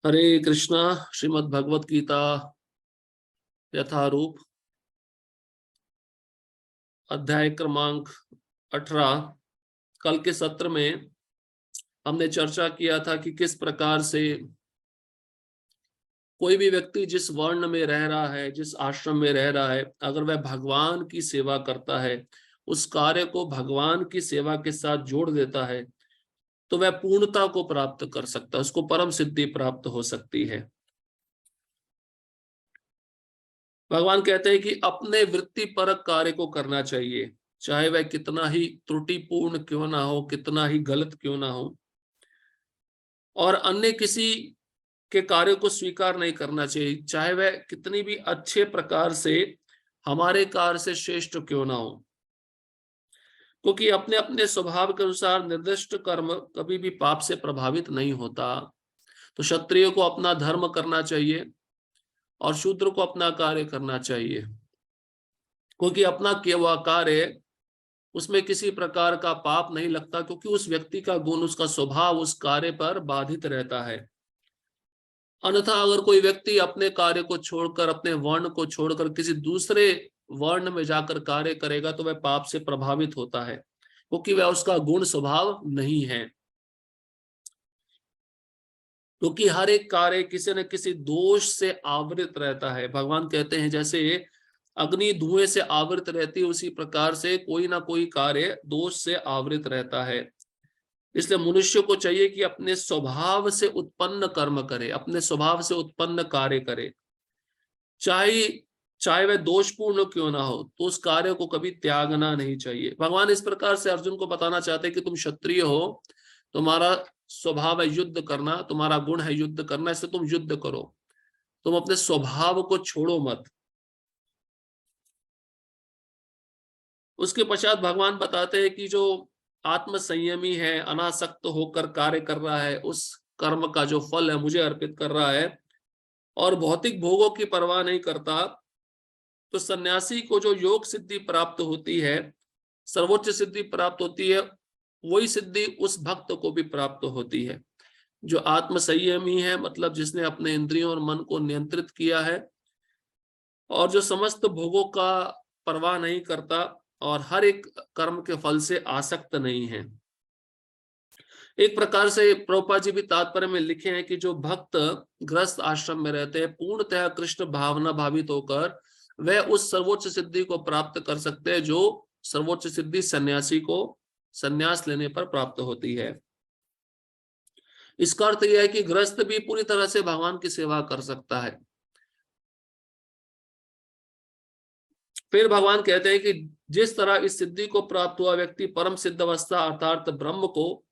हरे कृष्णा। श्रीमद् भगवत गीता यथारूप अध्याय क्रमांक 18। कल के सत्र में हमने चर्चा किया था कि किस प्रकार से कोई भी व्यक्ति जिस वर्ण में रह रहा है, जिस आश्रम में रह रहा है, अगर वह भगवान की सेवा करता है, उस कार्य को भगवान की सेवा के साथ जोड़ देता है, तो वह पूर्णता को प्राप्त कर सकता है, उसको परम सिद्धि प्राप्त हो सकती है। भगवान कहते हैं कि अपने वृत्ति परक कार्य को करना चाहिए, चाहे वह कितना ही त्रुटिपूर्ण क्यों ना हो, कितना ही गलत क्यों ना हो, और अन्य किसी के कार्य को स्वीकार नहीं करना चाहिए, चाहे वह कितनी भी अच्छे प्रकार से हमारे कार्य से श्रेष्ठ क्यों ना हो, क्योंकि अपने अपने स्वभाव के अनुसार निर्दिष्ट कर्म कभी भी पाप से प्रभावित नहीं होता। तो क्षत्रिय को अपना धर्म करना चाहिए और शूद्र को अपना कार्य करना चाहिए, क्योंकि अपना किया हुआ कार्य उसमें किसी प्रकार का पाप नहीं लगता, क्योंकि उस व्यक्ति का गुण, उसका स्वभाव उस कार्य पर बाधित रहता है। अन्यथा अगर कोई व्यक्ति अपने कार्य को छोड़कर, अपने वर्ण को छोड़कर किसी दूसरे वर्ण में जाकर कार्य करेगा, तो वह पाप से प्रभावित होता है, क्योंकि वह उसका गुण स्वभाव नहीं है। क्योंकि हर एक कार्य किसी न किसी दोष से आवृत रहता है। भगवान कहते हैं जैसे अग्नि धुएं से आवृत रहती है, उसी प्रकार से कोई ना कोई कार्य दोष से आवृत रहता है। इसलिए मनुष्य को चाहिए कि अपने स्वभाव से उत्पन्न कर्म करे, अपने स्वभाव से उत्पन्न कार्य करे, चाहे चाहे वह दोषपूर्ण क्यों ना हो, तो उस कार्य को कभी त्यागना नहीं चाहिए। भगवान इस प्रकार से अर्जुन को बताना चाहते हैं कि तुम क्षत्रिय हो, तुम्हारा स्वभाव है युद्ध करना, तुम्हारा गुण है युद्ध करना, इसलिए तुम युद्ध करो, तुम अपने स्वभाव को छोड़ो मत। उसके पश्चात भगवान बताते हैं कि जो आत्म संयमी है, अनासक्त होकर कार्य कर रहा है, उस कर्म का जो फल है मुझे अर्पित कर रहा है और भौतिक भोगों की परवाह नहीं करता, तो सन्यासी को जो योग सिद्धि प्राप्त होती है, सर्वोच्च सिद्धि प्राप्त होती है, वही सिद्धि उस भक्त को भी प्राप्त होती है। जो आत्म संयमी है, मतलब जिसने अपने इंद्रियों और मन को नियंत्रित किया है और जो समस्त भोगों का परवाह नहीं करता और हर एक कर्म के फल से आसक्त नहीं है। एक प्रकार से प्रभुपाद जी भी तात्पर्य में लिखे हैं कि जो भक्त ग्रस्त आश्रम में रहते हैं, पूर्णतः कृष्ण भावना भावित होकर वह उस सर्वोच्च सिद्धि को प्राप्त कर सकते हैं, जो सर्वोच्च सिद्धि सन्यासी को सन्यास लेने पर प्राप्त होती है। इसका अर्थ यह है कि गृहस्थ भी पूरी तरह से भगवान की सेवा कर सकता है। फिर भगवान कहते हैं कि जिस तरह इस सिद्धि को प्राप्त हुआ व्यक्ति परम सिद्ध अवस्था अर्थात ब्रह्म को,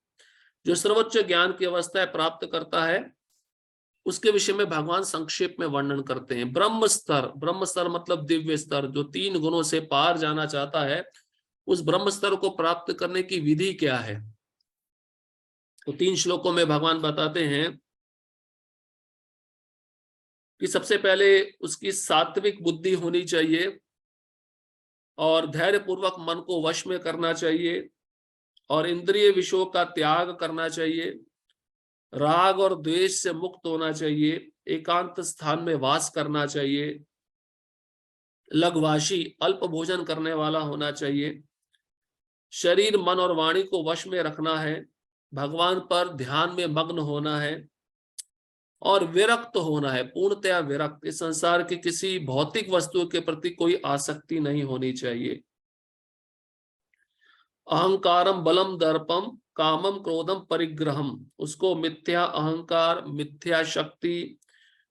जो सर्वोच्च ज्ञान की अवस्था है, प्राप्त करता है, उसके विषय में भगवान संक्षेप में वर्णन करते हैं। ब्रह्म स्तर मतलब दिव्य स्तर, जो 3 गुणों से पार जाना चाहता है, उस ब्रह्म स्तर को प्राप्त करने की विधि क्या है, तो 3 श्लोकों में भगवान बताते हैं कि सबसे पहले उसकी सात्विक बुद्धि होनी चाहिए और धैर्य पूर्वक मन को वश में करना चाहिए और इंद्रिय विषयों का त्याग करना चाहिए, राग और द्वेष से मुक्त होना चाहिए, एकांत स्थान में वास करना चाहिए, लघुभाषी अल्प भोजन करने वाला होना चाहिए, शरीर मन और वाणी को वश में रखना है, भगवान पर ध्यान में मग्न होना है और विरक्त होना है, पूर्णतया विरक्त। इस संसार की किसी भौतिक वस्तु के प्रति कोई आसक्ति नहीं होनी चाहिए। अहंकारम बलम दर्पम कामम क्रोधम परिग्रहम, उसको मिथ्या अहंकार, मिथ्या शक्ति,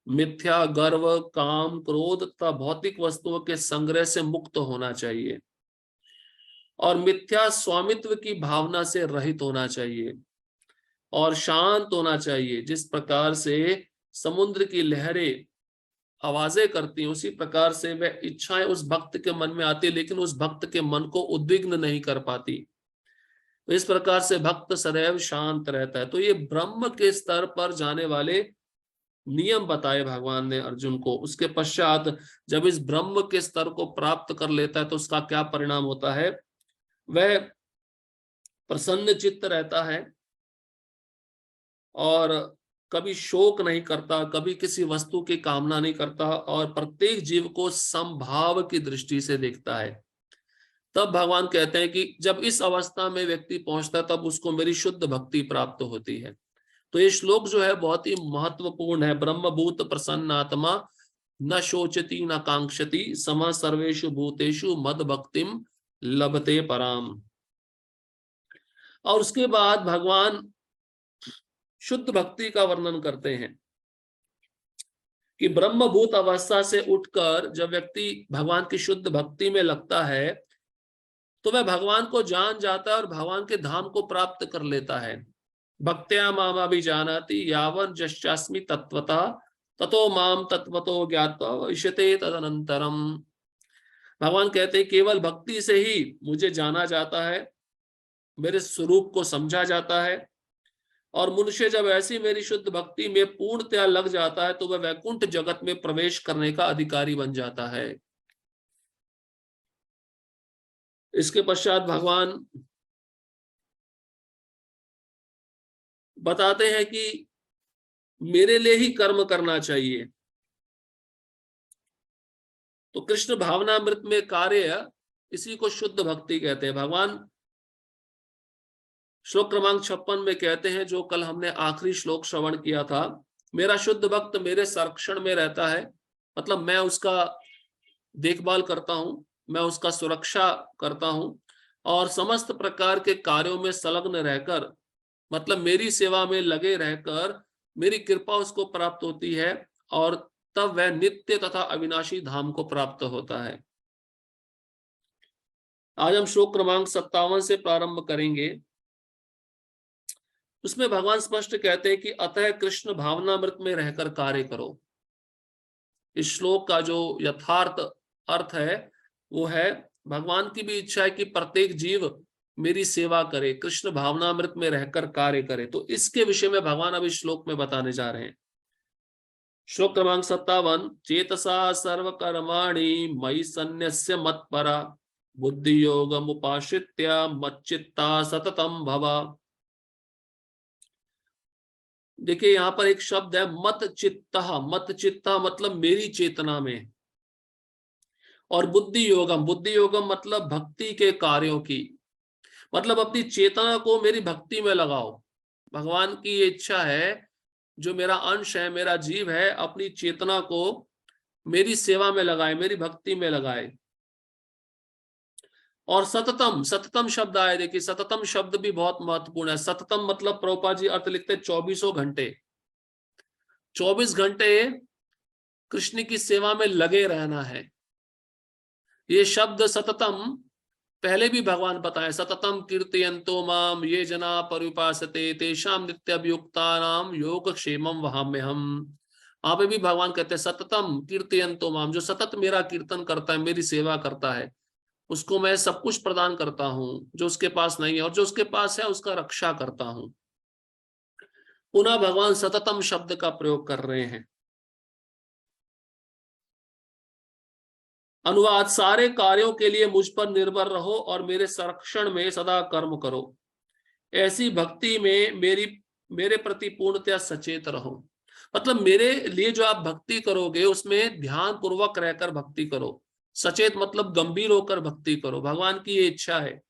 मिथ्या गर्व, काम, क्रोध तथा भौतिक वस्तुओं के संग्रह से मुक्त होना चाहिए और मिथ्या स्वामित्व की भावना से रहित होना चाहिए और शांत होना चाहिए। जिस प्रकार से समुद्र की लहरें आवाजें करती हैं, उसी प्रकार से वह इच्छाएं उस भक्त के मन में आती है, लेकिन उस भक्त के मन को उद्विग्न नहीं कर पाती। तो इस प्रकार से भक्त सदैव शांत रहता है। तो ये ब्रह्म के स्तर पर जाने वाले नियम बताए भगवान ने अर्जुन को। उसके पश्चात जब इस ब्रह्म के स्तर को प्राप्त कर लेता है, तो उसका क्या परिणाम होता है, वह प्रसन्न चित्त रहता है और कभी शोक नहीं करता, कभी किसी वस्तु की कामना नहीं करता और प्रत्येक जीव को समभाव की दृष्टि से देखता है, तब भगवान कहते हैं कि जब इस अवस्था में व्यक्ति पहुंचता है तब उसको मेरी शुद्ध भक्ति प्राप्त होती है। तो ये श्लोक जो है बहुत ही महत्वपूर्ण है। ब्रह्मभूत प्रसन्न आत्मा न शोचति न कांक्षति सम सर्वेषु भूतेषु मद भक्तिम लभते पराम। और उसके बाद भगवान शुद्ध भक्ति का वर्णन करते हैं कि ब्रह्मभूत अवस्था से उठकर जब व्यक्ति भगवान की शुद्ध भक्ति में लगता है तो वह भगवान को जान जाता है और भगवान के धाम को प्राप्त कर लेता है। भक्त्या माम अभिजानाति यावन् यश्चास्मि तत्वतः ततो माम तत्वतो ज्ञात्वा विशते तदनंतरम। भगवान कहते हैं केवल भक्ति से ही मुझे जाना जाता है, मेरे स्वरूप को समझा जाता है, और मनुष्य जब ऐसी मेरी शुद्ध भक्ति में पूर्णतया लग जाता है तो वह वैकुंठ जगत में प्रवेश करने का अधिकारी बन जाता है। इसके पश्चात भगवान बताते हैं कि मेरे लिए ही कर्म करना चाहिए। तो कृष्ण भावनामृत में कार्य, इसी को शुद्ध भक्ति कहते हैं। भगवान श्लोक क्रमांक 56 में कहते हैं, जो कल हमने आखिरी श्लोक श्रवण किया था, मेरा शुद्ध भक्त मेरे संरक्षण में रहता है, मतलब मैं उसका देखभाल करता हूं, मैं उसका सुरक्षा करता हूं और समस्त प्रकार के कार्यों में संलग्न रहकर, मतलब मेरी सेवा में लगे रहकर मेरी कृपा उसको प्राप्त होती है और तब वह नित्य तथा अविनाशी धाम को प्राप्त होता है। आज हम श्लोक क्रमांक 57 से प्रारंभ करेंगे। उसमें भगवान स्पष्ट कहते हैं कि अतः कृष्ण भावनामृत में रहकर कार्य करो। इस श्लोक का जो यथार्थ अर्थ है वो है, भगवान की भी इच्छा है कि प्रत्येक जीव मेरी सेवा करे, कृष्ण भावनामृत में रहकर कार्य करे। तो इसके विषय में भगवान अब इस श्लोक में बताने जा रहे हैं। श्लोक क्रमांक 57, चेतसा सर्व कर्माणि मयि सन्न्यस्य मत्परा बुद्धि योगम उपाश्रित्य मच्चित्ता सततम भवा। देखिए यहां पर एक शब्द है मत चित्ता। मत चित्ता मतलब मेरी चेतना में, और बुद्धि योगम, बुद्धि योगम मतलब भक्ति के कार्यों की, मतलब अपनी चेतना को मेरी भक्ति में लगाओ। भगवान की ये इच्छा है, जो मेरा अंश है, मेरा जीव है, अपनी चेतना को मेरी सेवा में लगाए, मेरी भक्ति में लगाए। और सततम, सततम शब्द आए, देखिए सततम शब्द भी बहुत महत्वपूर्ण है। सततम मतलब प्रभुपाद जी अर्थ लिखते 24 घंटे, 24 घंटे कृष्ण की सेवा में लगे रहना है। ये शब्द सततम पहले भी भगवान बताए, सततम कीर्तयन्तो माम ये जना परिपासते तेषाम नित्यभियुक्तानाम योगक्षेमम वहाम्यहम्। वहां पे भी भगवान कहते हैं सततम कीर्तयन्तो माम, जो सतत मेरा कीर्तन करता है, मेरी सेवा करता है, उसको मैं सब कुछ प्रदान करता हूं जो उसके पास नहीं है, और जो उसके पास है उसका रक्षा करता हूं। पुनः भगवान सततम शब्द का प्रयोग कर रहे हैं। अनुवाद, सारे कार्यों के लिए मुझ पर निर्भर रहो और मेरे संरक्षण में सदा कर्म करो। ऐसी भक्ति में मेरे प्रति पूर्णतया सचेत रहो। मतलब मेरे लिए जो आप भक्ति करोगे उसमें ध्यान पूर्वक रहकर भक्ति करो। सचेत मतलब गंभीर होकर भक्ति करो, भगवान की ये इच्छा है।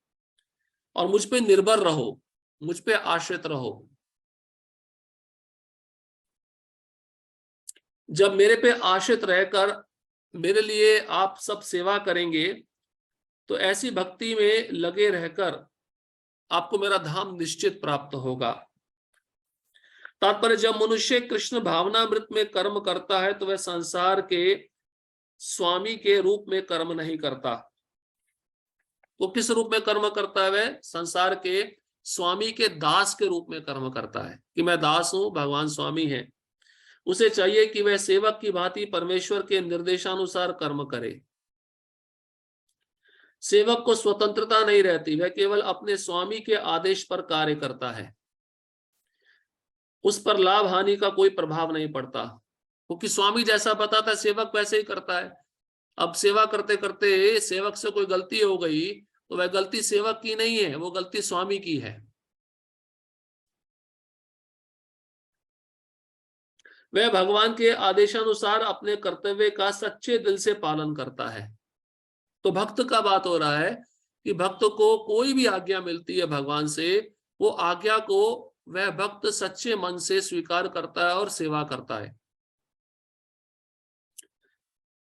और मुझ पे निर्भर रहो, मुझ पे आश्रित रहो। जब मेरे पे आश्रित रहकर मेरे लिए आप सब सेवा करेंगे तो ऐसी भक्ति में लगे रहकर आपको मेरा धाम निश्चित प्राप्त होगा। तात्पर्य, जब मनुष्य कृष्ण भावनामृत में कर्म करता है तो वह संसार के स्वामी के रूप में कर्म नहीं करता। वो किस रूप में कर्म करता है? वह संसार के स्वामी के दास के रूप में कर्म करता है कि मैं दास हूं, भगवान स्वामी है। उसे चाहिए कि वह सेवक की भांति परमेश्वर के निर्देशानुसार कर्म करे। सेवक को स्वतंत्रता नहीं रहती, वह केवल अपने स्वामी के आदेश पर कार्य करता है, उस पर लाभ हानि का कोई प्रभाव नहीं पड़ता, क्योंकि स्वामी जैसा बताता है सेवक वैसे ही करता है। अब सेवा करते करते सेवक से कोई गलती हो गई तो वह गलती सेवक की नहीं है, वो गलती स्वामी की है। वह भगवान के आदेशानुसार अपने कर्तव्य का सच्चे दिल से पालन करता है। तो भक्त का बात हो रहा है कि भक्त को कोई भी आज्ञा मिलती है भगवान से, वो आज्ञा को वह भक्त सच्चे मन से स्वीकार करता है और सेवा करता है।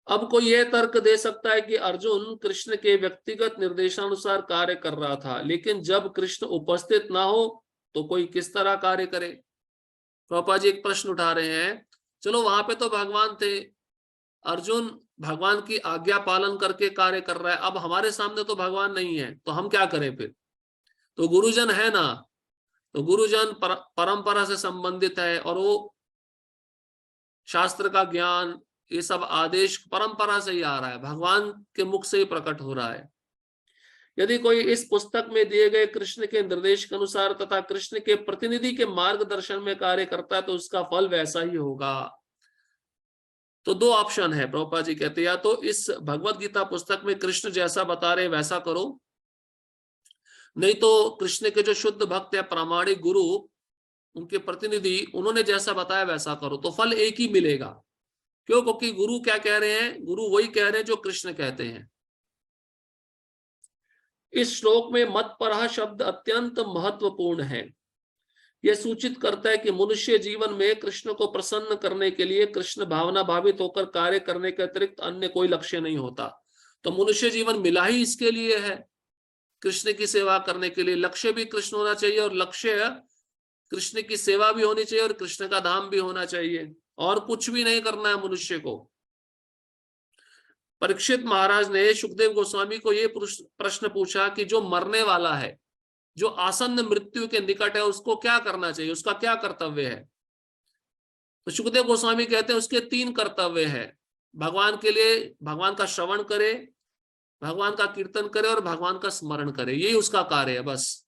अब कोई यह तर्क दे सकता है कि अर्जुन कृष्ण के व्यक्तिगत निर्देशानुसार कार्य कर रहा था, लेकिन जब कृष्ण उपस्थित ना हो तो कोई किस तरह कार्य करे। प्रभुपाद जी एक प्रश्न उठा रहे हैं, चलो वहां पे तो भगवान थे, अर्जुन भगवान की आज्ञा पालन करके कार्य कर रहा है, अब हमारे सामने तो भगवान नहीं है, तो हम क्या करें फिर? तो गुरुजन है ना, तो गुरुजन परंपरा से संबंधित है और वो शास्त्र का ज्ञान, ये सब आदेश परंपरा से ही आ रहा है, भगवान के मुख से ही प्रकट हो रहा है। यदि कोई इस पुस्तक में दिए गए कृष्ण के निर्देश के अनुसार तथा कृष्ण के प्रतिनिधि के मार्गदर्शन में कार्य करता है तो उसका फल वैसा ही होगा। तो दो ऑप्शन है, प्रभुपाद जी कहते हैं, या तो इस भगवत गीता पुस्तक में कृष्ण जैसा बता रहे वैसा करो, नहीं तो कृष्ण के जो शुद्ध भक्त है, प्रामाणिक गुरु, उनके प्रतिनिधि, उन्होंने जैसा बताया वैसा करो, तो फल एक ही मिलेगा। क्यों? क्योंकि गुरु क्या कह रहे हैं? गुरु वही कह रहे हैं जो कृष्ण कहते हैं। इस श्लोक में मत्परः शब्द अत्यंत महत्वपूर्ण है। यह सूचित करता है कि मनुष्य जीवन में कृष्ण को प्रसन्न करने के लिए कृष्ण भावना भावित होकर कार्य करने के अतिरिक्त अन्य कोई लक्ष्य नहीं होता। तो मनुष्य जीवन मिला ही इसके लिए है, कृष्ण की सेवा करने के लिए। लक्ष्य भी कृष्ण होना चाहिए और लक्ष्य कृष्ण की सेवा भी होनी चाहिए और कृष्ण का धाम भी होना चाहिए, और कुछ भी नहीं करना है मनुष्य को। परीक्षित महाराज ने सुखदेव गोस्वामी को यह प्रश्न पूछा कि जो मरने वाला है, जो आसन्न मृत्यु के निकट है, उसको क्या करना चाहिए, उसका क्या कर्तव्य है? तो सुखदेव गोस्वामी कहते हैं उसके 3 कर्तव्य है। भगवान के लिए भगवान का श्रवण करे, भगवान का कीर्तन करे और भगवान का स्मरण करे, यही उसका कार्य है बस।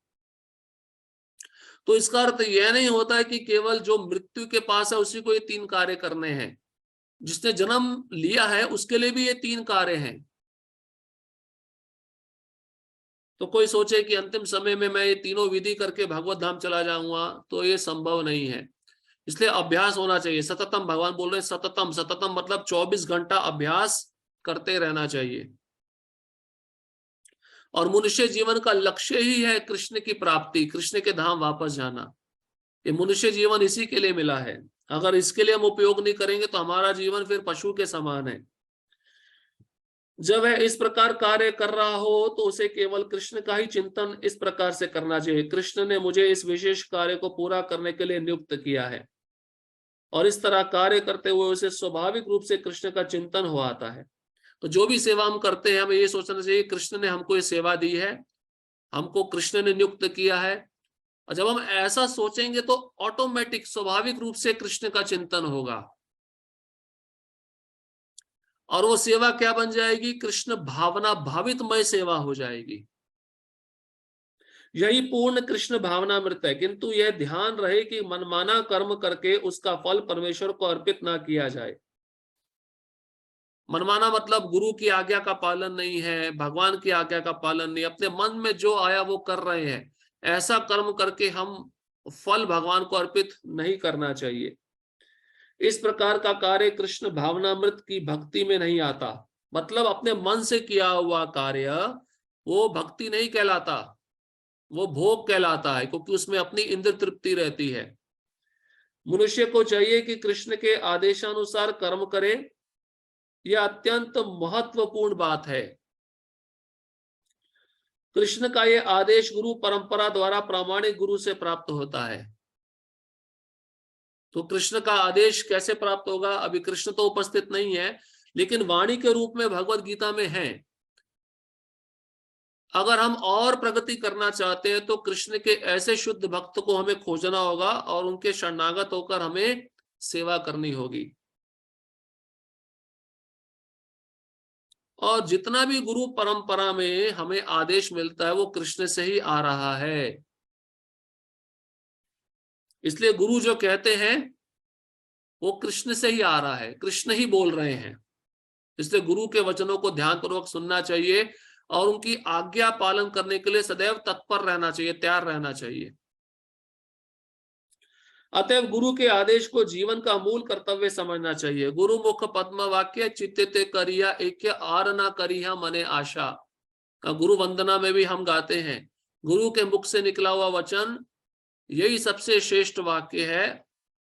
तो इसका अर्थ यह नहीं होता है कि केवल जो मृत्यु के पास है उसी को ये 3 कार्य करने हैं। जिसने जन्म लिया है उसके लिए भी ये 3 कार्य हैं। तो कोई सोचे कि अंतिम समय में मैं ये तीनों विधि करके भगवत धाम चला जाऊंगा, तो ये संभव नहीं है। इसलिए अभ्यास होना चाहिए सततम। भगवान बोल रहे हैं सततम, सततम मतलब 24 घंटा अभ्यास करते रहना चाहिए। और मनुष्य जीवन का लक्ष्य ही है कृष्ण की प्राप्ति, कृष्ण के धाम वापस जाना। ये मनुष्य जीवन इसी के लिए मिला है। अगर इसके लिए हम उपयोग नहीं करेंगे तो हमारा जीवन फिर पशु के समान है। जब वह इस प्रकार कार्य कर रहा हो तो उसे केवल कृष्ण का ही चिंतन इस प्रकार से करना चाहिए, कृष्ण ने मुझे इस विशेष कार्य को पूरा करने के लिए नियुक्त किया है। और इस तरह कार्य करते हुए उसे स्वाभाविक रूप से कृष्ण का चिंतन हो आता है। तो जो भी सेवा हम करते हैं, हमें ये सोचना चाहिए कृष्ण ने हमको ये सेवा दी है, हमको कृष्ण ने नियुक्त किया है। और जब हम ऐसा सोचेंगे तो ऑटोमेटिक स्वाभाविक रूप से कृष्ण का चिंतन होगा, और वो सेवा क्या बन जाएगी? कृष्ण भावना भावितमय सेवा हो जाएगी। यही पूर्ण कृष्ण भावनामृत है। किंतु यह ध्यान रहे कि मनमाना कर्म करके उसका फल परमेश्वर को अर्पित ना किया जाए। मनमाना मतलब गुरु की आज्ञा का पालन नहीं है, भगवान की आज्ञा का पालन नहीं, अपने मन में जो आया वो कर रहे हैं। ऐसा कर्म करके हम फल भगवान को अर्पित नहीं करना चाहिए। इस प्रकार का कार्य कृष्ण भावनामृत की भक्ति में नहीं आता। मतलब अपने मन से किया हुआ कार्य वो भक्ति नहीं कहलाता, वो भोग कहलाता है, क्योंकि उसमें अपनी इंद्र तृप्ति रहती है। मनुष्य को चाहिए कि कृष्ण के आदेशानुसार कर्म करे। यह अत्यंत महत्वपूर्ण बात है। कृष्ण का यह आदेश गुरु परंपरा द्वारा प्रामाणिक गुरु से प्राप्त होता है। तो कृष्ण का आदेश कैसे प्राप्त होगा? अभी कृष्ण तो उपस्थित नहीं है, लेकिन वाणी के रूप में भगवत गीता में है। अगर हम और प्रगति करना चाहते हैं तो कृष्ण के ऐसे शुद्ध भक्त को हमें खोजना होगा और उनके शरणागत होकर हमें सेवा करनी होगी। और जितना भी गुरु परंपरा में हमें आदेश मिलता है वो कृष्ण से ही आ रहा है। इसलिए गुरु जो कहते हैं वो कृष्ण से ही आ रहा है, कृष्ण ही बोल रहे हैं। इसलिए गुरु के वचनों को ध्यानपूर्वक सुनना चाहिए और उनकी आज्ञा पालन करने के लिए सदैव तत्पर रहना चाहिए, तैयार रहना चाहिए। अतएव गुरु के आदेश को जीवन का मूल कर्तव्य समझना चाहिए। गुरु मुख पद्म वाक्य चित्ते करिया एक आर ना करिया मने आशा का गुरु वंदना में भी हम गाते हैं। गुरु के मुख से निकला हुआ वचन यही सबसे श्रेष्ठ वाक्य है,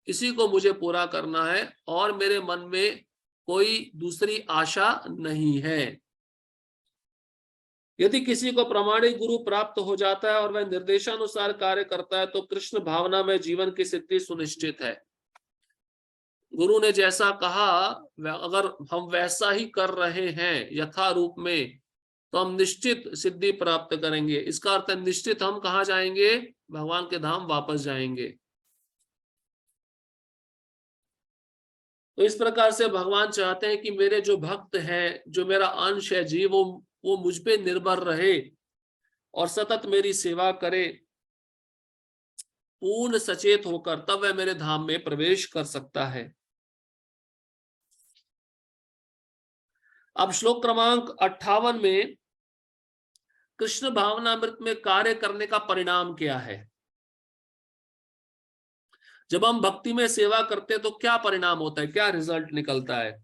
इसी को मुझे पूरा करना है और मेरे मन में कोई दूसरी आशा नहीं है। यदि किसी को प्रामाणिक गुरु प्राप्त हो जाता है और वह निर्देशानुसार कार्य करता है तो कृष्ण भावना में जीवन की सिद्धि सुनिश्चित है। गुरु ने जैसा कहा अगर हम वैसा ही कर रहे हैं यथा रूप में तो हम निश्चित सिद्धि प्राप्त करेंगे। इसका अर्थ है निश्चित हम कहाँ जाएंगे? भगवान के धाम वापस जाएंगे। तो इस प्रकार से भगवान चाहते हैं कि मेरे जो भक्त हैं, जो मेरा अंश है जीव, वो मुझ पे निर्भर रहे और सतत मेरी सेवा करे पूर्ण सचेत होकर, तब वह मेरे धाम में प्रवेश कर सकता है। अब श्लोक क्रमांक 58 में कृष्ण भावनामृत में कार्य करने का परिणाम क्या है? जब हम भक्ति में सेवा करते हैं तो क्या परिणाम होता है, क्या रिजल्ट निकलता है?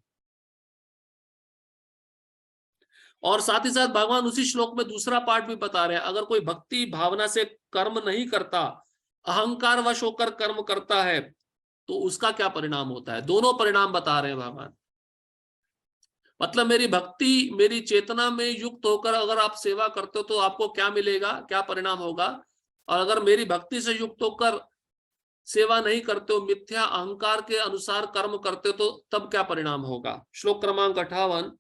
और साथ ही साथ भगवान उसी श्लोक में दूसरा पार्ट भी बता रहे हैं, अगर कोई भक्ति भावना से कर्म नहीं करता, अहंकार वश होकर कर्म करता है, तो उसका क्या परिणाम होता है। दोनों परिणाम बता रहे हैं भगवान। मतलब मेरी भक्ति, मेरी चेतना में युक्त होकर अगर आप सेवा करते हो तो आपको क्या मिलेगा, क्या परिणाम होगा। और अगर मेरी भक्ति से युक्त होकर सेवा नहीं करते हो, मिथ्या अहंकार के अनुसार कर्म करते हो, तो तब क्या परिणाम होगा। श्लोक क्रमांक 58,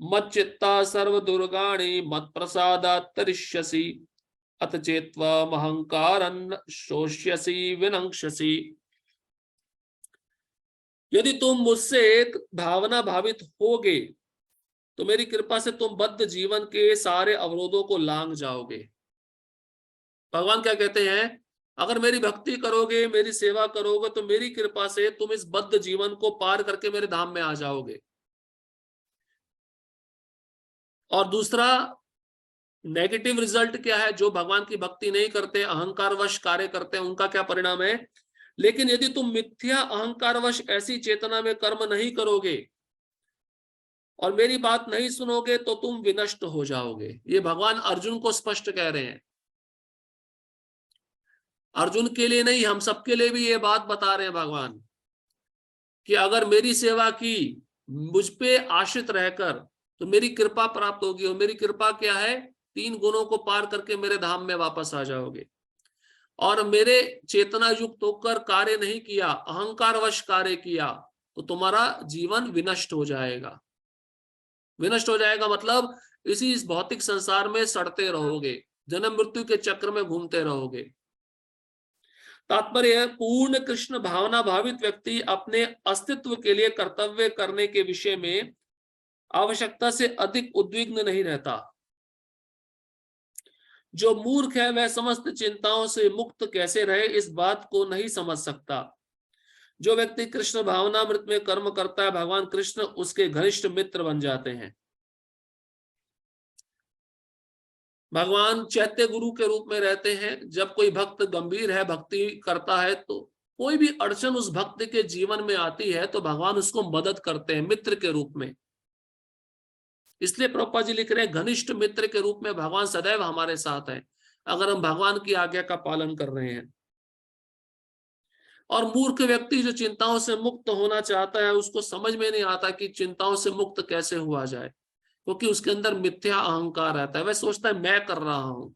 मत चित्ता सर्व दुर्गाणी मत प्रसादात् तरिष्यसि अत चेत्वा अहंकारं शोष्यसि विनंक्ष्यसि। यदि तुम मुझसे एक भावना भावित होगे तो मेरी कृपा से तुम बद्ध जीवन के सारे अवरोधों को लांघ जाओगे। भगवान क्या कहते हैं, अगर मेरी भक्ति करोगे, मेरी सेवा करोगे, तो मेरी कृपा से तुम इस बद्ध जीवन को पार करके मेरे धाम में आ जाओगे। और दूसरा नेगेटिव रिजल्ट क्या है, जो भगवान की भक्ति नहीं करते, अहंकारवश कार्य करते हैं, उनका क्या परिणाम है। लेकिन यदि तुम मिथ्या अहंकारवश ऐसी चेतना में कर्म नहीं करोगे और मेरी बात नहीं सुनोगे तो तुम विनष्ट हो जाओगे। ये भगवान अर्जुन को स्पष्ट कह रहे हैं। अर्जुन के लिए नहीं, हम सबके लिए भी ये बात बता रहे हैं भगवान कि अगर मेरी सेवा की, मुझ पे आश्रित रहकर, तो मेरी कृपा प्राप्त होगी। और मेरी कृपा क्या है, 3 गुणों को पार करके मेरे धाम में वापस आ जाओगे। और मेरे चेतना युक्त होकर कार्य नहीं किया, अहंकारवश कार्य किया, तो तुम्हारा जीवन विनष्ट हो जाएगा। विनष्ट हो जाएगा मतलब इसी इस भौतिक संसार में सड़ते रहोगे, जन्म मृत्यु के चक्र में घूमते रहोगे। तात्पर्य है, पूर्ण कृष्ण भावना भावित व्यक्ति अपने अस्तित्व के लिए कर्तव्य करने के विषय में आवश्यकता से अधिक उद्विग्न नहीं रहता। जो मूर्ख है वह समस्त चिंताओं से मुक्त कैसे रहे, इस बात को नहीं समझ सकता। जो व्यक्ति कृष्ण भावनामृत में कर्म करता है, भगवान कृष्ण उसके घनिष्ठ मित्र बन जाते हैं। भगवान चैत्य गुरु के रूप में रहते हैं। जब कोई भक्त गंभीर है, भक्ति करता है, तो कोई भी अड़चन उस भक्त के जीवन में आती है तो भगवान उसको मदद करते हैं मित्र के रूप में। इसलिए प्रभुपाद जी लिख रहे हैं, घनिष्ठ मित्र के रूप में भगवान सदैव हमारे साथ है, अगर हम भगवान की आज्ञा का पालन कर रहे हैं। और मूर्ख व्यक्ति जो चिंताओं से मुक्त होना चाहता है, उसको समझ में नहीं आता कि चिंताओं से मुक्त कैसे हुआ जाए, क्योंकि उसके अंदर मिथ्या अहंकार रहता है। वह सोचता है मैं कर रहा हूं।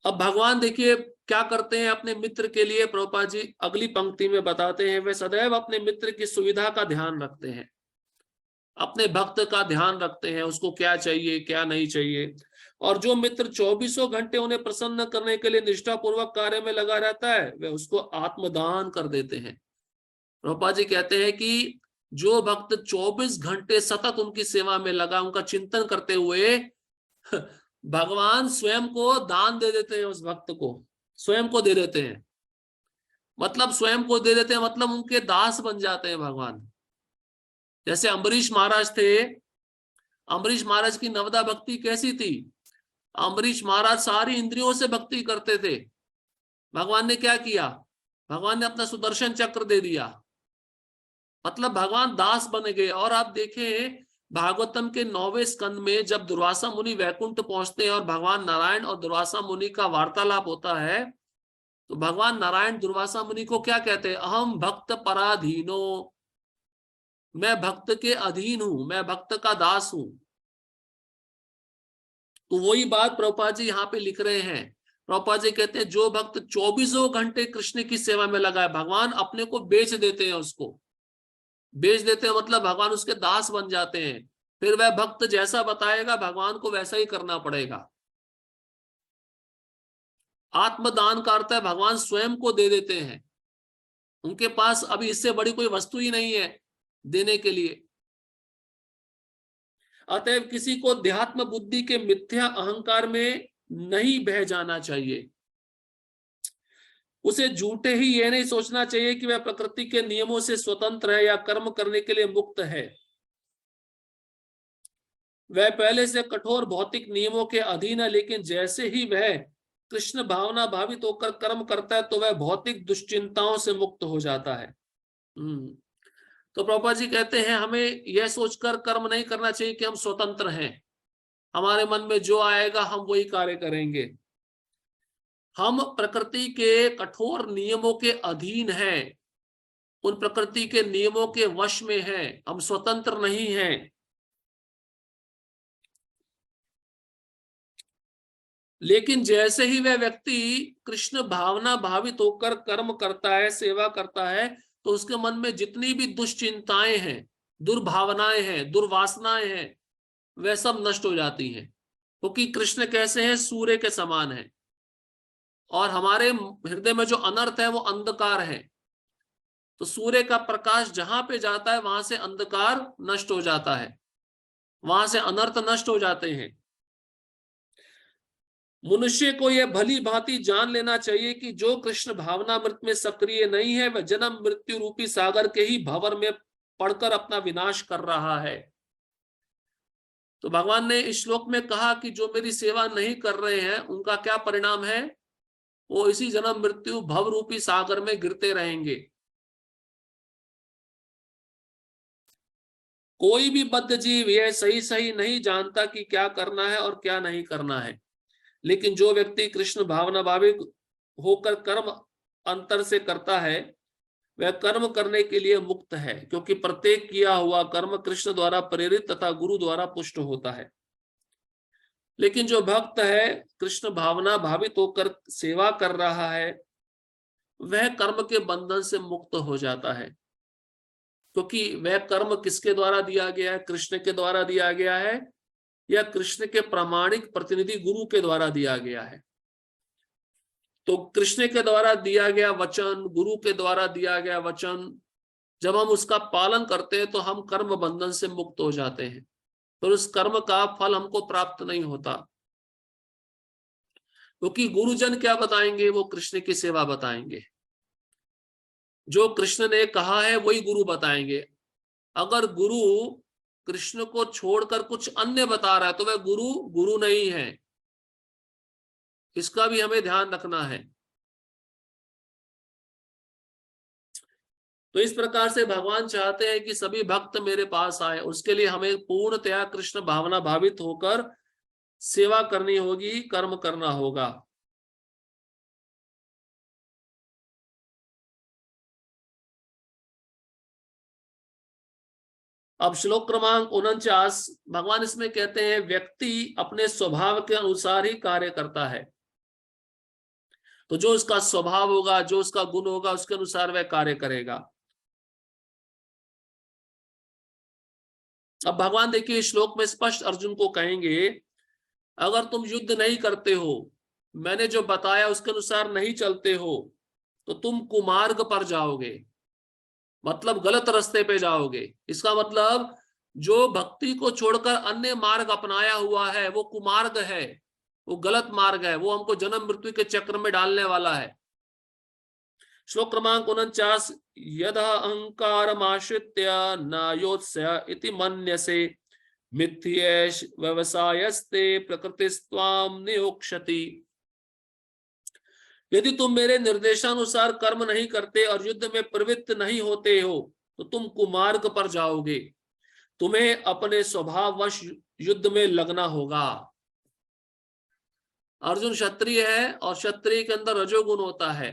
अब भगवान देखिए क्या करते हैं अपने मित्र के लिए। प्रभुपाद जी अगली पंक्ति में बताते हैं, वे सदैव अपने मित्र की सुविधा का ध्यान रखते हैं, अपने भक्त का ध्यान रखते हैं, उसको क्या चाहिए क्या नहीं चाहिए। और जो मित्र 24 घंटे उन्हें प्रसन्न करने के लिए निष्ठापूर्वक कार्य में लगा रहता है, वे उसको आत्मदान कर देते हैं। प्रभुपाद जी कहते हैं कि जो भक्त 24 घंटे सतत उनकी सेवा में लगा, उनका चिंतन करते हुए, भगवान स्वयं को दान दे देते हैं, उस भक्त को स्वयं को दे देते हैं। मतलब स्वयं को दे देते हैं मतलब उनके दास बन जाते हैं भगवान। जैसे अम्बरीश महाराज थे, अम्बरीश महाराज की नवदा भक्ति कैसी थी। अम्बरीश महाराज सारी इंद्रियों से भक्ति करते थे, भगवान ने क्या किया? भगवान ने अपना सुदर्शन चक्र दे दिया, मतलब भगवान दास बन गए। और आप देखें भागवतम के 9वें स्कंद में जब दुर्वासा मुनि वैकुंठ पहुंचते हैं और भगवान नारायण और दुर्वासा मुनि का वार्तालाप होता है, तो भगवान नारायण दुर्वासा मुनि को क्या कहते हैं? अहम भक्त पराधीनो, मैं भक्त के अधीन हूं, मैं भक्त का दास हूं। तो वही बात प्रभुपाद जी यहाँ पे लिख रहे हैं। प्रभुपाद जी कहते हैं जो भक्त 24 घंटे कृष्ण की सेवा में लगा है, भगवान अपने को बेच देते हैं, उसको बेच देते हैं, मतलब भगवान उसके दास बन जाते हैं। फिर वह भक्त जैसा बताएगा भगवान को वैसा ही करना पड़ेगा। आत्मदान का अर्थ है भगवान स्वयं को दे देते हैं, उनके पास अभी इससे बड़ी कोई वस्तु ही नहीं है देने के लिए। अतएव किसी को अध्यात्म बुद्धि के मिथ्या अहंकार में नहीं बह जाना चाहिए। उसे झूठे ही यह नहीं सोचना चाहिए कि वह प्रकृति के नियमों से स्वतंत्र है या कर्म करने के लिए मुक्त है। वह पहले से कठोर भौतिक नियमों के अधीन है, लेकिन जैसे ही वह कृष्ण भावना भावित होकर कर्म करता है तो वह भौतिक दुश्चिंताओं से मुक्त हो जाता है। तो प्रभुपाद जी कहते हैं हमें यह सोचकर कर्म नहीं करना चाहिए कि हम स्वतंत्र हैं, हमारे मन में जो आएगा हम वही कार्य करेंगे। हम प्रकृति के कठोर नियमों के अधीन हैं, उन प्रकृति के नियमों के वश में हैं, हम स्वतंत्र नहीं हैं। लेकिन जैसे ही वह व्यक्ति कृष्ण भावना भावित होकर कर्म करता है, सेवा करता है, तो उसके मन में जितनी भी दुश्चिंताएं हैं, दुर्भावनाएं हैं, दुर्वासनाएं हैं, वह सब नष्ट हो जाती हैं। क्योंकि कृष्ण कैसे हैं? सूर्य के समान है, और हमारे हृदय में जो अनर्थ है वो अंधकार है। तो सूर्य का प्रकाश जहां पे जाता है वहां से अंधकार नष्ट हो जाता है, वहां से अनर्थ नष्ट हो जाते हैं। मनुष्य को यह भली भांति जान लेना चाहिए कि जो कृष्ण भावनामृत में सक्रिय नहीं है वह जन्म मृत्यु रूपी सागर के ही भंवर में पड़कर अपना विनाश कर रहा है। तो भगवान ने इस श्लोक में कहा कि जो मेरी सेवा नहीं कर रहे हैं उनका क्या परिणाम है? वो इसी जन्म मृत्यु भव रूपी सागर में गिरते रहेंगे। कोई भी बद्ध जीव यह सही सही नहीं जानता कि क्या करना है और क्या नहीं करना है, लेकिन जो व्यक्ति कृष्ण भावना भावित होकर कर्म अंतर से करता है वह कर्म करने के लिए मुक्त है, क्योंकि प्रत्येक किया हुआ कर्म कृष्ण द्वारा प्रेरित तथा गुरु द्वारा पुष्ट होता है। लेकिन जो भक्त है, कृष्ण भावना भावित होकर सेवा कर रहा है, वह कर्म के बंधन से मुक्त हो जाता है, क्योंकि वह कर्म किसके द्वारा दिया गया है? कृष्ण के द्वारा दिया गया है, या कृष्ण के प्रामाणिक प्रतिनिधि गुरु के द्वारा दिया गया है। तो कृष्ण के द्वारा दिया गया वचन, गुरु के द्वारा दिया गया वचन, जब हम उसका पालन करते हैं तो हम कर्म बंधन से मुक्त हो जाते हैं, फिर उस कर्म का फल हमको प्राप्त नहीं होता। क्योंकि गुरुजन क्या बताएंगे? वो कृष्ण की सेवा बताएंगे, जो कृष्ण ने कहा है वही गुरु बताएंगे। अगर गुरु कृष्ण को छोड़कर कुछ अन्य बता रहा है तो वह गुरु गुरु नहीं है, इसका भी हमें ध्यान रखना है। तो इस प्रकार से भगवान चाहते हैं कि सभी भक्त मेरे पास आए, उसके लिए हमें पूर्णतया कृष्ण भावना भावित होकर सेवा करनी होगी, कर्म करना होगा। अब श्लोक क्रमांक 49 भगवान इसमें कहते हैं व्यक्ति अपने स्वभाव के अनुसार ही कार्य करता है। तो जो उसका स्वभाव होगा, जो उसका गुण होगा, उसके अनुसार वह कार्य करेगा। अब भगवान देखिए श्लोक में स्पष्ट अर्जुन को कहेंगे, अगर तुम युद्ध नहीं करते हो, मैंने जो बताया उसके अनुसार नहीं चलते हो, तो तुम कुमार्ग पर जाओगे, मतलब गलत रास्ते पे जाओगे। इसका मतलब जो भक्ति को छोड़कर अन्य मार्ग अपनाया हुआ है वो कुमार्ग है, वो गलत मार्ग है, वो हमको जन्म मृत्यु के चक्र में डालने वाला है। श्लोक क्रमांक 49 यद अहंकारमाश्रित्य नायोत्स्य इति मन्यसे मिथ्येष व्यवसायस्ते प्रकृतिस्त्वाम नियोक्ष्यति। यदि तुम मेरे निर्देशानुसार कर्म नहीं करते और युद्ध में प्रवृत्त नहीं होते हो तो तुम कुमार्ग पर जाओगे, तुम्हें अपने स्वभाववश युद्ध में लगना होगा। अर्जुन क्षत्रिय है और क्षत्रिय के अंदर रजोगुण होता है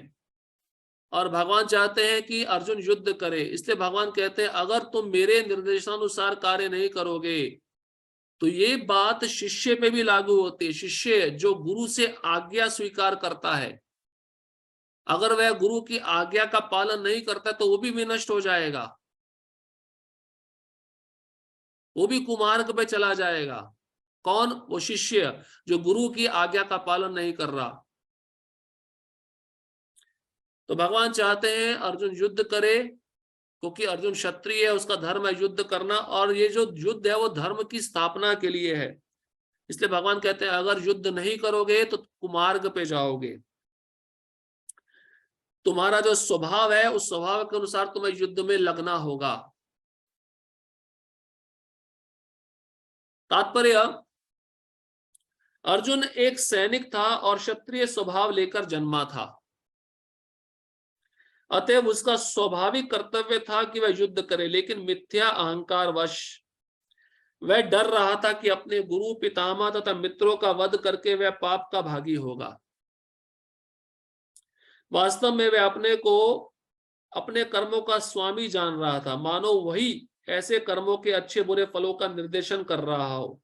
और भगवान चाहते हैं कि अर्जुन युद्ध करे, इसलिए भगवान कहते हैं अगर तुम मेरे निर्देशानुसार कार्य नहीं करोगे, तो ये बात शिष्य पे भी लागू होती है। शिष्य जो गुरु से आज्ञा स्वीकार करता है, अगर वह गुरु की आज्ञा का पालन नहीं करता तो वो भी विनष्ट हो जाएगा, वो भी कुमार्ग पे चला जाएगा। कौन? वो शिष्य जो गुरु की आज्ञा का पालन नहीं कर रहा। तो भगवान चाहते हैं अर्जुन युद्ध करे, क्योंकि अर्जुन क्षत्रिय है, उसका धर्म है युद्ध करना, और ये जो युद्ध है वो धर्म की स्थापना के लिए है। इसलिए भगवान कहते हैं अगर युद्ध नहीं करोगे तो कुमार्ग पे जाओगे, तुम्हारा जो स्वभाव है उस स्वभाव के अनुसार तुम्हें युद्ध में लगना होगा। तात्पर्य, अर्जुन एक सैनिक था और क्षत्रिय स्वभाव लेकर जन्मा था, अतएव उसका स्वाभाविक कर्तव्य था कि वह युद्ध करे, लेकिन मिथ्या अहंकार वश वह डर रहा था कि अपने गुरु, पितामह तथा मित्रों का वध करके वह पाप का भागी होगा। वास्तव में वह अपने को अपने कर्मों का स्वामी जान रहा था, मानो वही ऐसे कर्मों के अच्छे बुरे फलों का निर्देशन कर रहा हो।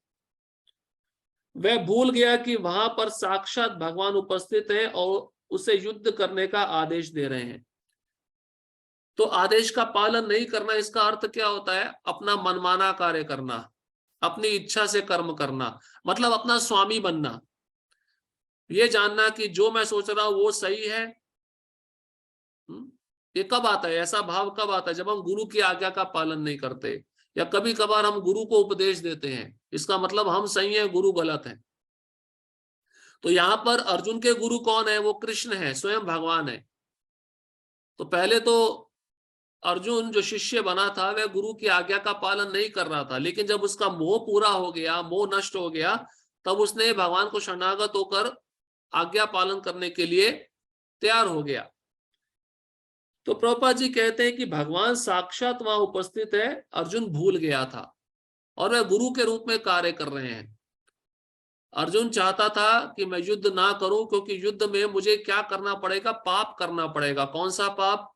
वह भूल गया कि वहां पर साक्षात भगवान उपस्थित है और उसे युद्ध करने का आदेश दे रहे हैं। तो आदेश का पालन नहीं करना, इसका अर्थ क्या होता है? अपना मनमाना कार्य करना, अपनी इच्छा से कर्म करना, मतलब अपना स्वामी बनना, ये जानना कि जो मैं सोच रहा हूं वो सही है। ये कब आता है? ऐसा भाव कब आता है? जब हम गुरु की आज्ञा का पालन नहीं करते, या कभी कभार हम गुरु को उपदेश देते हैं, इसका मतलब हम सही हैं, गुरु गलत है। तो यहां पर अर्जुन के गुरु कौन है? वो कृष्ण है, स्वयं भगवान है। तो पहले तो अर्जुन जो शिष्य बना था वह गुरु की आज्ञा का पालन नहीं कर रहा था, लेकिन जब उसका मोह पूरा हो गया, मोह नष्ट हो गया, तब उसने भगवान को शरणागत होकर आज्ञा पालन करने के लिए तैयार हो गया। तो प्रभुपाद जी कहते हैं कि भगवान साक्षात वहां उपस्थित है, अर्जुन भूल गया था और वह गुरु के रूप में कार्य कर रहे हैं। अर्जुन चाहता था कि मैं युद्ध ना करूं, क्योंकि युद्ध में मुझे क्या करना पड़ेगा? पाप करना पड़ेगा। कौन सा पाप?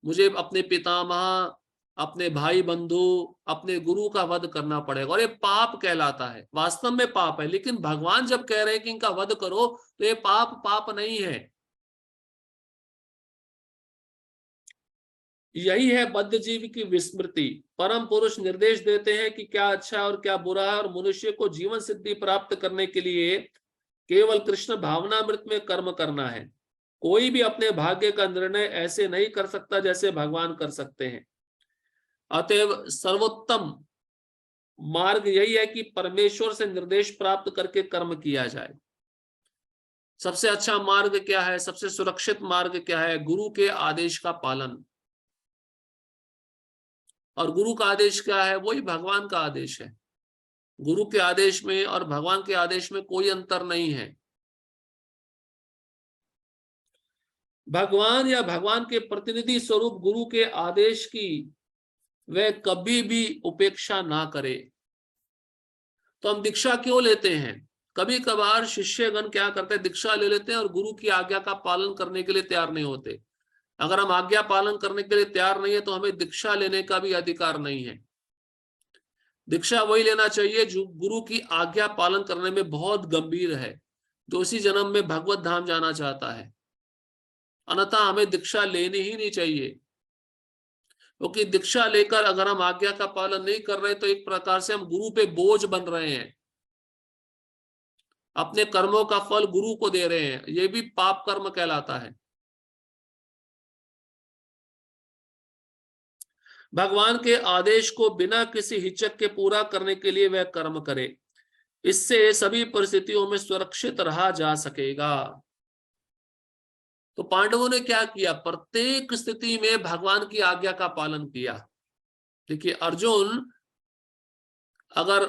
मुझे अपने पितामह, अपने भाई बंधु, अपने गुरु का वध करना पड़ेगा, और ये पाप कहलाता है। वास्तव में पाप है, लेकिन भगवान जब कह रहे हैं कि इनका वध करो तो ये पाप नहीं है। यही है बद्ध जीव की विस्मृति। परम पुरुष निर्देश देते हैं कि क्या अच्छा है और क्या बुरा है, और मनुष्य को जीवन सिद्धि प्राप्त करने के लिए केवल कृष्ण भावनामृत में कर्म करना है। कोई भी अपने भाग्य का निर्णय ऐसे नहीं कर सकता जैसे भगवान कर सकते हैं। अतएव सर्वोत्तम मार्ग यही है कि परमेश्वर से निर्देश प्राप्त करके कर्म किया जाए। सबसे अच्छा मार्ग क्या है? सबसे सुरक्षित मार्ग क्या है? गुरु के आदेश का पालन। और गुरु का आदेश क्या है? वही भगवान का आदेश है। गुरु के आदेश में और भगवान के आदेश में कोई अंतर नहीं है। भगवान या भगवान के प्रतिनिधि स्वरूप गुरु के आदेश की वह कभी भी उपेक्षा ना करे। तो हम दीक्षा क्यों लेते हैं? कभी कभार शिष्यगण क्या करते हैं? दीक्षा ले लेते हैं और गुरु की आज्ञा का पालन करने के लिए तैयार नहीं होते। अगर हम आज्ञा पालन करने के लिए तैयार नहीं है तो हमें दीक्षा लेने का भी अधिकार नहीं है। दीक्षा वही लेना चाहिए जो गुरु की आज्ञा पालन करने में बहुत गंभीर है, जो इसी जन्म में भगवत धाम जाना चाहता है। अन्यथा हमें दीक्षा लेनी ही नहीं चाहिए, क्योंकि दीक्षा लेकर अगर हम आज्ञा का पालन नहीं कर रहे तो एक प्रकार से हम गुरु पे बोझ बन रहे हैं, अपने कर्मों का फल गुरु को दे रहे हैं। ये भी पाप कर्म कहलाता है। भगवान के आदेश को बिना किसी हिचक के पूरा करने के लिए वह कर्म करे, इससे सभी परिस्थितियों में सुरक्षित रहा जा सकेगा। तो पांडवों ने क्या किया? प्रत्येक स्थिति में भगवान की आज्ञा का पालन किया। देखिए, अर्जुन अगर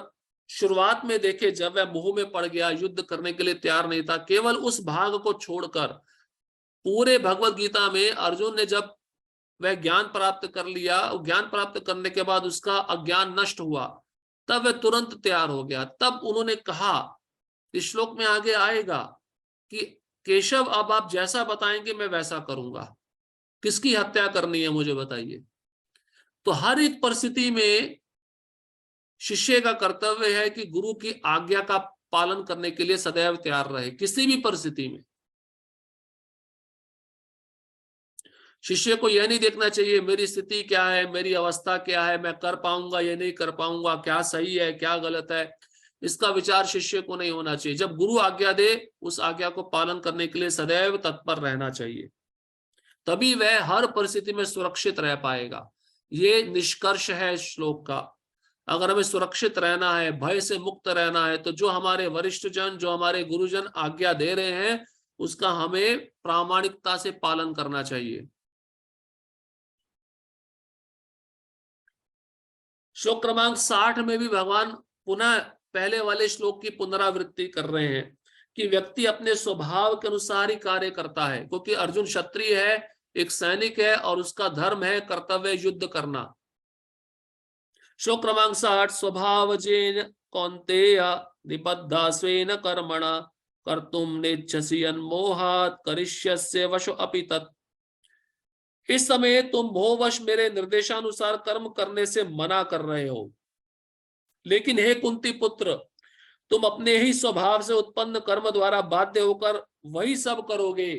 शुरुआत में देखे, जब वह मोह में पड़ गया, युद्ध करने के लिए तैयार नहीं था, केवल उस भाग को छोड़कर पूरे भगवत गीता में अर्जुन ने जब वह ज्ञान प्राप्त कर लिया, ज्ञान प्राप्त करने के बाद उसका अज्ञान नष्ट हुआ, तब वह तुरंत तैयार हो गया। तब उन्होंने कहा, इस श्लोक में आगे आएगा कि केशव अब आप जैसा बताएंगे मैं वैसा करूंगा। किसकी हत्या करनी है मुझे बताइए। तो हर एक परिस्थिति में शिष्य का कर्तव्य है कि गुरु की आज्ञा का पालन करने के लिए सदैव तैयार रहे, किसी भी परिस्थिति में। शिष्य को यह नहीं देखना चाहिए मेरी स्थिति क्या है, मेरी अवस्था क्या है, मैं कर पाऊंगा या नहीं कर पाऊंगा, क्या सही है क्या गलत है, इसका विचार शिष्य को नहीं होना चाहिए। जब गुरु आज्ञा दे उस आज्ञा को पालन करने के लिए सदैव तत्पर रहना चाहिए, तभी वह हर परिस्थिति में सुरक्षित रह पाएगा। ये निष्कर्ष है श्लोक का। अगर हमें सुरक्षित रहना है, भय से मुक्त रहना है, तो जो हमारे वरिष्ठ जन, जो हमारे गुरुजन आज्ञा दे रहे हैं उसका हमें प्रामाणिकता से पालन करना चाहिए। श्लोक क्रमांक 60 में भी भगवान पुनः पहले वाले श्लोक की पुनरावृत्ति कर रहे हैं कि व्यक्ति अपने स्वभाव के अनुसार ही कार्य करता है, क्योंकि अर्जुन क्षत्रिय है, एक सैनिक है और उसका धर्म है कर्तव्य युद्ध करना। श्लोक क्रमांक 60, स्वभावजेन कौन्तेय निबद्धा स्वेन कर्मणा कर्तुम नेच्छसि अन्मोहात् करिष्यस्य वशो अपि तत्। इस समय तुम मोहवश मेरे निर्देशानुसार कर्म करने से मना कर रहे हो, लेकिन हे कुंती पुत्र, तुम अपने ही स्वभाव से उत्पन्न कर्म द्वारा बाध्य होकर वही सब करोगे।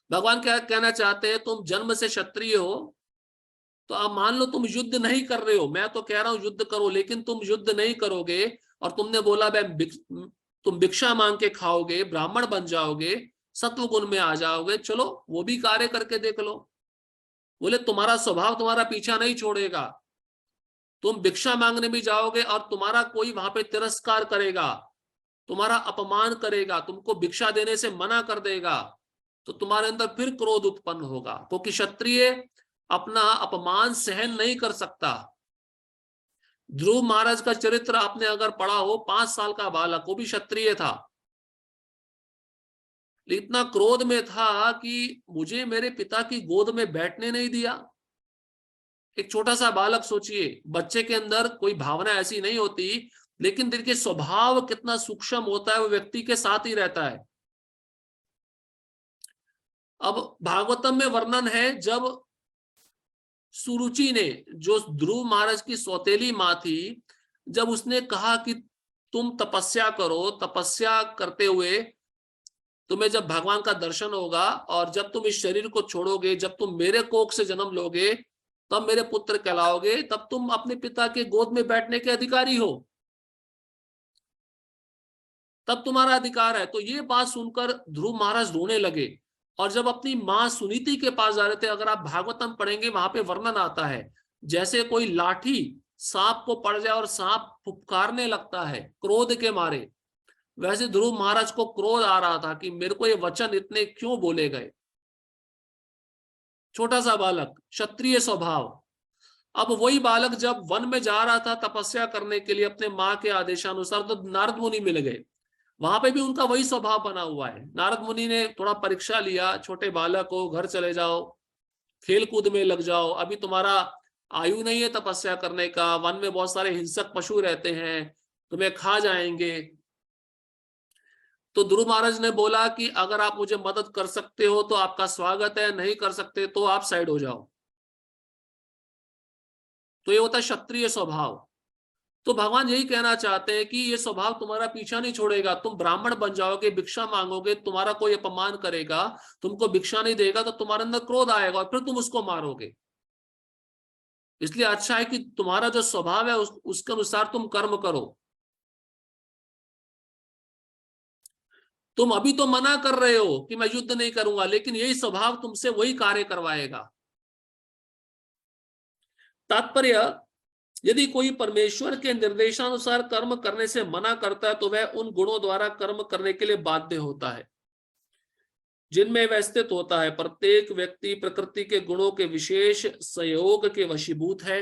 भगवान क्या कहना चाहते हैं, तुम जन्म से क्षत्रिय हो, तो अब मान लो तुम युद्ध नहीं कर रहे हो, मैं तो कह रहा हूं युद्ध करो, लेकिन तुम युद्ध नहीं करोगे और तुमने बोला तुम भिक्षा मांग के खाओगे, ब्राह्मण बन जाओगे, सत्व गुण में आ जाओगे, चलो वो भी कार्य करके देख लो। बोले तुम्हारा स्वभाव तुम्हारा पीछा नहीं छोड़ेगा, तुम भिक्षा मांगने भी जाओगे और तुम्हारा कोई वहां पे तिरस्कार करेगा, तुम्हारा अपमान करेगा, तुमको भिक्षा देने से मना कर देगा, तो तुम्हारे अंदर फिर क्रोध उत्पन्न होगा, क्योंकि क्षत्रिय अपना अपमान सहन नहीं कर सकता। ध्रुव महाराज का चरित्र आपने अगर पढ़ा हो, 5 साल का बालक, वो भी क्षत्रिय था, इतना क्रोध में था कि मुझे मेरे पिता की गोद में बैठने नहीं दिया। एक छोटा सा बालक, सोचिए, बच्चे के अंदर कोई भावना ऐसी नहीं होती, लेकिन देखिए स्वभाव कितना सूक्ष्म होता है, वो व्यक्ति के साथ ही रहता है। अब भागवतम में वर्णन है, जब सुरुचि ने, जो ध्रुव महाराज की सौतेली माँ थी, जब उसने कहा कि तुम तपस्या करो, तपस्या करते हुए तुम्हें जब भगवान का दर्शन होगा और जब तुम इस शरीर को छोड़ोगे, जब तुम मेरे कोख से जन्म लोगे, तब मेरे पुत्र कहलाओगे, तब तुम अपने पिता के गोद में बैठने के अधिकारी हो, तब तुम्हारा अधिकार है। तो ये बात सुनकर ध्रुव महाराज रोने लगे, और जब अपनी माँ सुनीति के पास जा रहे थे, अगर आप भागवतम पढ़ेंगे वहां पे वर्णन आता है, जैसे कोई लाठी सांप को पड़ जाए और सांप फुफकारने लगता है क्रोध के मारे, वैसे ध्रुव महाराज को क्रोध आ रहा था कि मेरे को ये वचन इतने क्यों बोले गए। छोटा सा बालक, क्षत्रिय स्वभाव। अब वही बालक जब वन में जा रहा था तपस्या करने के लिए अपने माँ के आदेशानुसार, तो नारद मुनि मिल गए। वहां पे भी उनका वही स्वभाव बना हुआ है। नारद मुनि ने थोड़ा परीक्षा लिया, छोटे बालक हो, घर चले जाओ, खेल कूद में लग जाओ, अभी तुम्हारा आयु नहीं है तपस्या करने का, वन में बहुत सारे हिंसक पशु रहते हैं, तुम्हें खा जाएंगे। तो ध्रुव महाराज ने बोला कि अगर आप मुझे मदद कर सकते हो तो आपका स्वागत है, नहीं कर सकते तो आप साइड हो जाओ। तो ये होता है क्षत्रिय स्वभाव। तो भगवान यही कहना चाहते हैं कि ये स्वभाव तुम्हारा पीछा नहीं छोड़ेगा, तुम ब्राह्मण बन जाओगे, भिक्षा मांगोगे, तुम्हारा कोई अपमान करेगा, तुमको भिक्षा नहीं देगा, तो तुम्हारे अंदर क्रोध आएगा और फिर तुम उसको मारोगे। इसलिए अच्छा है कि तुम्हारा जो स्वभाव है उसके अनुसार तुम कर्म करो। तुम अभी तो मना कर रहे हो कि मैं युद्ध नहीं करूंगा, लेकिन यही स्वभाव तुमसे वही कार्य करवाएगा। तात्पर्य, यदि कोई परमेश्वर के निर्देशानुसार कर्म करने से मना करता है तो वह उन गुणों द्वारा कर्म करने के लिए बाध्य होता है जिनमें वह स्थित होता है। प्रत्येक व्यक्ति प्रकृति के गुणों के विशेष संयोग के वशीभूत है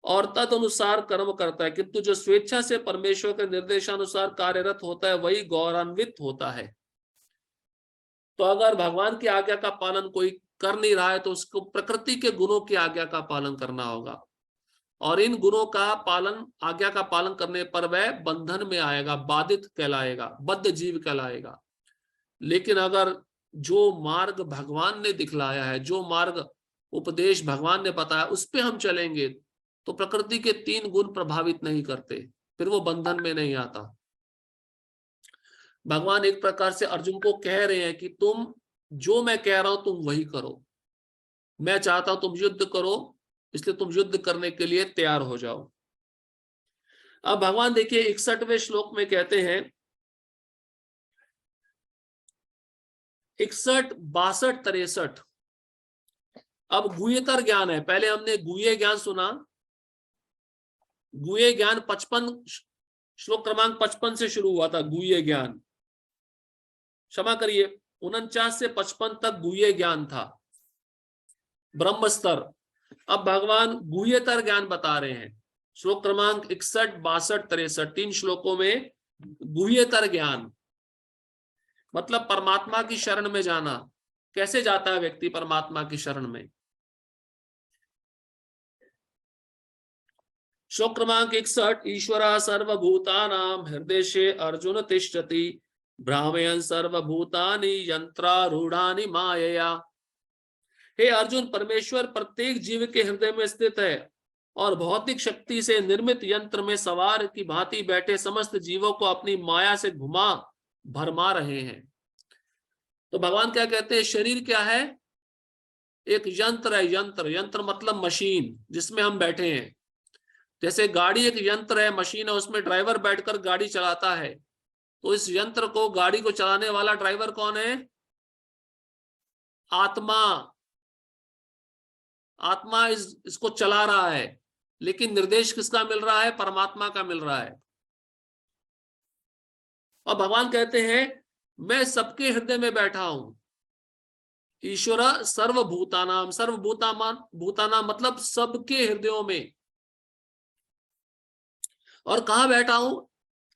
और तदनुसार कर्म करता है, किंतु जो स्वेच्छा से परमेश्वर के निर्देशानुसार कार्यरत होता है वही गौरवान्वित होता है। तो अगर भगवान की आज्ञा का पालन कोई कर नहीं रहा है तो उसको प्रकृति के गुणों की आज्ञा का पालन करना होगा, और इन गुणों का पालन, आज्ञा का पालन करने पर वह बंधन में आएगा, बाधित कहलाएगा, बद्ध जीव कहलाएगा। लेकिन अगर जो मार्ग भगवान ने दिखलाया है, जो मार्ग उपदेश भगवान ने बताया, उस पे हम चलेंगे तो प्रकृति के 3 गुण प्रभावित नहीं करते, फिर वो बंधन में नहीं आता। भगवान एक प्रकार से अर्जुन को कह रहे हैं कि तुम जो मैं कह रहा हूं तुम वही करो, मैं चाहता हूं तुम युद्ध करो, इसलिए तुम युद्ध करने के लिए तैयार हो जाओ। अब भगवान देखिए 61वें श्लोक में कहते हैं, 61, 62, 63। अब गुह्यतर ज्ञान है, पहले हमने गुह्य ज्ञान सुना, गुह्य ज्ञान 55 श्लोक क्रमांक 55 से शुरू हुआ था, गुह्य ज्ञान, क्षमा करिए 49 से 55 तक गुह्य ज्ञान था, ब्रह्म स्तर। अब भगवान गुह्यतर ज्ञान बता रहे हैं, श्लोक क्रमांक 61, 62, 63, 3 श्लोकों में गुह्यतर ज्ञान मतलब परमात्मा की शरण में जाना। कैसे जाता है व्यक्ति परमात्मा की शरण में? श्लोक क्रमांक 61, ईश्वर सर्वभूतानां हृदय अर्जुन तिष्ठति भ्रामयन् सर्वभूतानि यंत्रारूढ़ानि मायया। हे अर्जुन, परमेश्वर प्रत्येक जीव के हृदय में स्थित है और भौतिक शक्ति से निर्मित यंत्र में सवार की भांति बैठे समस्त जीवों को अपनी माया से घुमा भरमा रहे हैं। तो भगवान क्या कहते हैं? शरीर क्या है? एक यंत्र है। यंत्र, यंत्र मतलब मशीन जिसमें हम बैठे हैं। जैसे गाड़ी एक यंत्र है, मशीन है, उसमें ड्राइवर बैठकर गाड़ी चलाता है, तो इस यंत्र को, गाड़ी को चलाने वाला ड्राइवर कौन है? आत्मा। आत्मा इसको चला रहा है, लेकिन निर्देश किसका मिल रहा है? परमात्मा का मिल रहा है। और भगवान कहते हैं मैं सबके हृदय में बैठा हूं। ईश्वर सर्वभूतानाम, भूतानाम मतलब सबके हृदयों में। और कहां बैठा हूं?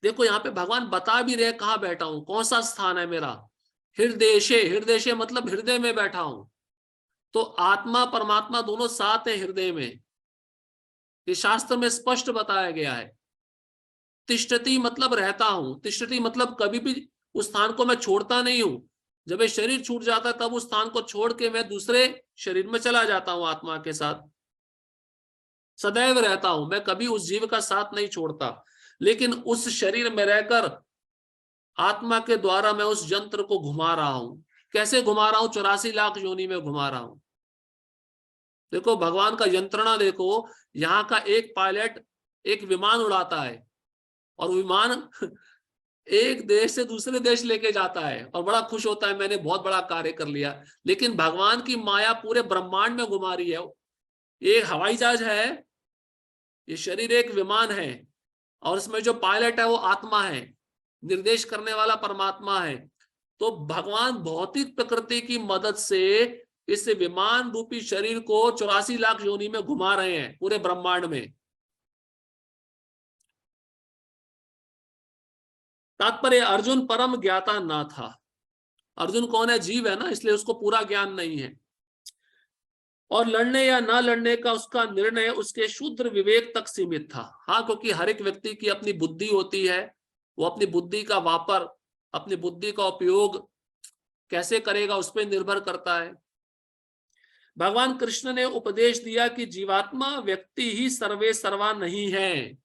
देखो यहां पे भगवान बता भी रहे कहां बैठा हूं, कौन सा स्थान है मेरा? हृदयशे, हृदयशे मतलब हृदय में बैठा हूं। तो आत्मा परमात्मा दोनों साथ है हृदय में, ये शास्त्र में स्पष्ट बताया गया है। तिष्ठति मतलब रहता हूं, तिष्ठति मतलब कभी भी उस स्थान को मैं छोड़ता नहीं हूं। जब ये शरीर छूट जाता है तब उस स्थान को छोड़ के मैं दूसरे शरीर में चला जाता हूं आत्मा के साथ। सदैव रहता हूं, मैं कभी उस जीव का साथ नहीं छोड़ता, लेकिन उस शरीर में रहकर आत्मा के द्वारा मैं उस यंत्र को घुमा रहा हूं। कैसे घुमा रहा हूं? 84 लाख योनि में घुमा रहा हूं। देखो भगवान का यंत्रणा देखो, यहाँ का एक पायलट एक विमान उड़ाता है और विमान एक देश से दूसरे देश लेके जाता है और बड़ा खुश होता है, मैंने बहुत बड़ा कार्य कर लिया। लेकिन भगवान की माया पूरे ब्रह्मांड में घुमा रही है। एक हवाई जहाज है, ये शरीर एक विमान है, और इसमें जो पायलट है वो आत्मा है, निर्देश करने वाला परमात्मा है। तो भगवान भौतिक प्रकृति की मदद से इस विमान रूपी शरीर को 84 लाख योनि में घुमा रहे हैं पूरे ब्रह्मांड में। तात्पर्य, अर्जुन परम ज्ञाता ना था। अर्जुन कौन है? जीव है ना, इसलिए उसको पूरा ज्ञान नहीं है। और लड़ने या ना लड़ने का उसका निर्णय उसके शूद्र विवेक तक सीमित था। हाँ, क्योंकि हर एक व्यक्ति की अपनी बुद्धि होती है, वो अपनी बुद्धि का वापर, अपनी बुद्धि का उपयोग कैसे करेगा उस पर निर्भर करता है। भगवान कृष्ण ने उपदेश दिया कि जीवात्मा व्यक्ति ही सर्वे सर्वा नहीं है।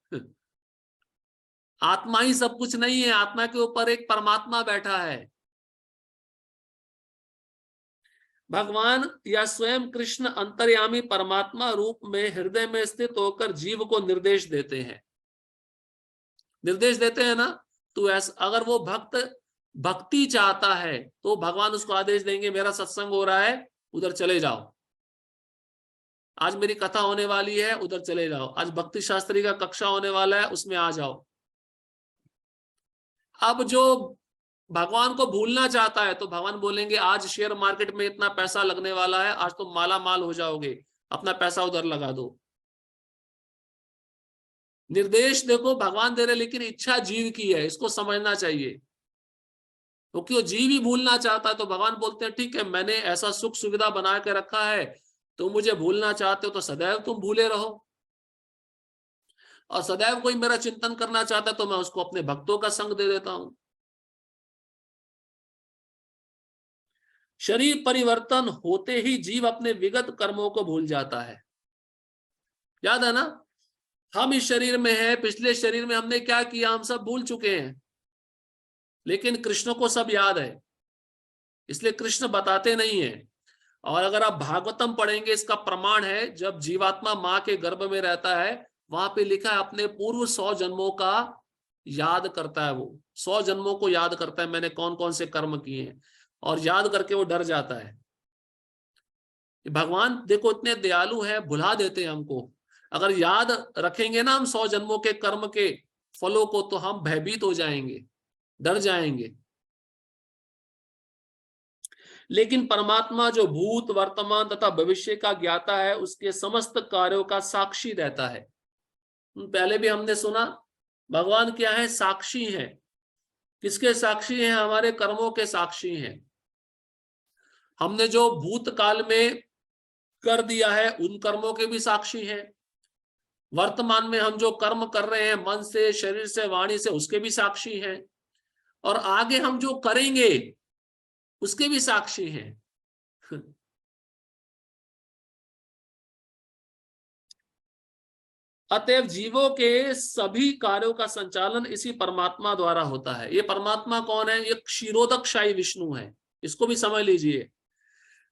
आत्मा ही सब कुछ नहीं है, आत्मा के ऊपर एक परमात्मा बैठा है। भगवान या स्वयं कृष्ण अंतर्यामी परमात्मा रूप में हृदय में स्थित होकर जीव को निर्देश देते हैं। निर्देश देते हैं ना, तो ऐसा अगर वो भक्त भक्ति चाहता है तो भगवान उसको आदेश देंगे, मेरा सत्संग हो रहा है उधर चले जाओ, आज मेरी कथा होने वाली है उधर चले जाओ, आज भक्ति शास्त्री का कक्षा होने वाला है उसमें आ जाओ। अब जो भगवान को भूलना चाहता है तो भगवान बोलेंगे आज शेयर मार्केट में इतना पैसा लगने वाला है, आज तुम माला माल हो जाओगे, अपना पैसा उधर लगा दो। निर्देश देखो भगवान दे रहे, लेकिन इच्छा जीव की है, इसको समझना चाहिए। क्योंकि वो जीव ही भूलना चाहता है। तो भगवान बोलते हैं ठीक है, मैंने ऐसा सुख सुविधा बना के रखा है, तुम मुझे भूलना चाहते हो तो सदैव तुम भूले रहो, और सदैव कोई मेरा चिंतन करना चाहता है तो मैं उसको अपने भक्तों का संग दे देता हूं। शरीर परिवर्तन होते ही जीव अपने विगत कर्मों को भूल जाता है। याद है ना, हम इस शरीर में हैं, पिछले शरीर में हमने क्या किया हम सब भूल चुके हैं, लेकिन कृष्ण को सब याद है, इसलिए कृष्ण बताते नहीं है। और अगर आप भागवतम पढ़ेंगे, इसका प्रमाण है, जब जीवात्मा मां के गर्भ में रहता है, वहां पे लिखा है अपने पूर्व 100 जन्मों का याद करता है, वो 100 जन्मों को याद करता है, मैंने कौन कौन से कर्म किए हैं, और याद करके वो डर जाता है। भगवान देखो इतने दयालु है, भुला देते हैं हमको। अगर याद रखेंगे ना हम 100 जन्मों के कर्म के फलों को, तो हम भयभीत हो जाएंगे, डर जाएंगे। लेकिन परमात्मा जो भूत वर्तमान तथा भविष्य का ज्ञाता है, उसके समस्त कार्यों का साक्षी रहता है। पहले भी हमने सुना, भगवान क्या है, साक्षी है। किसके साक्षी हैं? हमारे कर्मों के साक्षी हैं। हमने जो भूतकाल में कर दिया है उन कर्मों के भी साक्षी हैं, वर्तमान में हम जो कर्म कर रहे हैं मन से, शरीर से, वाणी से, उसके भी साक्षी हैं, और आगे हम जो करेंगे उसके भी साक्षी हैं। अतएव जीवों के सभी कार्यों का संचालन इसी परमात्मा द्वारा होता है। ये परमात्मा कौन है? ये क्षीरोदकशाही विष्णु है, इसको भी समझ लीजिए।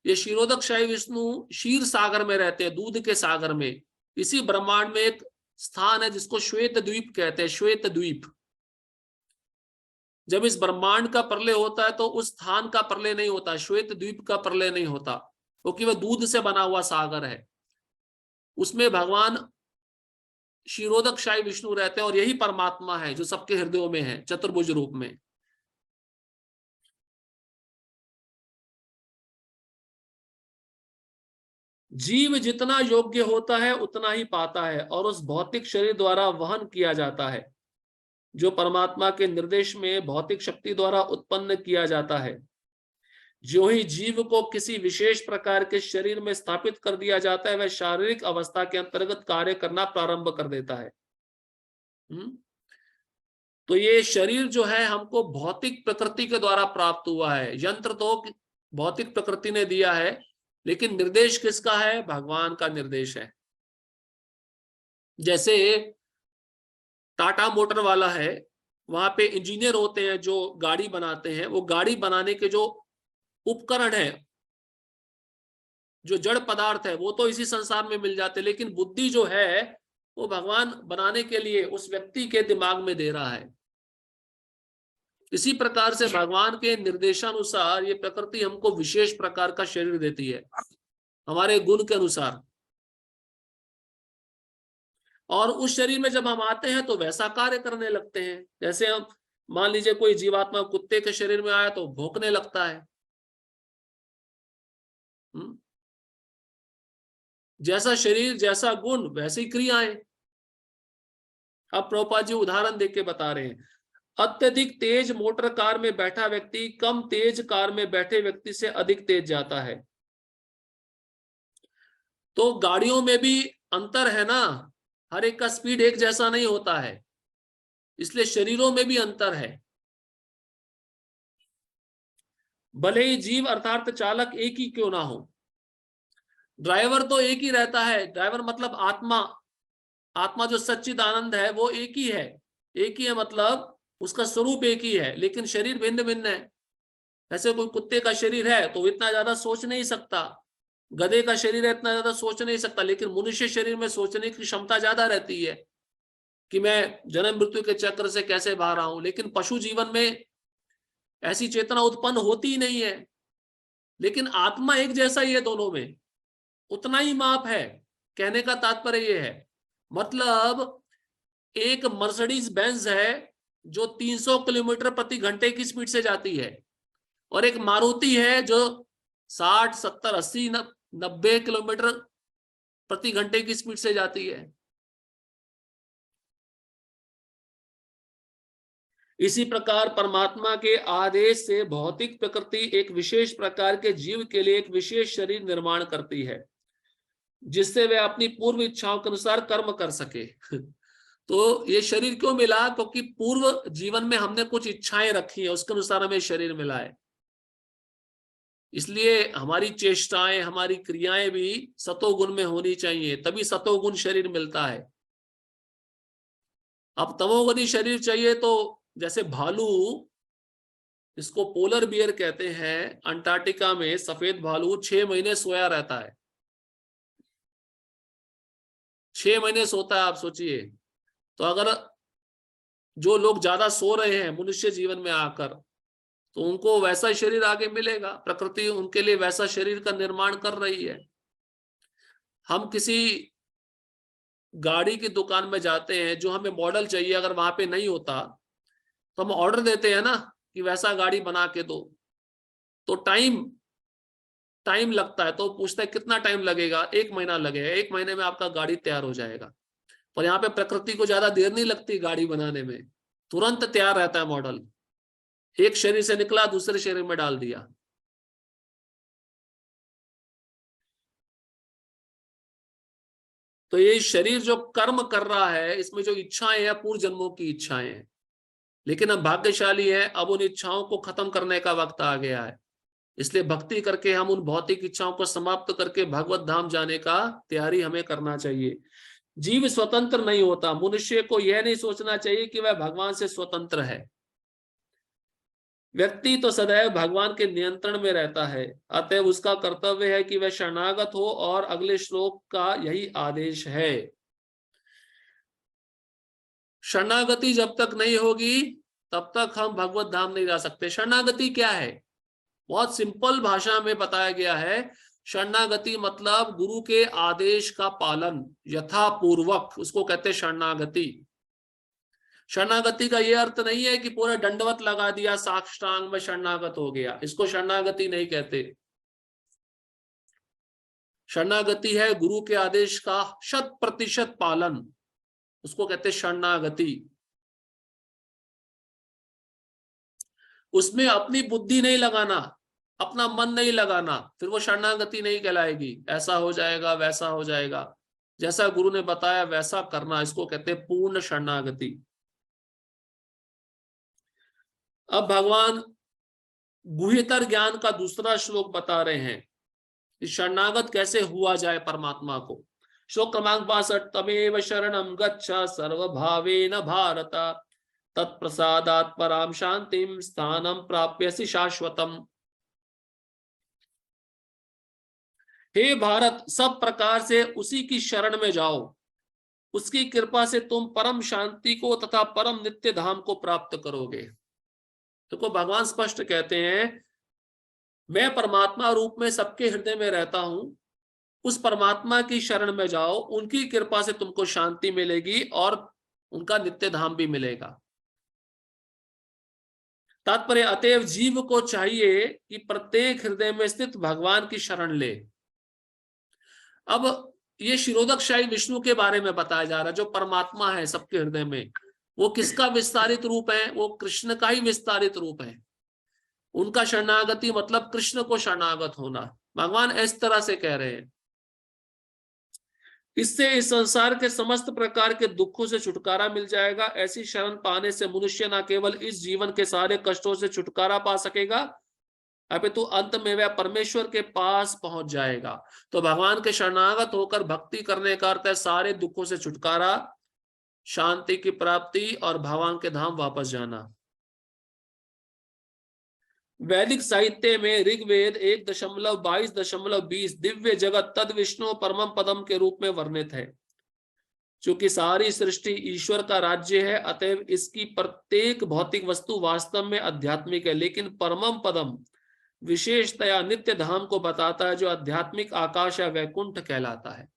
ये क्षीरोदकशाही विष्णु क्षीर सागर में रहते हैं, दूध के सागर में। इसी ब्रह्मांड में एक स्थान है जिसको श्वेत द्वीप कहते हैं, श्वेत द्वीप। जब इस ब्रह्मांड का प्रलय होता है तो उस स्थान का प्रलय नहीं होता, श्वेत द्वीप का प्रलय नहीं होता, क्योंकि वह दूध से बना हुआ सागर है। उसमें भगवान क्षीरोदकशाही विष्णु रहते हैं, और यही परमात्मा है जो सबके हृदयों में है, चतुर्भुज रूप में। जीव जितना योग्य होता है उतना ही पाता है, और उस भौतिक शरीर द्वारा वहन किया जाता है, जो परमात्मा के निर्देश में भौतिक शक्ति द्वारा उत्पन्न किया जाता है। जो ही जीव को किसी विशेष प्रकार के शरीर में स्थापित कर दिया जाता है, वह शारीरिक अवस्था के अंतर्गत कार्य करना प्रारंभ कर देता है। तो ये शरीर जो है हमको भौतिक प्रकृति के द्वारा प्राप्त हुआ है। यंत्र तो भौतिक प्रकृति ने दिया है, लेकिन निर्देश किसका है? भगवान का निर्देश है। जैसे टाटा मोटर वाला है, वहां पे इंजीनियर होते हैं जो गाड़ी बनाते हैं, वो गाड़ी बनाने के जो उपकरण है, जो जड़ पदार्थ है, वो तो इसी संसार में मिल जाते, लेकिन बुद्धि जो है वो भगवान बनाने के लिए उस व्यक्ति के दिमाग में दे रहा है। इसी प्रकार से भगवान के निर्देशानुसार ये प्रकृति हमको विशेष प्रकार का शरीर देती है, हमारे गुण के अनुसार। और उस शरीर में जब हम आते हैं तो वैसा कार्य करने लगते हैं। जैसे हम मान लीजिए कोई जीवात्मा कुत्ते के शरीर में आया तो भौंकने लगता है। जैसा शरीर जैसा गुण वैसी क्रियाएं। अब प्रभुपाद जी उदाहरण देख के बता रहे हैं, अत्यधिक तेज मोटर कार में बैठा व्यक्ति कम तेज कार में बैठे व्यक्ति से अधिक तेज जाता है। तो गाड़ियों में भी अंतर है ना, हर एक का स्पीड एक जैसा नहीं होता है, इसलिए शरीरों में भी अंतर है। भले ही जीव अर्थात चालक एक ही क्यों ना हो, ड्राइवर तो एक ही रहता है। ड्राइवर मतलब आत्मा, आत्मा जो सच्चिद आनंद है वो एक ही है, एक ही है, मतलब उसका स्वरूप एक ही है, लेकिन शरीर भिन्न भिन्न है। ऐसे कोई कुत्ते का शरीर है तो इतना ज्यादा सोच नहीं सकता, गधे का शरीर है इतना ज्यादा सोच नहीं सकता, लेकिन मनुष्य शरीर में सोचने की क्षमता ज्यादा रहती है कि मैं जन्म मृत्यु के चक्र से कैसे बाहर आऊं। लेकिन पशु जीवन में ऐसी चेतना उत्पन्न होती ही नहीं है। लेकिन आत्मा एक जैसा ही है, दोनों में उतना ही माप है। कहने का तात्पर्य यह है, मतलब एक मर्सिडीज बेंज है जो 300 किलोमीटर प्रति घंटे की स्पीड से जाती है, और एक मारुति है जो 60, 70, 80, 90 किलोमीटर प्रति घंटे की स्पीड से जाती है। इसी प्रकार परमात्मा के आदेश से भौतिक प्रकृति एक विशेष प्रकार के जीव के लिए एक विशेष शरीर निर्माण करती है, जिससे वह अपनी पूर्व इच्छाओं के अनुसार कर्म कर सके। तो ये शरीर क्यों मिला? क्योंकि पूर्व जीवन में हमने कुछ इच्छाएं रखी है, उसके अनुसार हमें शरीर मिला है। इसलिए हमारी चेष्टाएं, हमारी क्रियाएं भी सतोगुण में होनी चाहिए, तभी सतोगुण शरीर मिलता है। अब तमोगुणी शरीर चाहिए तो जैसे भालू, इसको पोलर बियर कहते हैं, अंटार्कटिका में सफेद भालू 6 महीने सोया रहता है। 6 महीने सोता है, आप सोचिए। तो अगर जो लोग ज्यादा सो रहे हैं मनुष्य जीवन में आकर, तो उनको वैसा शरीर आगे मिलेगा, प्रकृति उनके लिए वैसा शरीर का निर्माण कर रही है। हम किसी गाड़ी की दुकान में जाते हैं, जो हमें मॉडल चाहिए अगर वहां पे नहीं होता तो हम ऑर्डर देते हैं ना कि वैसा गाड़ी बना के दो, तो टाइम लगता है। तो पूछता है कितना टाइम लगेगा? 1 महीना लगेगा। 1 महीने में आपका गाड़ी तैयार हो जाएगा। पर यहाँ पे प्रकृति को ज्यादा देर नहीं लगती गाड़ी बनाने में, तुरंत तैयार रहता है मॉडल। एक शरीर से निकला, दूसरे शरीर में डाल दिया। तो ये शरीर जो कर्म कर रहा है, इसमें जो इच्छाएं हैं पूर्व जन्मों की इच्छाएं हैं, लेकिन हम भाग्यशाली है, अब उन इच्छाओं को खत्म करने का वक्त आ गया है। इसलिए भक्ति करके हम उन भौतिक इच्छाओं को समाप्त करके भगवत धाम जाने का तैयारी हमें करना चाहिए। जीव स्वतंत्र नहीं होता। मनुष्य को यह नहीं सोचना चाहिए कि वह भगवान से स्वतंत्र है। व्यक्ति तो सदैव भगवान के नियंत्रण में रहता है, अतः उसका कर्तव्य है कि वह शरणागत हो, और अगले श्लोक का यही आदेश है। शरणागति जब तक नहीं होगी तब तक हम भगवत धाम नहीं जा सकते। शरणागति क्या है? बहुत सिंपल भाषा में बताया गया है। शरणागति मतलब गुरु के आदेश का पालन यथापूर्वक, उसको कहते हैं शरणागति। शरणागति का यह अर्थ नहीं है कि पूरा दंडवत लगा दिया, साष्टांग में शरणागत हो गया, इसको शरणागति नहीं कहते। शरणागति है गुरु के आदेश का 100% पालन, उसको कहते शरणागति। उसमें अपनी बुद्धि नहीं लगाना, अपना मन नहीं लगाना, फिर वो शरणागति नहीं कहलाएगी। ऐसा हो जाएगा, वैसा हो जाएगा, जैसा गुरु ने बताया वैसा करना, इसको कहते हैं पूर्ण शरणागति। अब भगवान गुह्यतर ज्ञान का दूसरा श्लोक बता रहे हैं कि शरणागत कैसे हुआ जाए परमात्मा को। श्लोक क्रमांक 62, तमेव शरणं गच्छ सर्वभावेन भारत तत्प्रसादात् पराम शांतिम स्थानम प्राप्यसि शाश्वतम। हे भारत, सब प्रकार से उसी की शरण में जाओ, उसकी कृपा से तुम परम शांति को तथा परम नित्य धाम को प्राप्त करोगे। तो भगवान स्पष्ट कहते हैं, मैं परमात्मा रूप में सबके हृदय में रहता हूं, उस परमात्मा की शरण में जाओ, उनकी कृपा से तुमको शांति मिलेगी और उनका नित्य धाम भी मिलेगा। तात्पर्य, अतएव जीव को चाहिए कि प्रत्येक हृदय में स्थित भगवान की शरण ले। अब ये शिरोदकशाही विष्णु के बारे में बताया जा रहा है, जो परमात्मा है सबके हृदय में। वो किसका विस्तारित रूप है? वो कृष्ण का ही विस्तारित रूप है। उनका शरणागति मतलब कृष्ण को शरणागत होना। भगवान इस तरह से कह रहे हैं, इससे इस संसार के समस्त प्रकार के दुखों से छुटकारा मिल जाएगा। ऐसी शरण पाने से मनुष्य न केवल इस जीवन के सारे कष्टों से छुटकारा पा सकेगा, अपितु अंत में वह परमेश्वर के पास पहुंच जाएगा। तो भगवान के शरणागत होकर भक्ति करने का अर्थ है सारे दुखों से छुटकारा, शांति की प्राप्ति और भगवान के धाम वापस जाना। वैदिक साहित्य में ऋग्वेद 1.22.20 दिव्य जगत तद विष्णु परमम पदम के रूप में वर्णित है। चूंकि सारी सृष्टि ईश्वर का राज्य है, अतएव इसकी प्रत्येक भौतिक वस्तु वास्तव में आध्यात्मिक है, लेकिन परमम पदम विशेषतया नित्य धाम को बताता है, जो आध्यात्मिक आकाश या वैकुंठ कहलाता है।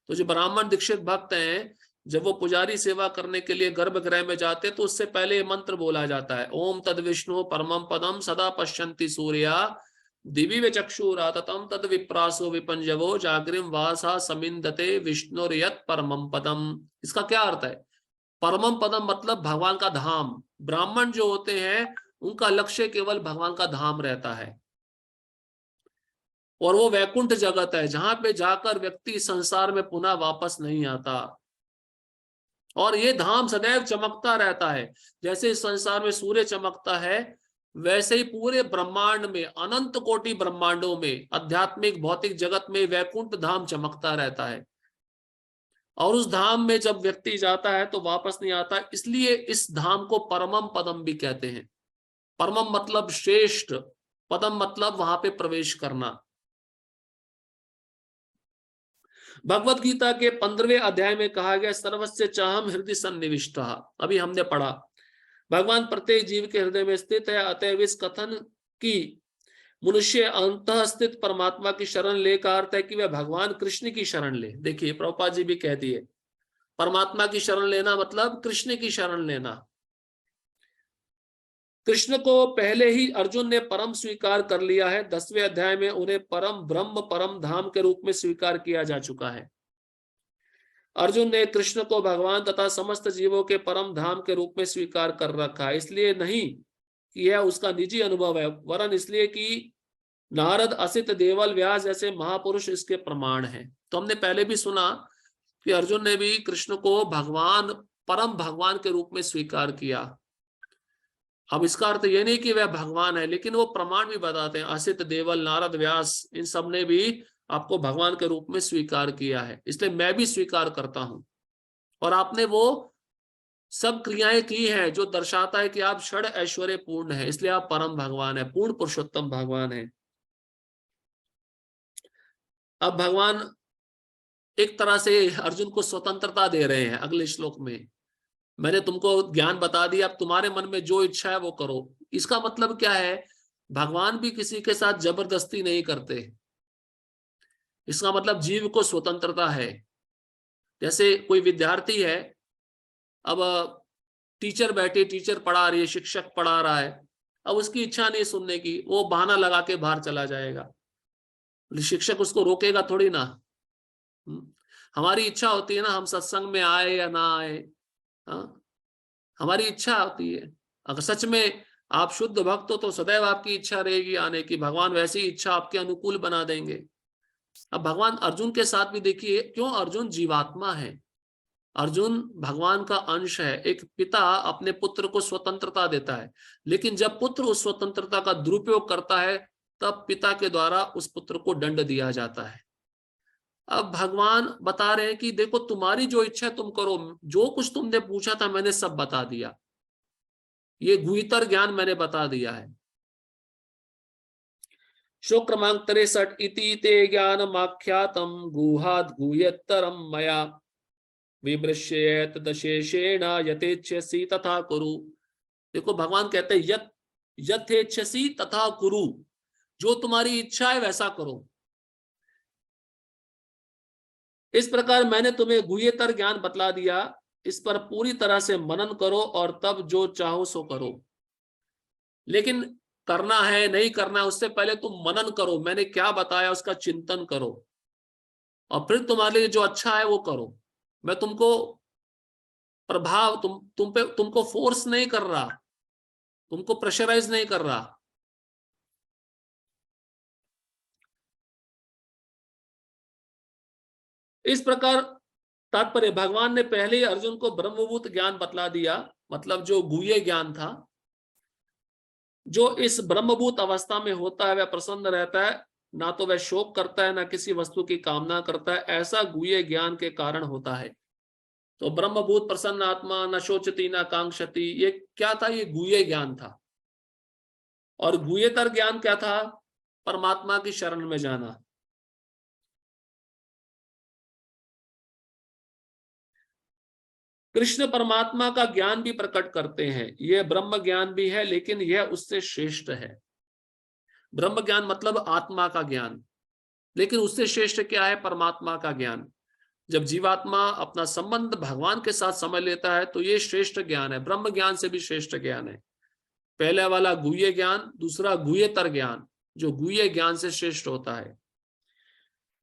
तो जो ब्राह्मण दीक्षित भक्त हैं, जब वो पुजारी सेवा करने के लिए गर्भगृह में जाते तो उससे पहले मंत्र बोला जाता है, ओम तद विष्णु परमं पदम सदा पश्यन्ति सूर्या दिवि व चक्षुराततम तद विप्रासो विपंजवो जागृम वासा समिंदते विष्णुर्यत् परमं पदम। इसका क्या अर्थ है? परमं पदम मतलब भगवान का धाम, ब्राह्मण जो होते हैं उनका लक्ष्य केवल भगवान का धाम रहता है, और वो वैकुंठ जगत है जहां पे जाकर व्यक्ति संसार में पुनः वापस नहीं आता, और ये धाम सदैव चमकता रहता है। जैसे इस संसार में सूर्य चमकता है, वैसे ही पूरे ब्रह्मांड में, अनंत कोटि ब्रह्मांडों में, आध्यात्मिक भौतिक जगत में वैकुंठ धाम चमकता रहता है। और उस धाम में जब व्यक्ति जाता है तो वापस नहीं आता, इसलिए इस धाम को परमम पदम भी कहते हैं। परमम मतलब श्रेष्ठ, पदम मतलब वहां पे प्रवेश करना। भगवत गीता के 15वें अध्याय में कहा गया, सर्वस्य चाहम हृदय सन्निविष्ट। अभी हमने पढ़ा, भगवान प्रत्येक जीव के हृदय में स्थित है, अतएव इस कथन की मनुष्य अंतः स्थित परमात्मा की शरण ले का अर्थ है कि वह भगवान कृष्ण की शरण ले। देखिए प्रभुपाद जी भी कहती है, परमात्मा की शरण लेना मतलब कृष्ण की शरण लेना। कृष्ण को पहले ही अर्जुन ने परम स्वीकार कर लिया है। 10वें अध्याय में उन्हें परम ब्रह्म, परम धाम के रूप में स्वीकार किया जा चुका है। अर्जुन ने कृष्ण को भगवान तथा समस्त जीवों के परम धाम के रूप में स्वीकार कर रखा है। इसलिए नहीं कि यह उसका निजी अनुभव है, वरन इसलिए कि नारद, असित, देवल, व्यास जैसे महापुरुष इसके प्रमाण हैं। तो हमने पहले भी सुना कि अर्जुन ने भी कृष्ण को भगवान, परम भगवान के रूप में स्वीकार किया। अब इसका अर्थ यह नहीं कि वह भगवान है, लेकिन वो प्रमाण भी बताते हैं। असित, देवल, नारद, व्यास, इन सब ने भी आपको भगवान के रूप में स्वीकार किया है, इसलिए मैं भी स्वीकार करता हूं। और आपने वो सब क्रियाएं की हैं जो दर्शाता है कि आप षड ऐश्वर्य पूर्ण है, इसलिए आप परम भगवान है, पूर्ण पुरुषोत्तम भगवान है। अब भगवान एक तरह से अर्जुन को स्वतंत्रता दे रहे हैं अगले श्लोक में। मैंने तुमको ज्ञान बता दिया, अब तुम्हारे मन में जो इच्छा है वो करो। इसका मतलब क्या है? भगवान भी किसी के साथ जबरदस्ती नहीं करते। इसका मतलब जीव को स्वतंत्रता है। जैसे कोई विद्यार्थी है, अब टीचर बैठे, टीचर पढ़ा रही है, शिक्षक पढ़ा रहा है, अब उसकी इच्छा नहीं सुनने की, वो बहाना लगा के बाहर चला जाएगा, शिक्षक उसको रोकेगा थोड़ी ना। हमारी इच्छा होती है ना, हम सत्संग में आए या ना आए, हाँ, हमारी इच्छा होती है। अगर सच में आप शुद्ध भक्त हो तो सदैव आपकी इच्छा रहेगी आने की, भगवान वैसी इच्छा आपके अनुकूल बना देंगे। अब भगवान अर्जुन के साथ भी देखिए, क्यों? अर्जुन जीवात्मा है, अर्जुन भगवान का अंश है। एक पिता अपने पुत्र को स्वतंत्रता देता है, लेकिन जब पुत्र उस स्वतंत्रता का दुरुपयोग करता है तब पिता के द्वारा उस पुत्र को दंड दिया जाता है। अब भगवान बता रहे हैं कि देखो, तुम्हारी जो इच्छा है तुम करो, जो कुछ तुमने पूछा था मैंने सब बता दिया, ये गुह्यतर ज्ञान मैंने बता दिया है। श्लोक क्रमांक 63, इति ते ज्ञानमाख्यातम गुहाद गुह्यतरम मया विमृश्येत दशेषेण यथेच्छसि तथा कुरु। देखो भगवान कहते हैं यत यथेच्छसि तथा कुरु, जो तुम्हारी इच्छा है वैसा करो। इस प्रकार मैंने तुम्हें गुह्यतर ज्ञान बतला दिया, इस पर पूरी तरह से मनन करो और तब जो चाहो सो करो। लेकिन करना है नहीं करना है उससे पहले तुम मनन करो, मैंने क्या बताया उसका चिंतन करो, और फिर तुम्हारे लिए जो अच्छा है वो करो। मैं तुमको प्रभाव, तुमको फोर्स नहीं कर रहा, तुमको प्रेशराइज नहीं कर रहा। इस प्रकार तात्पर्य, भगवान ने पहले ही अर्जुन को ब्रह्मभूत ज्ञान बतला दिया, मतलब जो गुह्य ज्ञान था। जो इस ब्रह्मभूत अवस्था में होता है वह प्रसन्न रहता है, ना तो वह शोक करता है ना किसी वस्तु की कामना करता है, ऐसा गुह्य ज्ञान के कारण होता है। तो ब्रह्मभूत प्रसन्न आत्मा न शोचती न कांक्षति, ये क्या था? ये गुह्य ज्ञान था। और गुह्यतर ज्ञान क्या था? परमात्मा की शरण में जाना। कृष्ण परमात्मा का ज्ञान भी प्रकट करते हैं, यह ब्रह्म ज्ञान भी है लेकिन यह उससे श्रेष्ठ है। ब्रह्म ज्ञान मतलब आत्मा का ज्ञान, लेकिन उससे श्रेष्ठ क्या है? परमात्मा का ज्ञान। जब जीवात्मा अपना संबंध भगवान के साथ समझ लेता है तो ये श्रेष्ठ ज्ञान है, ब्रह्म ज्ञान से भी श्रेष्ठ ज्ञान है। पहले वाला गुह्य ज्ञान, दूसरा गुह्यतर ज्ञान, जो गुह्य ज्ञान से श्रेष्ठ होता है।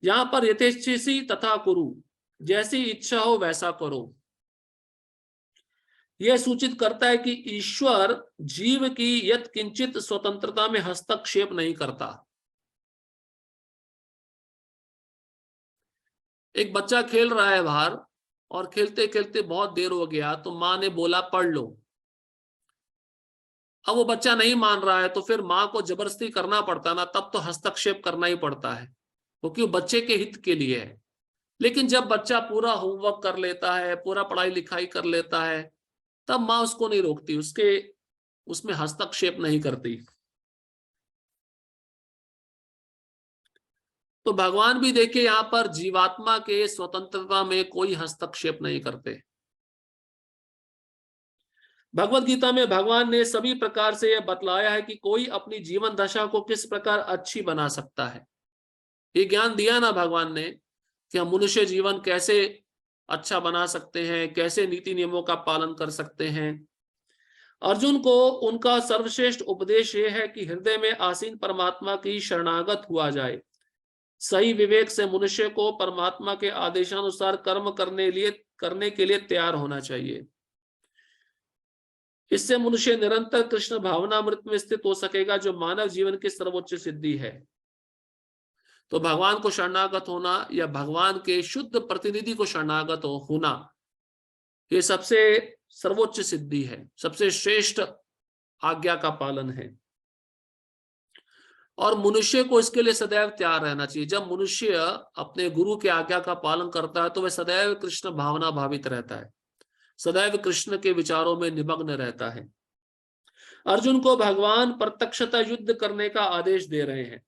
यहां पर यथेच्छसि तथा कुरु, जैसी इच्छा हो वैसा करो। यह सूचित करता है कि ईश्वर जीव की यत् किंचित स्वतंत्रता में हस्तक्षेप नहीं करता। एक बच्चा खेल रहा है बाहर और खेलते खेलते बहुत देर हो गया, तो माँ ने बोला पढ़ लो। अब वो बच्चा नहीं मान रहा है तो फिर माँ को जबरदस्ती करना पड़ता ना, तब तो हस्तक्षेप करना ही पड़ता है, क्योंकि वो बच्चे के हित के लिए है। लेकिन जब बच्चा पूरा होमवर्क कर लेता है, पूरा पढ़ाई लिखाई कर लेता है, तब माँ उसको नहीं रोकती, उसमें हस्तक्षेप नहीं करती। तो भगवान भी देखिए यहां पर जीवात्मा के स्वतंत्रता में कोई हस्तक्षेप नहीं करते। भगवत गीता में भगवान ने सभी प्रकार से यह बतलाया है कि कोई अपनी जीवन दशा को किस प्रकार अच्छी बना सकता है। ये ज्ञान दिया ना भगवान ने कि हम मनुष्य जीवन कैसे अच्छा बना सकते हैं, कैसे नीति नियमों का पालन कर सकते हैं। अर्जुन को उनका सर्वश्रेष्ठ उपदेश ये है कि हृदय में आसीन परमात्मा की शरणागत हुआ जाए। सही विवेक से मनुष्य को परमात्मा के आदेशानुसार कर्म करने के लिए तैयार होना चाहिए। इससे मनुष्य निरंतर कृष्ण भावनामृत में स्थित हो सकेगा, जो मानव जीवन की सर्वोच्च सिद्धि है। तो भगवान को शरणागत होना या भगवान के शुद्ध प्रतिनिधि को शरणागत होना, ये सबसे सर्वोच्च सिद्धि है, सबसे श्रेष्ठ आज्ञा का पालन है। और मनुष्य को इसके लिए सदैव तैयार रहना चाहिए। जब मनुष्य अपने गुरु के आज्ञा का पालन करता है तो वह सदैव कृष्ण भावना भावित रहता है, सदैव कृष्ण के विचारों में निमग्न रहता है। अर्जुन को भगवान प्रत्यक्षता युद्ध करने का आदेश दे रहे हैं।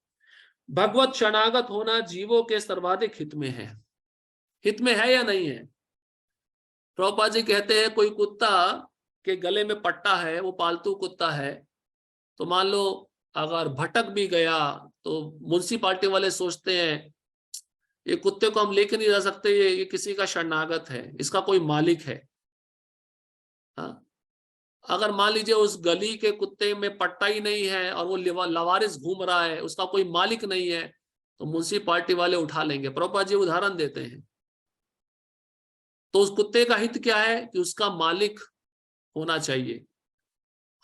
भगवत शरणागत होना जीवों के सर्वाधिक हित में है। हित में है या नहीं है? प्रभुपाद जी कहते हैं कोई कुत्ता के गले में पट्टा है, वो पालतू कुत्ता है, तो मान लो अगर भटक भी गया तो म्युनिसिपालिटी वाले सोचते हैं ये कुत्ते को हम लेके नहीं जा सकते, ये किसी का शरणागत है, इसका कोई मालिक है। हाँ, अगर मान लीजिए उस गली के कुत्ते में पट्टा ही नहीं है और वो लवारिस घूम रहा है, उसका कोई मालिक नहीं है, तो म्युनिसिपालिटी वाले उठा लेंगे। प्रभुपाद जी उदाहरण देते हैं। तो उस कुत्ते का हित क्या है कि उसका मालिक होना चाहिए।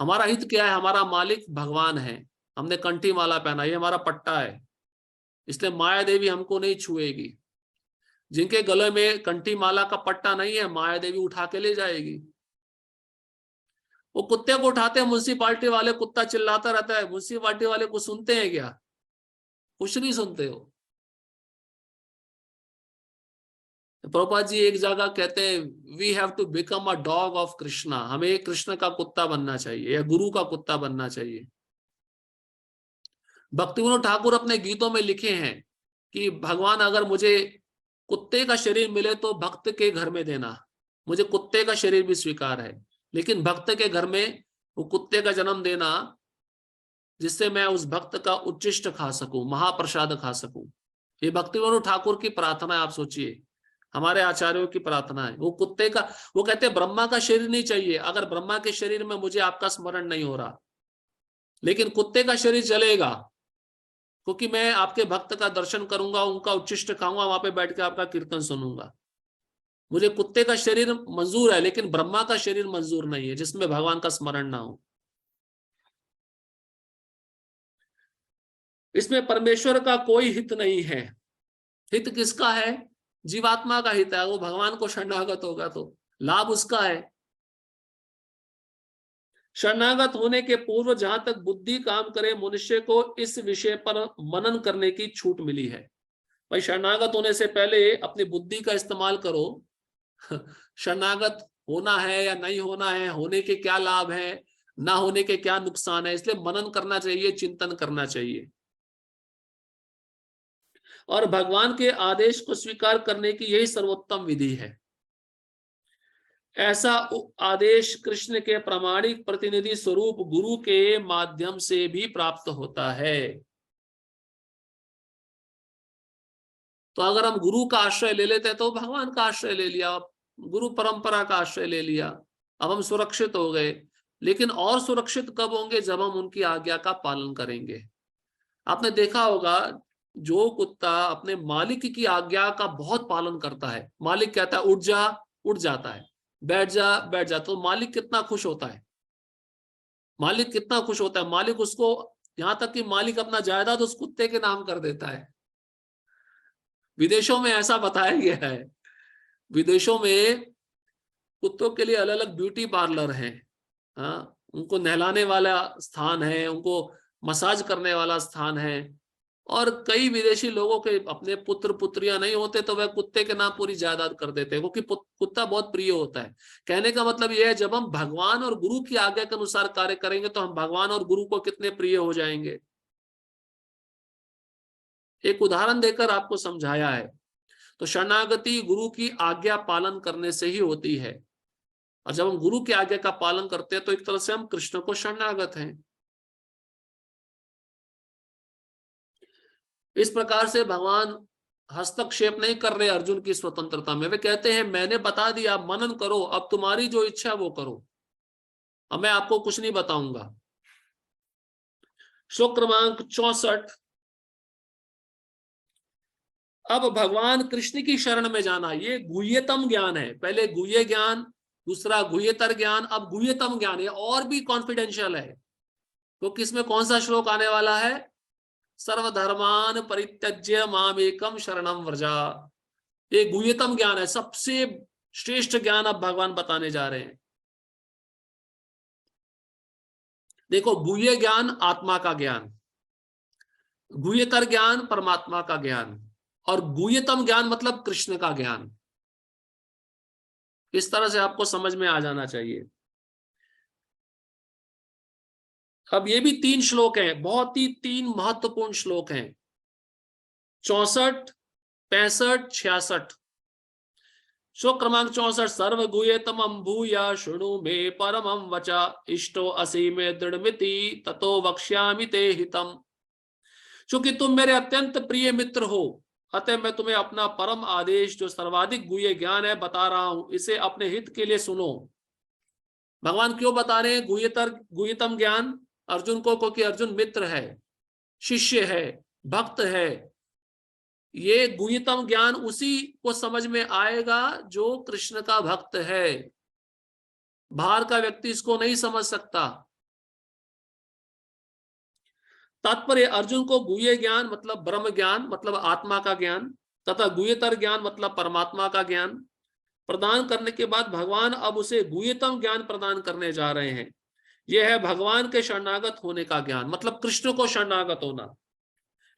हमारा हित क्या है? हमारा मालिक भगवान है। हमने कंठी माला पहना, ये हमारा पट्टा है, इसलिए माया देवी हमको नहीं छुएगी। जिनके गले में कंठी माला का पट्टा नहीं है, माया देवी उठा के ले जाएगी। वो कुत्ते को उठाते हैं म्युनिसिपालिटी वाले, कुत्ता चिल्लाता रहता है, म्युनिसिपालिटी वाले को सुनते हैं क्या? कुछ नहीं सुनते हो। प्रभुपाद जी एक जगह कहते हैं we have to become a dog of Krishna, हमें कृष्ण का कुत्ता बनना चाहिए या गुरु का कुत्ता बनना चाहिए। भक्तिविनोद ठाकुर अपने गीतों में लिखे हैं कि भगवान अगर मुझे कुत्ते का शरीर मिले तो भक्त के घर में देना, मुझे कुत्ते का शरीर भी स्वीकार है, लेकिन भक्त के घर में वो कुत्ते का जन्म देना जिससे मैं उस भक्त का उच्चिष्ट खा सकूं, महाप्रसाद खा सकूं। ये भक्तिविनोद ठाकुर की प्रार्थना है। आप सोचिए, हमारे आचार्यों की प्रार्थना है। वो कुत्ते का, वो कहते हैं ब्रह्मा का शरीर नहीं चाहिए, अगर ब्रह्मा के शरीर में मुझे आपका स्मरण नहीं हो रहा, लेकिन कुत्ते का शरीर चलेगा, क्योंकि मैं आपके भक्त का दर्शन करूंगा, उनका उच्चिष्ट खाऊंगा, वहां पे बैठ के आपका कीर्तन सुनूंगा। मुझे कुत्ते का शरीर मंजूर है, लेकिन ब्रह्मा का शरीर मंजूर नहीं है जिसमें भगवान का स्मरण ना हो। इसमें परमेश्वर का कोई हित नहीं है। हित किसका है? जीवात्मा का हित है। वो भगवान को शरणागत होगा तो लाभ उसका है। शरणागत होने के पूर्व जहां तक बुद्धि काम करे, मनुष्य को इस विषय पर मनन करने की छूट मिली है। भाई शरणागत होने से पहले अपनी बुद्धि का इस्तेमाल करो। शरणागत होना है या नहीं होना है, होने के क्या लाभ है, ना होने के क्या नुकसान है, इसलिए मनन करना चाहिए, चिंतन करना चाहिए। और भगवान के आदेश को स्वीकार करने की यही सर्वोत्तम विधि है। ऐसा आदेश कृष्ण के प्रामाणिक प्रतिनिधि स्वरूप गुरु के माध्यम से भी प्राप्त होता है। तो अगर हम गुरु का आश्रय ले लेते हैं तो भगवान का आश्रय ले लिया, गुरु परंपरा का आश्रय ले लिया, अब हम सुरक्षित हो गए। लेकिन और सुरक्षित कब होंगे? जब हम उनकी आज्ञा का पालन करेंगे। आपने देखा होगा जो कुत्ता अपने मालिक की आज्ञा का बहुत पालन करता है, मालिक कहता है उठ जा, उठ जाता है। बैठ जा बैठ जा, तो मालिक कितना खुश होता है, मालिक कितना खुश होता है। मालिक उसको, यहां तक कि मालिक अपना जायदाद उस कुत्ते के नाम कर देता है। विदेशों में ऐसा बताया गया है, विदेशों में कुत्तों के लिए अलग अलग ब्यूटी पार्लर हैं। हाँ, उनको नहलाने वाला स्थान है, उनको मसाज करने वाला स्थान है। और कई विदेशी लोगों के अपने पुत्र पुत्रियां नहीं होते तो वह कुत्ते के नाम पूरी जायदाद कर देते हैं, क्योंकि कुत्ता बहुत प्रिय होता है। कहने का मतलब यह है, जब हम भगवान और गुरु की आज्ञा के अनुसार कार्य करेंगे तो हम भगवान और गुरु को कितने प्रिय हो जाएंगे। एक उदाहरण देकर आपको समझाया है। तो शरणागति गुरु की आज्ञा पालन करने से ही होती है, और जब हम गुरु की आज्ञा का पालन करते हैं तो एक तरह से हम कृष्ण को शरणागत हैं। इस प्रकार से भगवान हस्तक्षेप नहीं कर रहे अर्जुन की स्वतंत्रता में। वे कहते हैं मैंने बता दिया, मनन करो, अब तुम्हारी जो इच्छा वो करो, अब मैं आपको कुछ नहीं बताऊंगा। श्लोक क्रमांक 64। अब भगवान कृष्ण की शरण में जाना, ये गुह्यतम ज्ञान है। पहले गुह्य ज्ञान, दूसरा गुह्यतर ज्ञान, अब गुह्यतम ज्ञान, ये और भी कॉन्फिडेंशियल है। तो किसमें कौन सा श्लोक आने वाला है? सर्वधर्मान परित्यज्य मामेकम शरणम व्रजा। ये गुह्यतम ज्ञान है, सबसे श्रेष्ठ ज्ञान अब भगवान बताने जा रहे हैं। देखो, गुह्य ज्ञान आत्मा का ज्ञान, गुह्यतर ज्ञान परमात्मा का ज्ञान, और गुह्यतम ज्ञान मतलब कृष्ण का ज्ञान। इस तरह से आपको समझ में आ जाना चाहिए। अब ये भी 3 श्लोक हैं, बहुत ही 3 महत्वपूर्ण श्लोक हैं, 64, 65, 66। श्लोक क्रमांक 64। सर्व गुह्यतमं भूया शृणु मे परमं वचा, इष्टो असि मे दृढ़मिति ततो वक्ष्यामि ते हितम। चूंकि तुम मेरे अत्यंत प्रिय मित्र हो, अतः मैं तुम्हें अपना परम आदेश जो सर्वाधिक गुह्य ज्ञान है बता रहा हूं, इसे अपने हित के लिए सुनो। भगवान क्यों बता रहे हैं गुह्यतम ज्ञान अर्जुन को? क्योंकि अर्जुन मित्र है, शिष्य है, भक्त है। ये गुह्यतम ज्ञान उसी को समझ में आएगा जो कृष्ण का भक्त है। बाहर का व्यक्ति इसको नहीं समझ सकता। तात्पर्य, अर्जुन को गुह्य ज्ञान मतलब ब्रह्म ज्ञान, मतलब आत्मा का ज्ञान, तथा गुह्यतर ज्ञान मतलब परमात्मा का ज्ञान प्रदान करने के बाद भगवान अब उसे गुह्यतम ज्ञान प्रदान करने जा रहे हैं। यह है भगवान के शरणागत होने का ज्ञान, मतलब कृष्ण को शरणागत होना।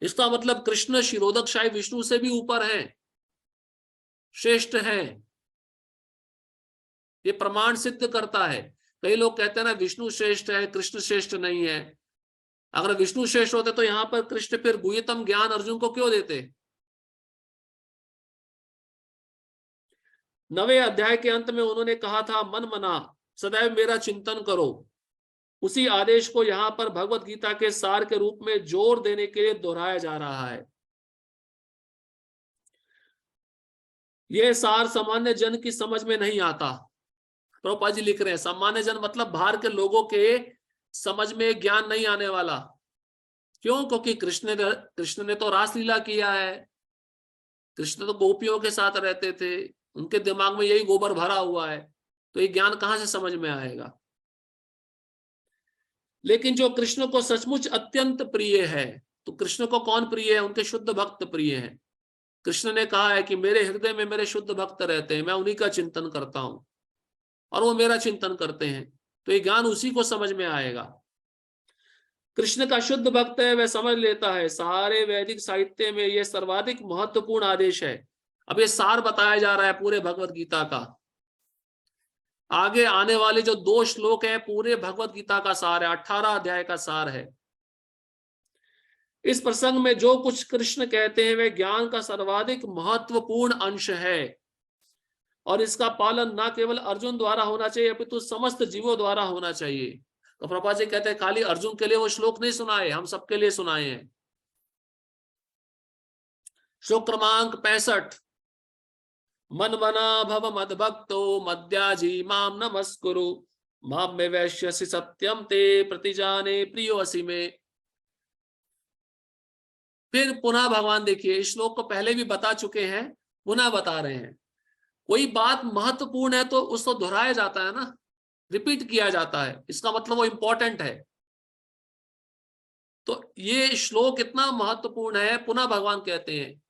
इसका मतलब कृष्ण शिरोदकशाही विष्णु से भी ऊपर है, श्रेष्ठ है। ये प्रमाण सिद्ध करता है। कई लोग कहते हैं ना विष्णु श्रेष्ठ है, कृष्ण श्रेष्ठ नहीं है। अगर विष्णु श्रेष्ठ होते तो यहां पर कृष्ण फिर गुह्यतम ज्ञान अर्जुन को क्यों देते? 9वें अध्याय के अंत में उन्होंने कहा था, मन मना सदैव मेरा चिंतन करो। उसी आदेश को यहां पर भगवत गीता के सार के रूप में जोर देने के लिए दोहराया जा रहा है। यह सार सामान्य जन की समझ में नहीं आता। प्रभुपाद जी लिख रहे हैं सामान्य जन मतलब बाहर के लोगों के समझ में ज्ञान नहीं आने वाला। क्यों? क्योंकि कृष्ण ने तो रासलीला किया है, कृष्ण तो गोपियों के साथ रहते थे, उनके दिमाग में यही गोबर भरा हुआ है, तो ये ज्ञान कहां से समझ में आएगा? लेकिन जो कृष्ण को सचमुच अत्यंत प्रिय है, तो कृष्ण को कौन प्रिय है? उनके शुद्ध भक्त प्रिय हैं। कृष्ण ने कहा है कि मेरे हृदय में मेरे शुद्ध भक्त रहते हैं, मैं उन्हीं का चिंतन करता हूं और वो मेरा चिंतन करते हैं, तो ये ज्ञान उसी को समझ में आएगा। कृष्ण का शुद्ध भक्त है, वह समझ लेता है। सारे वैदिक साहित्य में यह सर्वाधिक महत्वपूर्ण आदेश है। अब ये सार बताया जा रहा है पूरे भगवत गीता का। आगे आने वाले जो 2 श्लोक है पूरे भगवत गीता का सार है, 18 अध्याय का सार है। इस प्रसंग में जो कुछ कृष्ण कहते हैं वह ज्ञान का सर्वाधिक महत्वपूर्ण अंश है, और इसका पालन न केवल अर्जुन द्वारा होना चाहिए अपितु समस्त जीवों द्वारा होना चाहिए। तो प्रभुपाद जी कहते हैं खाली अर्जुन के लिए वो श्लोक नहीं सुनाए, हम सबके लिए सुनाए हैं। श्लोक क्रमांक 65। मन मना भव मद भक्तो मद्याजी माम नमस्कुरु, माम में वैश्यसि सत्यम ते प्रतिजाने प्रियो असि में। फिर पुनः भगवान देखिए, इस श्लोक को पहले भी बता चुके हैं, पुनः बता रहे हैं। कोई बात महत्वपूर्ण है तो उसको दोहराया जाता है ना, रिपीट किया जाता है, इसका मतलब वो इंपॉर्टेंट है। तो ये श्लोक इतना महत्वपूर्ण है। पुनः भगवान कहते हैं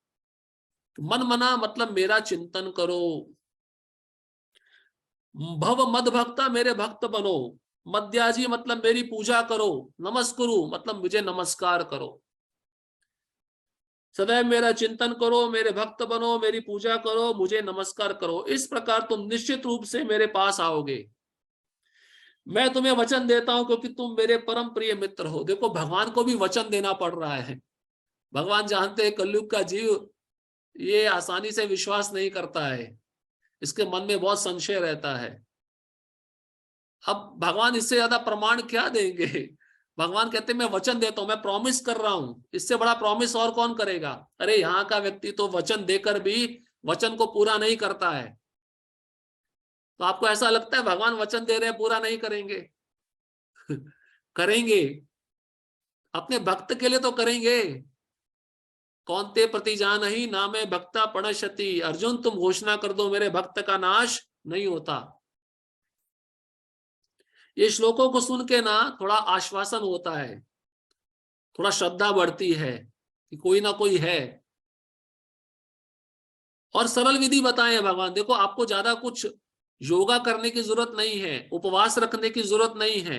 मन मना मतलब मेरा चिंतन करो, भव मद भक्ता मेरे भक्त बनो, मद्याजी मतलब मेरी पूजा करो, नमस्कुरु मतलब मुझे नमस्कार करो। सदैव मेरा चिंतन करो, मेरे भक्त बनो, मेरी पूजा करो, मुझे नमस्कार करो, इस प्रकार तुम निश्चित रूप से मेरे पास आओगे। मैं तुम्हें वचन देता हूं क्योंकि तुम मेरे परम प्रिय मित्र हो। देखो भगवान को भी वचन देना पड़ रहा है। भगवान जानते हैं कलयुग का जीव ये आसानी से विश्वास नहीं करता है, इसके मन में बहुत संशय रहता है। अब भगवान इससे ज्यादा प्रमाण क्या देंगे। भगवान कहते हैं मैं वचन देता हूं, मैं प्रॉमिस कर रहा हूं, इससे बड़ा प्रॉमिस और कौन करेगा। अरे यहाँ का व्यक्ति तो वचन देकर भी वचन को पूरा नहीं करता है। तो आपको ऐसा लगता है भगवान वचन दे रहे हैं पूरा नहीं करेंगे। करेंगे, अपने भक्त के लिए तो करेंगे। कौनते प्रति जान ही नामे भक्ता प्रणश्यति, अर्जुन तुम घोषणा कर दो मेरे भक्त का नाश नहीं होता। ये श्लोकों को सुन के ना थोड़ा आश्वासन होता है, थोड़ा श्रद्धा बढ़ती है कि कोई ना कोई है। और सरल विधि बताए हैं भगवान। देखो आपको ज्यादा कुछ योगा करने की जरूरत नहीं है, उपवास रखने की जरूरत नहीं है,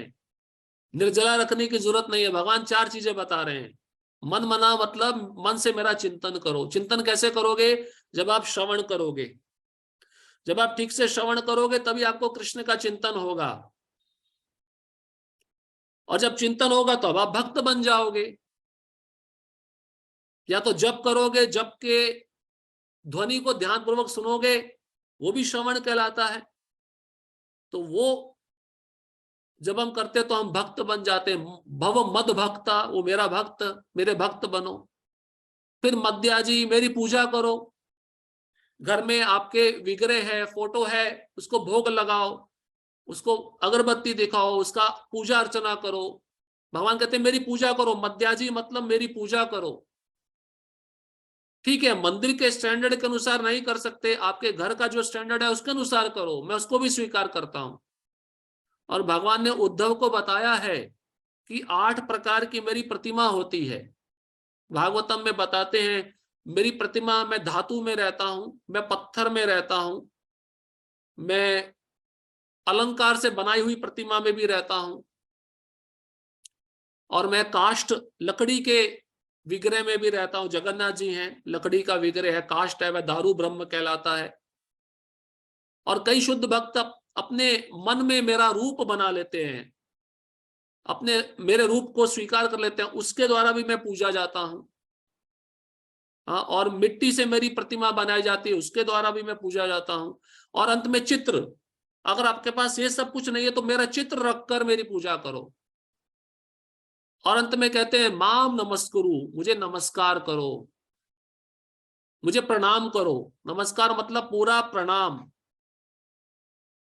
निर्जला रखने की जरूरत नहीं है। भगवान चार चीजें बता रहे हैं। मन मना मतलब मन से मेरा चिंतन करो। चिंतन कैसे करोगे? जब आप श्रवण करोगे, जब आप ठीक से श्रवण करोगे तभी आपको कृष्ण का चिंतन होगा। और जब चिंतन होगा तो अब आप भक्त बन जाओगे। या तो जप करोगे, जप के ध्वनि को ध्यान पूर्वक सुनोगे, वो भी श्रवण कहलाता है। तो वो जब हम करते तो हम भक्त बन जाते हैं। भव मद भक्ता, वो मेरा भक्त, मेरे भक्त बनो। फिर मद्याजी मेरी पूजा करो। घर में आपके विग्रह है, फोटो है, उसको भोग लगाओ, उसको अगरबत्ती दिखाओ, उसका पूजा अर्चना करो। भगवान कहते हैं मेरी पूजा करो। मद्याजी मतलब मेरी पूजा करो। ठीक है, मंदिर के स्टैंडर्ड के अनुसार नहीं कर सकते, आपके घर का जो स्टैंडर्ड है उसके अनुसार करो, मैं उसको भी स्वीकार करता हूं। और भगवान ने उद्धव को बताया है कि 8 प्रकार की मेरी प्रतिमा होती है। भागवतम में बताते हैं मेरी प्रतिमा, मैं धातु में रहता हूं, मैं पत्थर में रहता हूं, मैं अलंकार से बनाई हुई प्रतिमा में भी रहता हूं, और मैं काष्ठ लकड़ी के विग्रह में भी रहता हूं। जगन्नाथ जी हैं, लकड़ी का विग्रह है, काष्ठ है, वह दारू ब्रह्म कहलाता है। और कई शुद्ध भक्त अपने मन में मेरा रूप बना लेते हैं, अपने मेरे रूप को स्वीकार कर लेते हैं, उसके द्वारा भी मैं पूजा जाता हूं। हाँ, और मिट्टी से मेरी प्रतिमा बनाई जाती है, उसके द्वारा भी मैं पूजा जाता हूं। और अंत में चित्र, अगर आपके पास ये सब कुछ नहीं है तो मेरा चित्र रखकर मेरी पूजा करो। और अंत में कहते हैं माम नमस्कुरु, मुझे नमस्कार करो, मुझे प्रणाम करो। नमस्कार मतलब पूरा प्रणाम।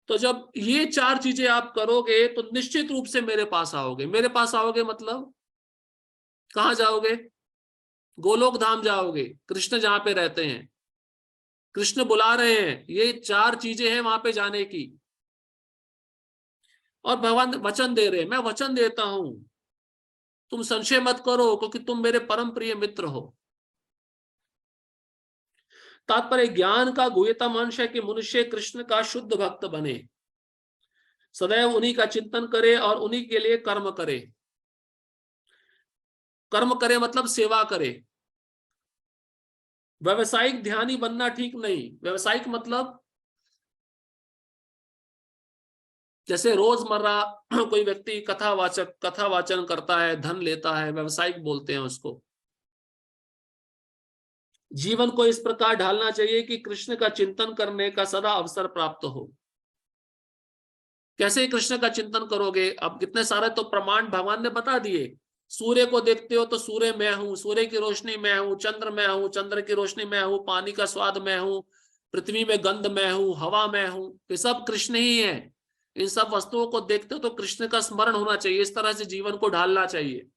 तो जब ये 4 चीजें आप करोगे तो निश्चित रूप से मेरे पास आओगे। मेरे पास आओगे मतलब कहां जाओगे? गोलोक धाम जाओगे, कृष्ण जहां पे रहते हैं। कृष्ण बुला रहे हैं, ये 4 चीजें हैं वहां पे जाने की। और भगवान वचन दे रहे हैं, मैं वचन देता हूं, तुम संशय मत करो क्योंकि तुम मेरे परम प्रिय मित्र हो। तात्पर्य ज्ञान का गुह्यतम अंश है कि मनुष्य कृष्ण का शुद्ध भक्त बने, सदैव उन्हीं का चिंतन करे और उन्हीं के लिए कर्म करे। कर्म करे मतलब सेवा करे। व्यवसायिक ध्यानी बनना ठीक नहीं। व्यवसायिक मतलब जैसे रोजमर्रा कोई व्यक्ति कथा वाचन करता है, धन लेता है, व्यवसायिक बोलते हैं उसको। जीवन को इस प्रकार ढालना चाहिए कि कृष्ण का चिंतन करने का सदा अवसर प्राप्त हो। कैसे कृष्ण का चिंतन करोगे? अब कितने सारे तो प्रमाण भगवान ने बता दिए। सूर्य को देखते हो तो सूर्य मैं हूं, सूर्य की रोशनी मैं हूं, चंद्र मैं हूं, चंद्र की रोशनी मैं हूं, पानी का स्वाद मैं हूं, पृथ्वी में गंध मैं हूं, हवा मैं हूं, ये सब कृष्ण ही है। इन सब वस्तुओं को देखते हो तो कृष्ण का स्मरण होना चाहिए। इस तरह से जीवन को ढालना चाहिए।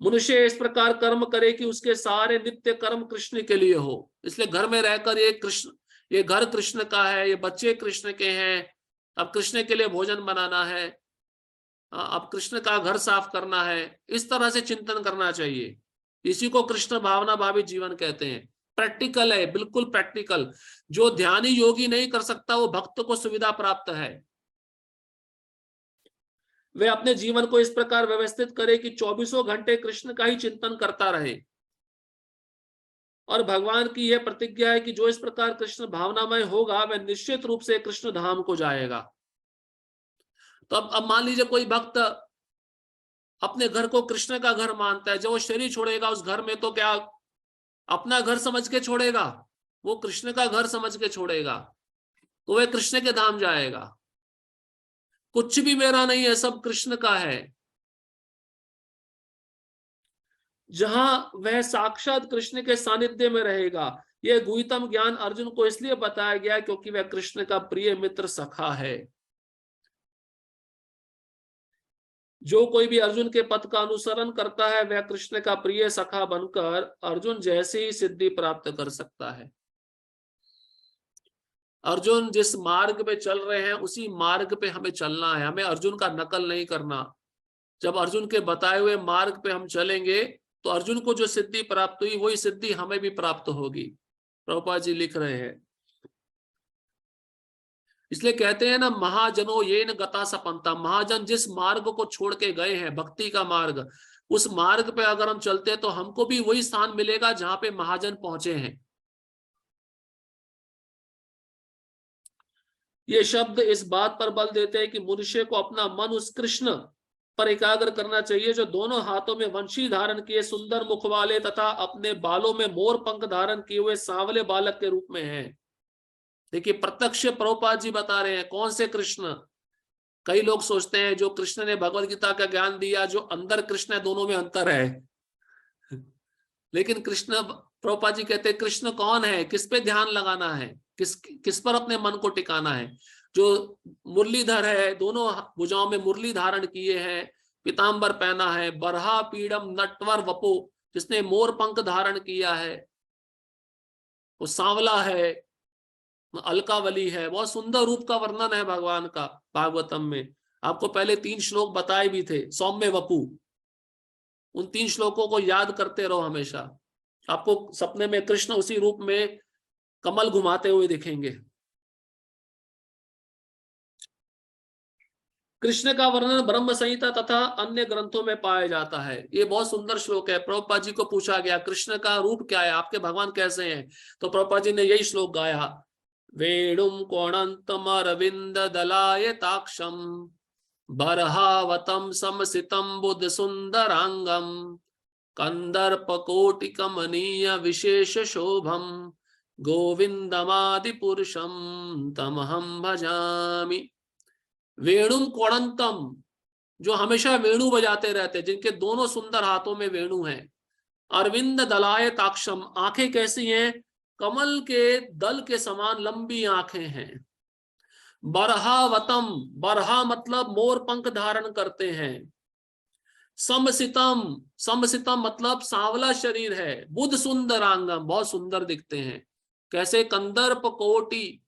मनुष्य इस प्रकार कर्म करे कि उसके सारे नित्य कर्म कृष्ण के लिए हो। इसलिए घर में रहकर ये घर कृष्ण का है, ये बच्चे कृष्ण के हैं, अब कृष्ण के लिए भोजन बनाना है, अब कृष्ण का घर साफ करना है, इस तरह से चिंतन करना चाहिए। इसी को कृष्ण भावना भावित जीवन कहते हैं। प्रैक्टिकल है, बिल्कुल प्रैक्टिकल। जो ध्यानी योगी नहीं कर सकता वो भक्त को सुविधा प्राप्त है। वे अपने जीवन को इस प्रकार व्यवस्थित करे कि 24 घंटे कृष्ण का ही चिंतन करता रहे। और भगवान की यह प्रतिज्ञा है कि जो इस प्रकार कृष्ण भावनामय होगा वह निश्चित रूप से कृष्ण धाम को जाएगा। तो अब मान लीजिए कोई भक्त अपने घर को कृष्ण का घर मानता है, जब वो शरीर छोड़ेगा उस घर में तो क्या अपना घर समझ के छोड़ेगा, वो कृष्ण का घर समझ के छोड़ेगा, तो वह कृष्ण के धाम जाएगा। कुछ भी मेरा नहीं है, सब कृष्ण का है। जहां वह साक्षात कृष्ण के सानिध्य में रहेगा। यह गुह्यतम ज्ञान अर्जुन को इसलिए बताया गया क्योंकि वह कृष्ण का प्रिय मित्र सखा है। जो कोई भी अर्जुन के पथ का अनुसरण करता है वह कृष्ण का प्रिय सखा बनकर अर्जुन जैसी ही सिद्धि प्राप्त कर सकता है। अर्जुन जिस मार्ग पे चल रहे हैं उसी मार्ग पे हमें चलना है, हमें अर्जुन का नकल नहीं करना। जब अर्जुन के बताए हुए मार्ग पे हम चलेंगे तो अर्जुन को जो सिद्धि प्राप्त हुई वही सिद्धि हमें भी प्राप्त होगी। प्रभुपाद जी लिख रहे हैं। इसलिए कहते हैं ना, महाजनो ये न गता सपंता। महाजन जिस मार्ग को छोड़ के गए हैं, भक्ति का मार्ग, उस मार्ग पे अगर हम चलते हैं तो हमको भी वही स्थान मिलेगा जहां पे महाजन पहुंचे हैं। ये शब्द इस बात पर बल देते हैं कि मनुष्य को अपना मन उस कृष्ण पर एकाग्र करना चाहिए जो दोनों हाथों में वंशी धारण किए सुंदर मुख वाले तथा अपने बालों में मोर पंख धारण किए हुए सांवले बालक के रूप में है। देखिए प्रत्यक्ष प्रभुपाद जी बता रहे हैं कौन से कृष्ण। कई लोग सोचते हैं जो कृष्ण ने भगवत गीता का ज्ञान दिया, जो अंदर कृष्ण है, दोनों में अंतर है। लेकिन कृष्ण, प्रभुपाद जी कहते हैं कृष्ण कौन है, किस पे ध्यान लगाना है, किस पर अपने मन को टिकाना है। जो मुरलीधर है, दोनों भुजाओं में मुरली धारण किए हैं, पीताम्बर पहना है, बरहा पीड़म नटवर वपो, जिसने मोर पंख धारण किया है, वो सांवला है, अलकावली है। बहुत सुंदर रूप का वर्णन है भगवान का भागवतम में। आपको पहले 3 श्लोक बताए भी थे, सौम्य वपु। उन 3 श्लोकों को याद करते रहो हमेशा। आपको सपने में कृष्ण उसी रूप में कमल घुमाते हुए दिखेंगे। कृष्ण का वर्णन ब्रह्म संहिता तथा अन्य ग्रंथों में पाया जाता है। ये बहुत सुंदर श्लोक है। प्रभुपाद जी को पूछा गया कृष्ण का रूप क्या है, आपके भगवान कैसे हैं, तो प्रभुपाद जी ने यही श्लोक गाया, वेणुम कोणंतमरविंद दलायताक्षम बरहावतम समसितम बुद्ध सुंदरांगम कंदर्प कोटि कमनीय विशेष शोभम गोविंदमादि पुरुषम तमहम भजामि। वेणुम कोणंतम, जो हमेशा वेणु बजाते रहते, जिनके दोनों सुंदर हाथों में वेणु हैं। अरविंद दलायताक्षम, आंखें कैसी हैं, कमल के दल के समान लंबी आंखें हैं। बरहावतम, बरहा मतलब मोर पंख धारण करते हैं। समसितम, समसितम मतलब सांवला शरीर है। बुद्ध सुंदरांगम, बहुत सुंदर दिखते हैं। कैसे, कंदर्प कोटि,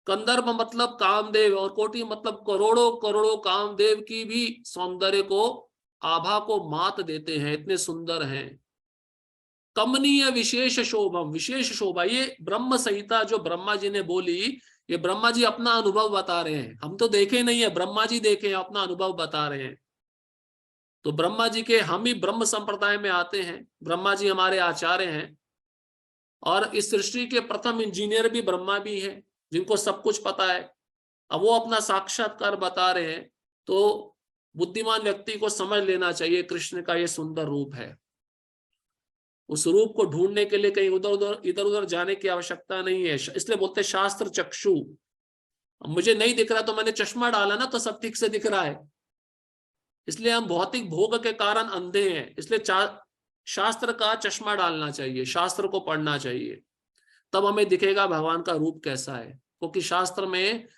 कंदर्प मतलब कामदेव, और कोटि मतलब करोड़ों करोड़ों कामदेव की भी सौंदर्य को, आभा को मात देते हैं, इतने सुंदर हैं। कमनीय विशेष शोभम, विशेष शोभा। ये ब्रह्म संहिता जो ब्रह्मा जी ने बोली, ये ब्रह्मा जी अपना अनुभव बता रहे हैं, हम तो देखे नहीं है, ब्रह्मा जी देखे, अपना अनुभव बता रहे हैं। तो ब्रह्मा जी के, हम ही ब्रह्म संप्रदाय में आते हैं, ब्रह्मा जी हमारे आचार्य हैं। और इस सृष्टि के प्रथम इंजीनियर भी ब्रह्मा भी हैं, जिनको सब कुछ पता है। अब वो अपना साक्षात्कार बता रहे हैं, तो बुद्धिमान व्यक्ति को समझ लेना चाहिए कृष्ण का ये सुंदर रूप है। उस रूप को ढूंढने के लिए कहीं इधर उधर जाने की आवश्यकता नहीं है। इसलिए बोलते शास्त्र चक्षु। मुझे नहीं दिख रहा तो मैंने चश्मा डाला ना, तो सब ठीक से दिख रहा है। इसलिए हम भौतिक भोग के कारण अंधे हैं। इसलिए शास्त्र का चश्मा डालना चाहिए, शास्त्र को पढ़ना चाहिए, तब हमें दिखेगा भगवान का रूप कैसा है। क्योंकि शास्त्र में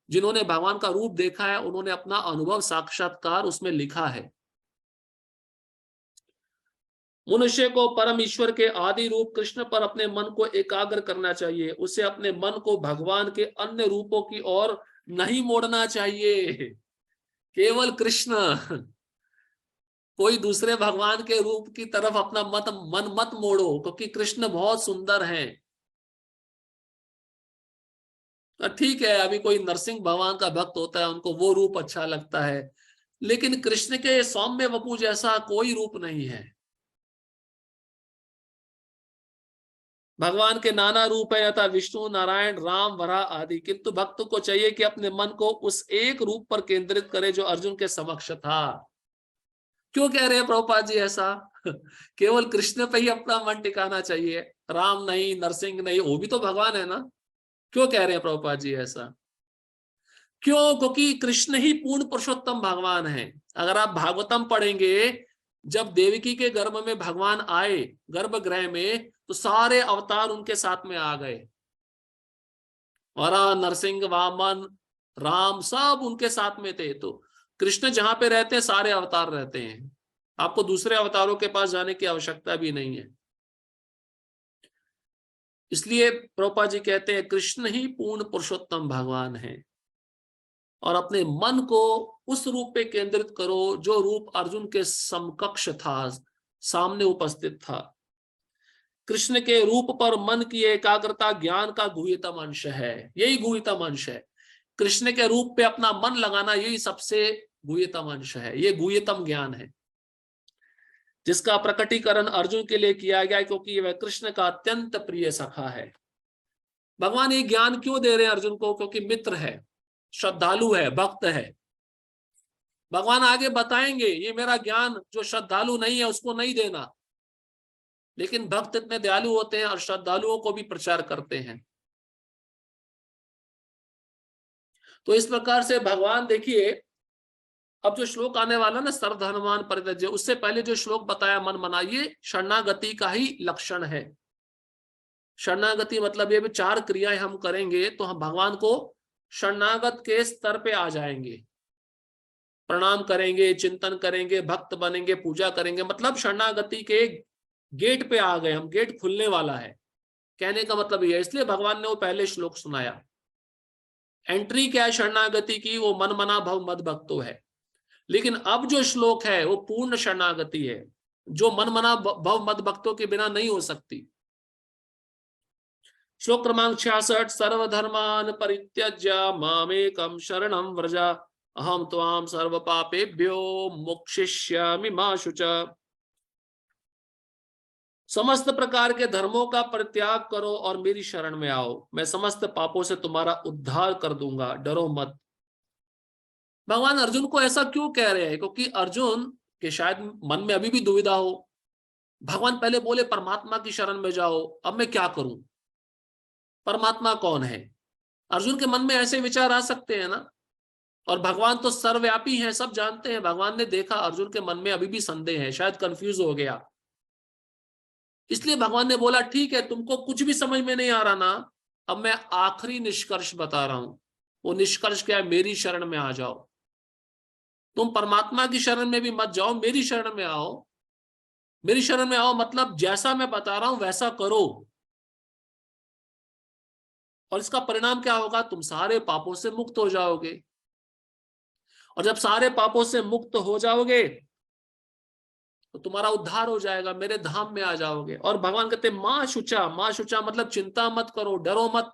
जिन्होंने भगवान का रूप देखा है उन्होंने अपना अनुभव साक्षात्कार उसमें लिखा है। मनुष्य को परम ईश्वर के आदि रूप कृष्ण पर अपने मन को एकाग्र करना चाहिए। उसे अपने मन को भगवान के अन्य रूपों की ओर नहीं मोड़ना चाहिए, केवल कृष्ण। कोई दूसरे भगवान के रूप की तरफ अपना मन मत मोड़ो, क्योंकि कृष्ण बहुत सुंदर हैं। ठीक है, अभी कोई नरसिंह भगवान का भक्त होता है, उनको वो रूप अच्छा लगता है, लेकिन कृष्ण के सौम्य वपु जैसा कोई रूप नहीं है। भगवान के नाना रूप है, यथा विष्णु, नारायण, राम, वराह आदि, किंतु भक्त को चाहिए कि अपने मन को उस एक रूप पर केंद्रित करे जो अर्जुन के समक्ष था। क्यों कह रहे हैं प्रभुपाद जी ऐसा? केवल कृष्ण पे ही अपना मन टिकाना चाहिए, राम नहीं, नरसिंह नहीं, वो भी तो भगवान है ना। क्यों कह रहे हैं प्रभुपाद जी ऐसा? क्यों? क्योंकि कृष्ण ही पूर्ण पुरुषोत्तम भगवान है। अगर आप भागवतम पढ़ेंगे, जब देवकी के गर्भ में भगवान आए गर्भगृह में, तो सारे अवतार उनके साथ में आ गए। वरा, नरसिंह, वामन, राम, सब उनके साथ में थे। तो कृष्ण जहां पे रहते हैं सारे अवतार रहते हैं, आपको दूसरे अवतारों के पास जाने की आवश्यकता भी नहीं है। इसलिए प्रभुपाद जी कहते हैं कृष्ण ही पूर्ण पुरुषोत्तम भगवान है, और अपने मन को उस रूप पे केंद्रित करो जो रूप अर्जुन के समकक्ष था, सामने उपस्थित था। कृष्ण के रूप पर मन की एकाग्रता ज्ञान का गुह्यतम अंश है, यही गुह्यतम अंश है। कृष्ण के रूप पे अपना मन लगाना यही सबसे गुह्यतम अंश है, ये गुह्यतम ज्ञान है, जिसका प्रकटीकरण अर्जुन के लिए किया गया, क्योंकि वह कृष्ण का अत्यंत प्रिय सखा है। भगवान ये ज्ञान क्यों दे रहे हैं अर्जुन को? क्योंकि मित्र है, श्रद्धालु है, भक्त है। भगवान आगे बताएंगे ये मेरा ज्ञान जो श्रद्धालु नहीं है उसको नहीं देना, लेकिन भक्त इतने दयालु होते हैं और श्रद्धालुओं को भी प्रचार करते हैं। तो इस प्रकार से भगवान, देखिए अब जो श्लोक आने वाला ना, सर्वधर्मान् परित्यज्य, उससे पहले जो श्लोक बताया मन मनाइए, शरणागति का ही लक्षण है। शरणागति मतलब ये भी 4 क्रियाएं हम करेंगे तो हम भगवान को शरणागत के स्तर पे आ जाएंगे। प्रणाम करेंगे, चिंतन करेंगे, भक्त बनेंगे, पूजा करेंगे, मतलब शरणागति के गेट पे आ गए हम, गेट खुलने वाला है, कहने का मतलब ये है। इसलिए भगवान ने वो पहले श्लोक सुनाया। एंट्री क्या है शरणागति की? वो मन मना भव मद भक्तो है। लेकिन अब जो श्लोक है वो पूर्ण शरणागति है, जो मन मना भव मद भक्तों के बिना नहीं हो सकती। श्लोक क्रमांक 66, सर्वधर्मान् परित्यज्य मामेकं शरणं व्रज, अहम त्वां सर्व पापेभ्यो मोक्षयिष्यामि मा शुच। समस्त प्रकार के धर्मों का परित्याग करो और मेरी शरण में आओ, मैं समस्त पापों से तुम्हारा उद्धार कर दूंगा, डरो मत। भगवान अर्जुन को ऐसा क्यों कह रहे हैं? क्योंकि अर्जुन के शायद मन में अभी भी दुविधा हो। भगवान पहले बोले परमात्मा की शरण में जाओ, अब मैं क्या करूं? परमात्मा कौन है? अर्जुन के मन में ऐसे विचार आ सकते हैं ना। और भगवान तो सर्वव्यापी हैं, सब जानते हैं। भगवान ने देखा अर्जुन के मन में अभी भी संदेह है, शायद कंफ्यूज हो गया। इसलिए भगवान ने बोला ठीक है, तुमको कुछ भी समझ में नहीं आ रहा ना, अब मैं आखिरी निष्कर्ष बता रहा हूं। वो निष्कर्ष क्या है? मेरी शरण में आ जाओ। तुम परमात्मा की शरण में भी मत जाओ, मेरी शरण में आओ। मेरी शरण में आओ मतलब जैसा मैं बता रहा हूं वैसा करो, और इसका परिणाम क्या होगा? तुम सारे पापों से मुक्त हो जाओगे। और जब सारे पापों से मुक्त हो जाओगे तो तुम्हारा उद्धार हो जाएगा, मेरे धाम में आ जाओगे। और भगवान कहते हैं मां शुचा, मां शुचा मतलब चिंता मत करो, डरो मत,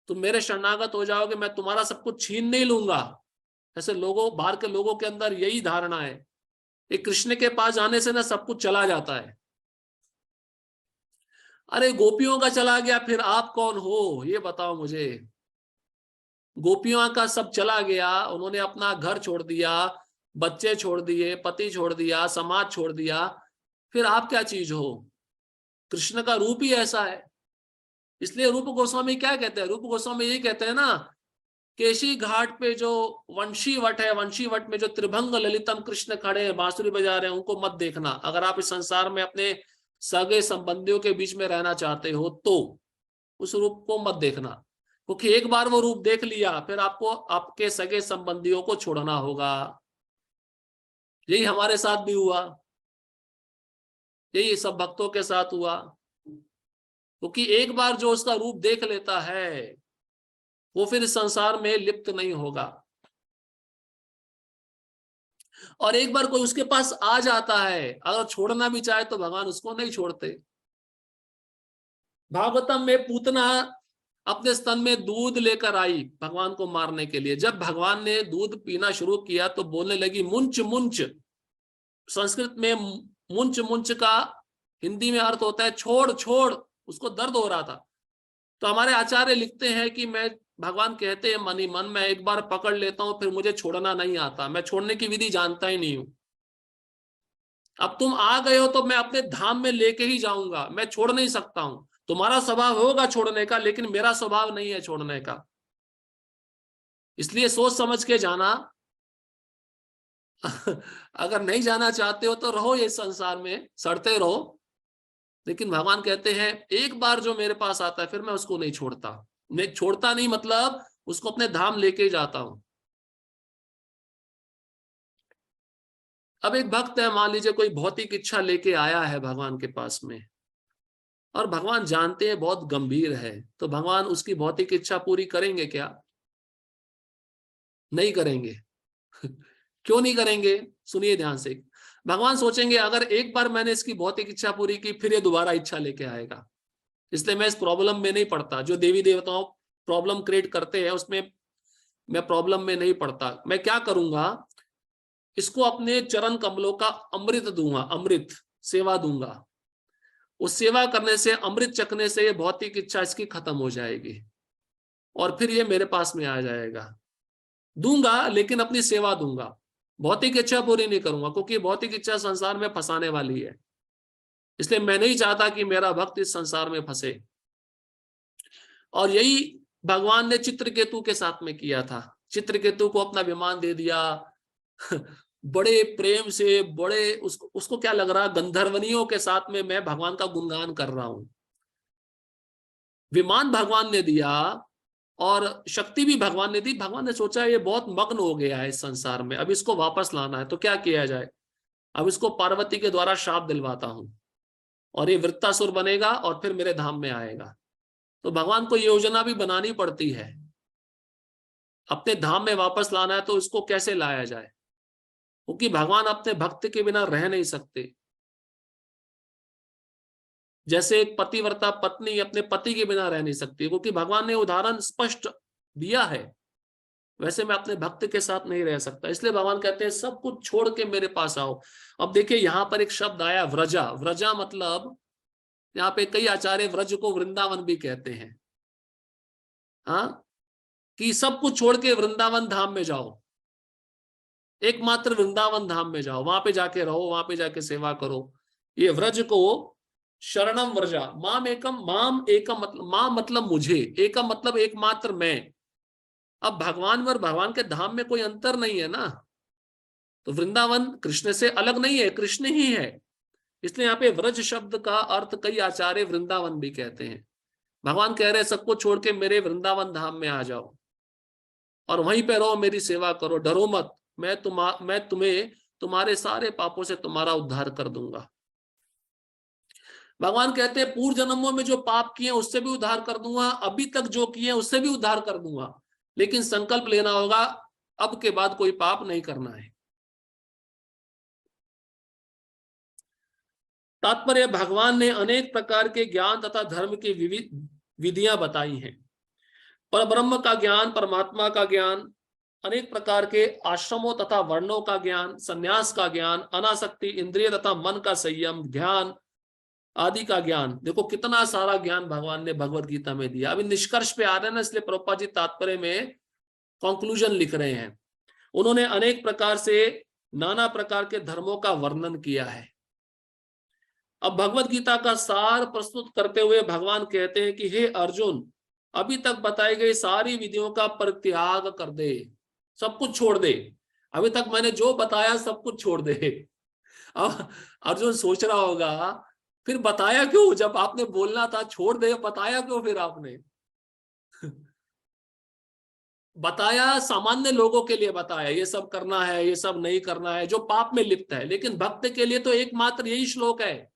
तुम मेरे शरणागत हो जाओगे, मैं तुम्हारा सब कुछ छीन नहीं लूंगा। ऐसे लोगों, बाहर के लोगों के अंदर यही धारणा है, एक कृष्ण के पास जाने से ना सब कुछ चला जाता है। अरे गोपियों का चला गया, फिर आप कौन हो ये बताओ मुझे। गोपियों का सब चला गया, उन्होंने अपना घर छोड़ दिया, बच्चे छोड़ दिए, पति छोड़ दिया, समाज छोड़ दिया, फिर आप क्या चीज हो? कृष्ण का रूप ही ऐसा है। इसलिए रूप गोस्वामी क्या कहते हैं? रूप गोस्वामी ये कहते हैं ना, केशी घाट पे जो वंशी वट है, वंशी वट में जो त्रिभंग ललितम कृष्ण खड़े हैं, बांसुरी बजा रहे हैं, उनको मत देखना। अगर आप इस संसार में अपने सगे संबंधियों के बीच में रहना चाहते हो तो उस रूप को मत देखना, क्योंकि एक बार वो रूप देख लिया फिर आपको आपके सगे संबंधियों को छोड़ना होगा। यही हमारे साथ भी हुआ। यही सब भक्तों के साथ हुआ, क्योंकि एक बार जो उसका रूप देख लेता है वो फिर इस संसार में लिप्त नहीं होगा। और एक बार कोई उसके पास आ जाता है, अगर छोड़ना भी चाहे तो भगवान उसको नहीं छोड़ते। भागवतम में पूतना अपने स्तन में दूध लेकर आई भगवान को मारने के लिए। जब भगवान ने दूध पीना शुरू किया तो बोलने लगी मुंच मुंच। संस्कृत में मुंच मुंच का हिंदी में अर्थ होता है छोड़ छोड़, उसको दर्द हो रहा था। तो हमारे आचार्य लिखते हैं कि मैं, भगवान कहते हैं मन ही मन, मैं एक बार पकड़ लेता हूं फिर मुझे छोड़ना नहीं आता, मैं छोड़ने की विधि जानता ही नहीं हूं। अब तुम आ गए हो तो मैं अपने धाम में लेके ही जाऊंगा, मैं छोड़ नहीं सकता हूं। तुम्हारा स्वभाव होगा छोड़ने का, लेकिन मेरा स्वभाव नहीं है छोड़ने का, इसलिए सोच समझ के जाना। अगर नहीं जाना चाहते हो तो रहो ये संसार में, सड़ते रहो। लेकिन भगवान कहते हैं एक बार जो मेरे पास आता है फिर मैं उसको नहीं छोड़ता। मैं छोड़ता नहीं मतलब उसको अपने धाम लेके जाता हूं। अब एक भक्त है, मान लीजिए कोई भौतिक इच्छा लेके आया है भगवान के पास में, और भगवान जानते हैं बहुत गंभीर है, तो भगवान उसकी भौतिक इच्छा पूरी करेंगे क्या? नहीं करेंगे। क्यों नहीं करेंगे? सुनिए ध्यान से। भगवान सोचेंगे अगर एक बार मैंने इसकी भौतिक इच्छा पूरी की फिर ये दोबारा इच्छा लेके आएगा, इसलिए मैं इस प्रॉब्लम में नहीं पड़ता। जो देवी देवताओं प्रॉब्लम क्रिएट करते हैं उसमें मैं प्रॉब्लम में नहीं पड़ता। मैं क्या करूंगा, इसको अपने चरण कमलों का अमृत दूंगा, अमृत सेवा दूंगा। उस सेवा करने से, अमृत चखने से ये भौतिक इच्छा इसकी खत्म हो जाएगी और फिर ये मेरे पास में आ जाएगा। दूंगा लेकिन अपनी सेवा दूंगा, भौतिक इच्छा पूरी नहीं करूंगा, क्योंकि भौतिक इच्छा संसार में फंसाने वाली है। इसलिए मैं नहीं चाहता कि मेरा भक्त इस संसार में फंसे। और यही भगवान ने चित्रकेतु के साथ में किया था। चित्रकेतु को अपना विमान दे दिया। बड़े प्रेम से, बड़े उसको क्या लग रहा, गंधर्वनियों के साथ में मैं भगवान का गुणगान कर रहा हूं। विमान भगवान ने दिया और शक्ति भी भगवान ने दी। भगवान ने सोचा ये बहुत मग्न हो गया है इस संसार में, अब इसको वापस लाना है, तो क्या किया जाए? अब इसको पार्वती के द्वारा शाप दिलवाता हूं और ये वृत्तासुर बनेगा और फिर मेरे धाम में आएगा। तो भगवान को योजना भी बनानी पड़ती है, अपने धाम में वापस लाना है तो इसको कैसे लाया जाए, क्योंकि भगवान अपने भक्त के बिना रह नहीं सकते। जैसे एक पतिव्रता पत्नी अपने पति के बिना रह नहीं सकती, क्योंकि भगवान ने उदाहरण स्पष्ट दिया है, वैसे मैं अपने भक्त के साथ नहीं रह सकता। इसलिए भगवान कहते हैं सब कुछ छोड़ के मेरे पास आओ। अब देखिए यहां पर एक शब्द आया व्रजा। व्रजा मतलब, यहाँ पे कई आचार्य व्रज को वृंदावन भी कहते हैं। हाँ, कि सब कुछ छोड़ के वृंदावन धाम में जाओ, एकमात्र वृंदावन धाम में जाओ, वहां पे जाके रहो, वहां पे जाके सेवा करो। ये व्रज को शरणम व्रजा। माम एकम, माम एकम मतलब, माम मतलब मुझे, एकम मतलब एकमात्र मैं। अब भगवान में और भगवान के धाम में कोई अंतर नहीं है ना, तो वृंदावन कृष्ण से अलग नहीं है, कृष्ण ही है। इसलिए यहाँ पे व्रज शब्द का अर्थ कई आचार्य वृंदावन भी कहते हैं। भगवान कह रहे हैं सबको छोड़ के मेरे वृंदावन धाम में आ जाओ और वहीं पे रहो, मेरी सेवा करो, डरो मत। मैं तुम्हें तुम्हारे सारे पापों से तुम्हारा उद्धार कर दूंगा। भगवान कहते हैं पूर्व जन्मों में जो पाप किए उससे भी उद्धार कर दूंगा, अभी तक जो किए उससे भी उद्धार कर दूंगा, लेकिन संकल्प लेना होगा अब के बाद कोई पाप नहीं करना है। तात्पर्य, भगवान ने अनेक प्रकार के ज्ञान तथा धर्म की विविध विधियां बताई हैं। परब्रह्म का ज्ञान, परमात्मा का ज्ञान, अनेक प्रकार के आश्रमों तथा वर्णों का ज्ञान, संन्यास का ज्ञान, अनासक्ति, इंद्रिय तथा मन का संयम, ध्यान आदि का ज्ञान। देखो कितना सारा ज्ञान भगवान ने भगवत गीता में दिया। अभी निष्कर्ष पे आ रहे हैं ना, इसलिए प्रभुपाद जी तात्पर्य में कंक्लूजन लिख रहे हैं। उन्होंने अनेक प्रकार से नाना प्रकार के धर्मों का वर्णन किया है। अब भगवत गीता का सार प्रस्तुत करते हुए भगवान कहते हैं कि हे अर्जुन, अभी तक बताई गई सारी विधियों का परित्याग कर दे, सब कुछ छोड़ दे। अभी तक मैंने जो बताया सब कुछ छोड़ दे। अब अर्जुन सोच रहा होगा फिर बताया क्यों, जब आपने बोलना था छोड़ दे, बताया क्यों फिर आपने? बताया सामान्य लोगों के लिए बताया, ये सब करना है, ये सब नहीं करना है, जो पाप में लिप्त है। लेकिन भक्त के लिए तो एकमात्र यही श्लोक है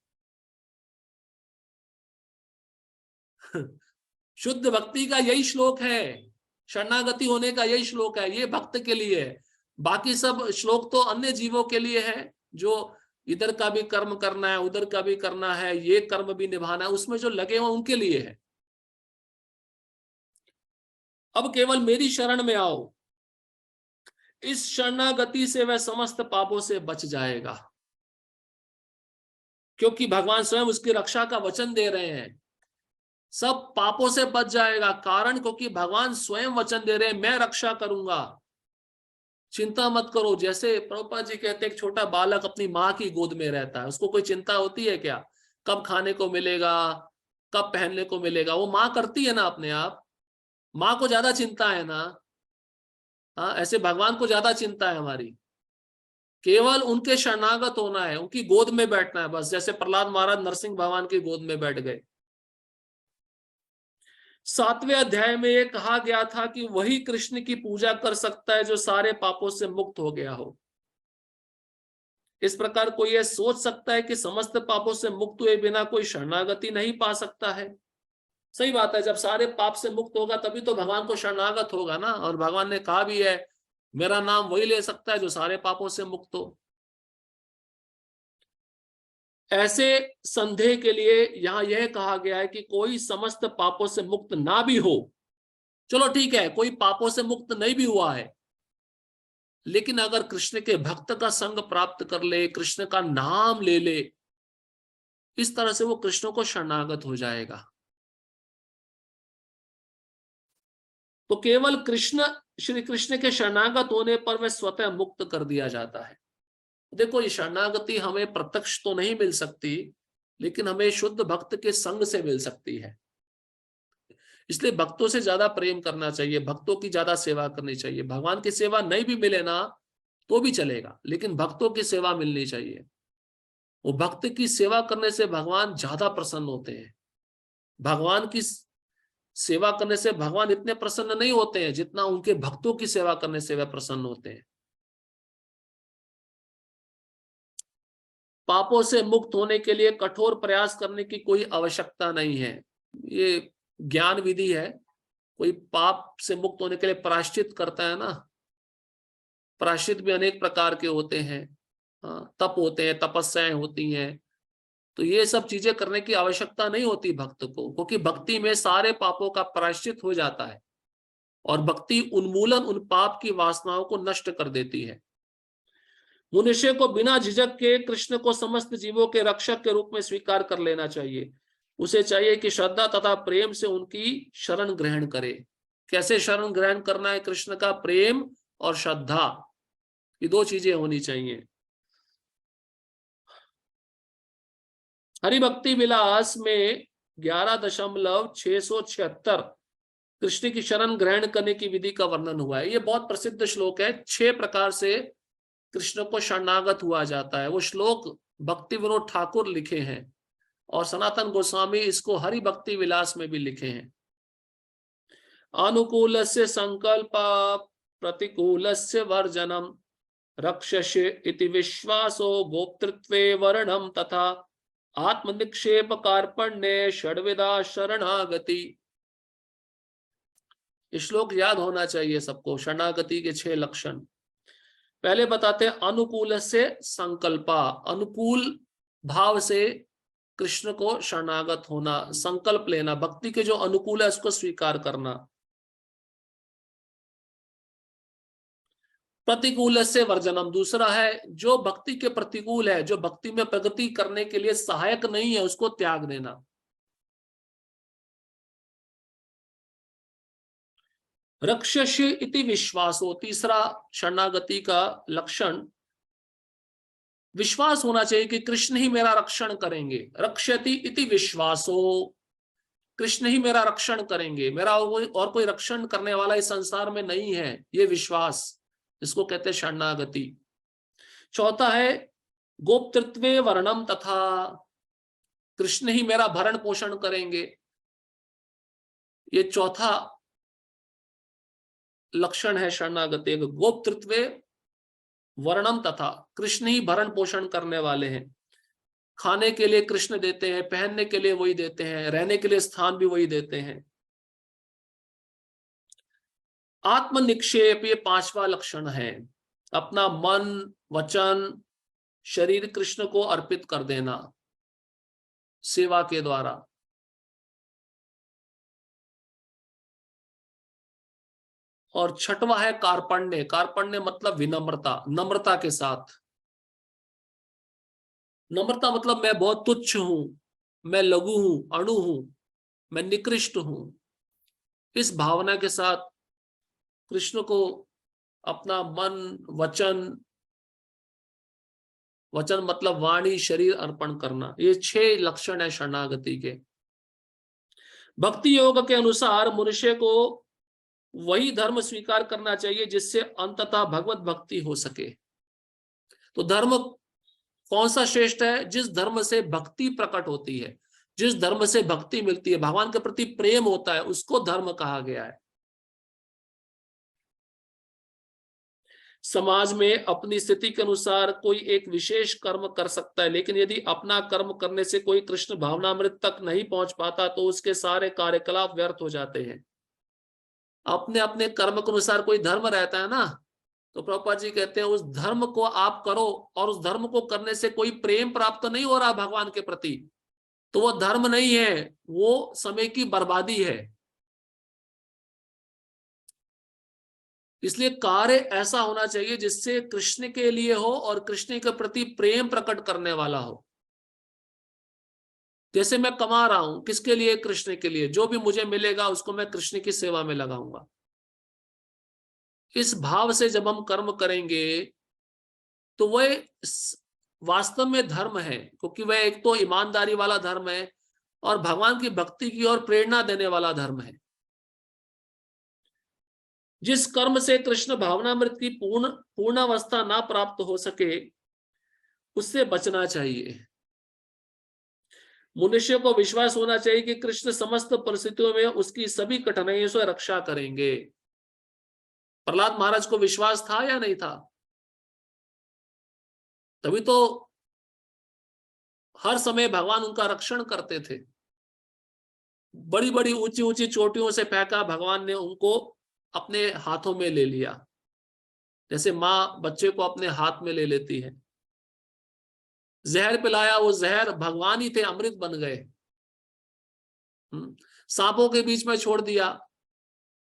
शुद्ध भक्ति का यही श्लोक है, शरणागति होने का यही श्लोक है, ये भक्त के लिए है। बाकी सब श्लोक तो अन्य जीवों के लिए है, जो इधर का भी कर्म करना है, उधर का भी करना है, ये कर्म भी निभाना है, उसमें जो लगे हुए उनके लिए है। अब केवल मेरी शरण में आओ, इस शरणागति से वह समस्त पापों से बच जाएगा, क्योंकि भगवान स्वयं उसकी रक्षा का वचन दे रहे हैं। सब पापों से बच जाएगा, कारण क्योंकि भगवान स्वयं वचन दे रहे हैं, मैं रक्षा करूंगा, चिंता मत करो। जैसे प्रभुपाद जी कहते हैं, एक छोटा बालक अपनी माँ की गोद में रहता है, उसको कोई चिंता होती है क्या, कब खाने को मिलेगा, कब पहनने को मिलेगा, वो माँ करती है ना अपने आप, माँ को ज्यादा चिंता है ना। हाँ, ऐसे भगवान को ज्यादा चिंता है हमारी, केवल उनके शरणागत होना है, उनकी गोद में बैठना है बस, जैसे प्रहलाद महाराज नरसिंह भगवान की गोद में बैठ गए। 7वें अध्याय में ये कहा गया था कि वही कृष्ण की पूजा कर सकता है जो सारे पापों से मुक्त हो गया हो। इस प्रकार कोई ये सोच सकता है कि समस्त पापों से मुक्त हुए बिना कोई शरणागति नहीं पा सकता है। सही बात है, जब सारे पाप से मुक्त होगा तभी तो भगवान को शरणागत होगा ना। और भगवान ने कहा भी है, मेरा नाम वही ले सकता है जो सारे पापों से मुक्त हो। ऐसे संदेह के लिए यहां यह कहा गया है कि कोई समस्त पापों से मुक्त ना भी हो, चलो ठीक है, कोई पापों से मुक्त नहीं भी हुआ है, लेकिन अगर कृष्ण के भक्त का संग प्राप्त कर ले, कृष्ण का नाम ले ले, इस तरह से वो कृष्ण को शरणागत हो जाएगा। तो केवल कृष्ण, श्री कृष्ण के शरणागत होने पर वह स्वतः मुक्त कर दिया जाता है। देखो, ये शरणागति हमें प्रत्यक्ष तो नहीं मिल सकती, लेकिन हमें शुद्ध भक्त के संग से मिल सकती है। इसलिए भक्तों से ज्यादा प्रेम करना चाहिए, भक्तों की ज्यादा सेवा करनी चाहिए। भगवान की सेवा नहीं भी मिले ना तो भी चलेगा, लेकिन भक्तों की सेवा मिलनी चाहिए। वो भक्त की सेवा करने से भगवान ज्यादा प्रसन्न होते हैं। भगवान की सेवा करने से भगवान इतने प्रसन्न नहीं होते हैं जितना उनके भक्तों की सेवा करने से वह प्रसन्न होते हैं। पापों से मुक्त होने के लिए कठोर प्रयास करने की कोई आवश्यकता नहीं है। ये ज्ञान विधि है। कोई पाप से मुक्त होने के लिए प्रायश्चित करता है ना, प्रायश्चित भी अनेक प्रकार के होते हैं, तप होते हैं, तपस्याएं होती हैं। तो ये सब चीजें करने की आवश्यकता नहीं होती भक्त को, क्योंकि भक्ति में सारे पापों का प्रायश्चित हो जाता है और भक्ति उन्मूलन उन पाप की वासनाओं को नष्ट कर देती है। मनुष्य को बिना झिझक के कृष्ण को समस्त जीवों के रक्षक के रूप में स्वीकार कर लेना चाहिए। उसे चाहिए कि श्रद्धा तथा प्रेम से उनकी शरण ग्रहण करे। कैसे शरण ग्रहण करना है कृष्ण का? प्रेम और श्रद्धा, ये दो चीजें होनी चाहिए। हरि भक्ति विलास में 11.676 कृष्ण की शरण ग्रहण करने की विधि का वर्णन हुआ है। ये बहुत प्रसिद्ध श्लोक है। 6 प्रकार से कृष्ण को शरणागत हुआ जाता है। वो श्लोक भक्ति विनोद ठाकुर लिखे हैं और सनातन गोस्वामी इसको हरि भक्ति विलास में भी लिखे हैं। अनुकूलस्य संकल्प प्रतिकूलस्य वर्जनम रक्षस्य इति विश्वासो गोप्तृत्वे वर्णम तथा आत्मनिक्षेप कार्पण्ये षड्विधा शरणागति। श्लोक याद होना चाहिए सबको। शरणागति के 6 लक्षण पहले बताते हैं। अनुकूल से संकल्पा, अनुकूल भाव से कृष्ण को शरणागत होना, संकल्प लेना, भक्ति के जो अनुकूल है उसको स्वीकार करना। प्रतिकूल से वर्जनम, दूसरा है जो भक्ति के प्रतिकूल है, जो भक्ति में प्रगति करने के लिए सहायक नहीं है, उसको त्याग देना। रक्षस्य इति विश्वासो, तीसरा शरणागति का लक्षण विश्वास होना चाहिए कि कृष्ण ही मेरा रक्षण करेंगे। रक्षति इति विश्वासो, कृष्ण ही मेरा रक्षण करेंगे, मेरा और कोई रक्षण करने वाला इस संसार में नहीं है, ये विश्वास, इसको कहते हैं शरणागति। चौथा है गोप्तृत्वे वर्णम तथा, कृष्ण ही मेरा भरण पोषण करेंगे, ये चौथा लक्षण है शरणागति। गोप्तृत्वे वर्णम तथा, कृष्ण ही भरण पोषण करने वाले हैं। खाने के लिए कृष्ण देते हैं, पहनने के लिए वही देते हैं, रहने के लिए स्थान भी वही देते हैं। आत्म निक्षेप ये पांचवा लक्षण है, अपना मन, वचन, शरीर कृष्ण को अर्पित कर देना सेवा के द्वारा। और छठवा है कार्पण्य। कार्पण्य मतलब विनम्रता, नम्रता के साथ। नम्रता मतलब मैं बहुत तुच्छ हूं, मैं लघु हूं, अणु हूं, मैं निकृष्ट हूं। इस भावना के साथ कृष्ण को अपना मन, वचन, वचन मतलब वाणी, शरीर अर्पण करना। ये 6 लक्षण है शरणागति के। भक्ति योग के अनुसार मनुष्य को वही धर्म स्वीकार करना चाहिए जिससे अंततः भगवत भक्ति हो सके। तो धर्म कौन सा श्रेष्ठ है? जिस धर्म से भक्ति प्रकट होती है, जिस धर्म से भक्ति मिलती है, भगवान के प्रति प्रेम होता है, उसको धर्म कहा गया है। समाज में अपनी स्थिति के अनुसार कोई एक विशेष कर्म कर सकता है, लेकिन यदि अपना कर्म करने से कोई कृष्ण भावनामृत तक नहीं पहुंच पाता तो उसके सारे कार्यकलाप व्यर्थ हो जाते हैं। अपने अपने कर्म के अनुसार कोई धर्म रहता है ना, तो प्रभुपाद जी कहते हैं उस धर्म को आप करो, और उस धर्म को करने से कोई प्रेम प्राप्त नहीं हो रहा भगवान के प्रति, तो वो धर्म नहीं है, वो समय की बर्बादी है। इसलिए कार्य ऐसा होना चाहिए जिससे कृष्ण के लिए हो और कृष्ण के प्रति प्रेम प्रकट करने वाला हो। जैसे मैं कमा रहा हूं, किसके लिए? कृष्ण के लिए। जो भी मुझे मिलेगा उसको मैं कृष्ण की सेवा में लगाऊंगा। इस भाव से जब हम कर्म करेंगे तो वह वास्तव में धर्म है, क्योंकि वह एक तो ईमानदारी वाला धर्म है और भगवान की भक्ति की ओर प्रेरणा देने वाला धर्म है। जिस कर्म से कृष्ण भावनामृत की पूर्णावस्था ना प्राप्त हो सके उससे बचना चाहिए। मनुष्य को विश्वास होना चाहिए कि कृष्ण समस्त परिस्थितियों में उसकी सभी कठिनाइयों से रक्षा करेंगे। प्रहलाद महाराज को विश्वास था या नहीं था? तभी तो हर समय भगवान उनका रक्षण करते थे। बड़ी बड़ी ऊंची ऊंची चोटियों से फेंका, भगवान ने उनको अपने हाथों में ले लिया, जैसे माँ बच्चे को अपने हाथ में ले लेती है। जहर पिलाया, वो जहर भगवान ही थे, अमृत बन गए। सांपों के बीच में छोड़ दिया।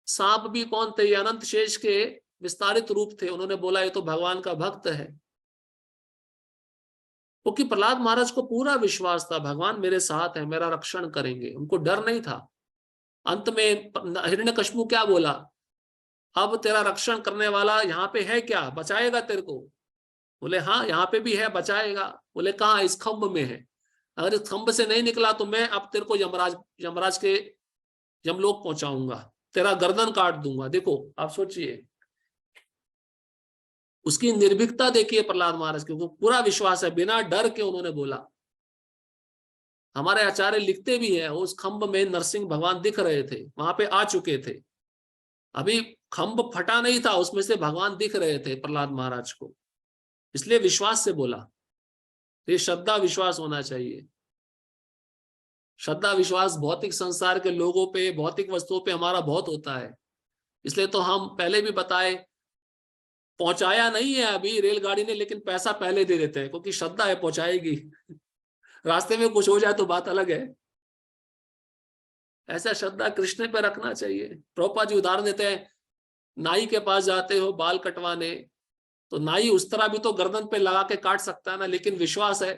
सांप भी कौन थे? अनंत शेष के विस्तारित रूप थे। उन्होंने बोला ये तो भगवान का भक्त है, क्योंकि प्रहलाद महाराज को पूरा विश्वास था भगवान मेरे साथ है, मेरा रक्षण करेंगे। उनको डर नहीं था। अंत में हिरण्यकश्यप क्या बोला? अब तेरा रक्षण करने वाला यहाँ पे है क्या, बचाएगा तेरे को? बोले हाँ यहाँ पे भी है, बचाएगा। बोले कहाँ? इस खंभ में है। अगर इस खंभ से नहीं निकला तो मैं अब तेरे को यमराज के यमलोक पहुंचाऊंगा, तेरा गर्दन काट दूंगा। देखो आप सोचिए, उसकी निर्भीकता देखिए प्रहलाद महाराज की, पूरा विश्वास है, बिना डर के उन्होंने बोला। हमारे आचार्य लिखते भी है उस खंभ में नरसिंह भगवान दिख रहे थे, वहां पे आ चुके थे, अभी खंभ फटा नहीं था, उसमें से भगवान दिख रहे थे प्रहलाद महाराज को, इसलिए विश्वास से बोला। ये श्रद्धा विश्वास होना चाहिए। श्रद्धा विश्वास भौतिक संसार के लोगों पे, भौतिक वस्तुओं पे हमारा बहुत होता है। इसलिए तो हम पहले भी बताए, पहुंचाया नहीं है अभी रेलगाड़ी ने, लेकिन पैसा पहले दे देते हैं, क्योंकि श्रद्धा है पहुंचाएगी। रास्ते में कुछ हो जाए तो बात अलग है। ऐसा श्रद्धा कृष्ण पे रखना चाहिए। प्रभुपाद जी उदाहरण देते हैं, नाई के पास जाते हो बाल कटवाने, तो नाई उस तरह भी तो गर्दन पे लगा के काट सकता है ना, लेकिन विश्वास है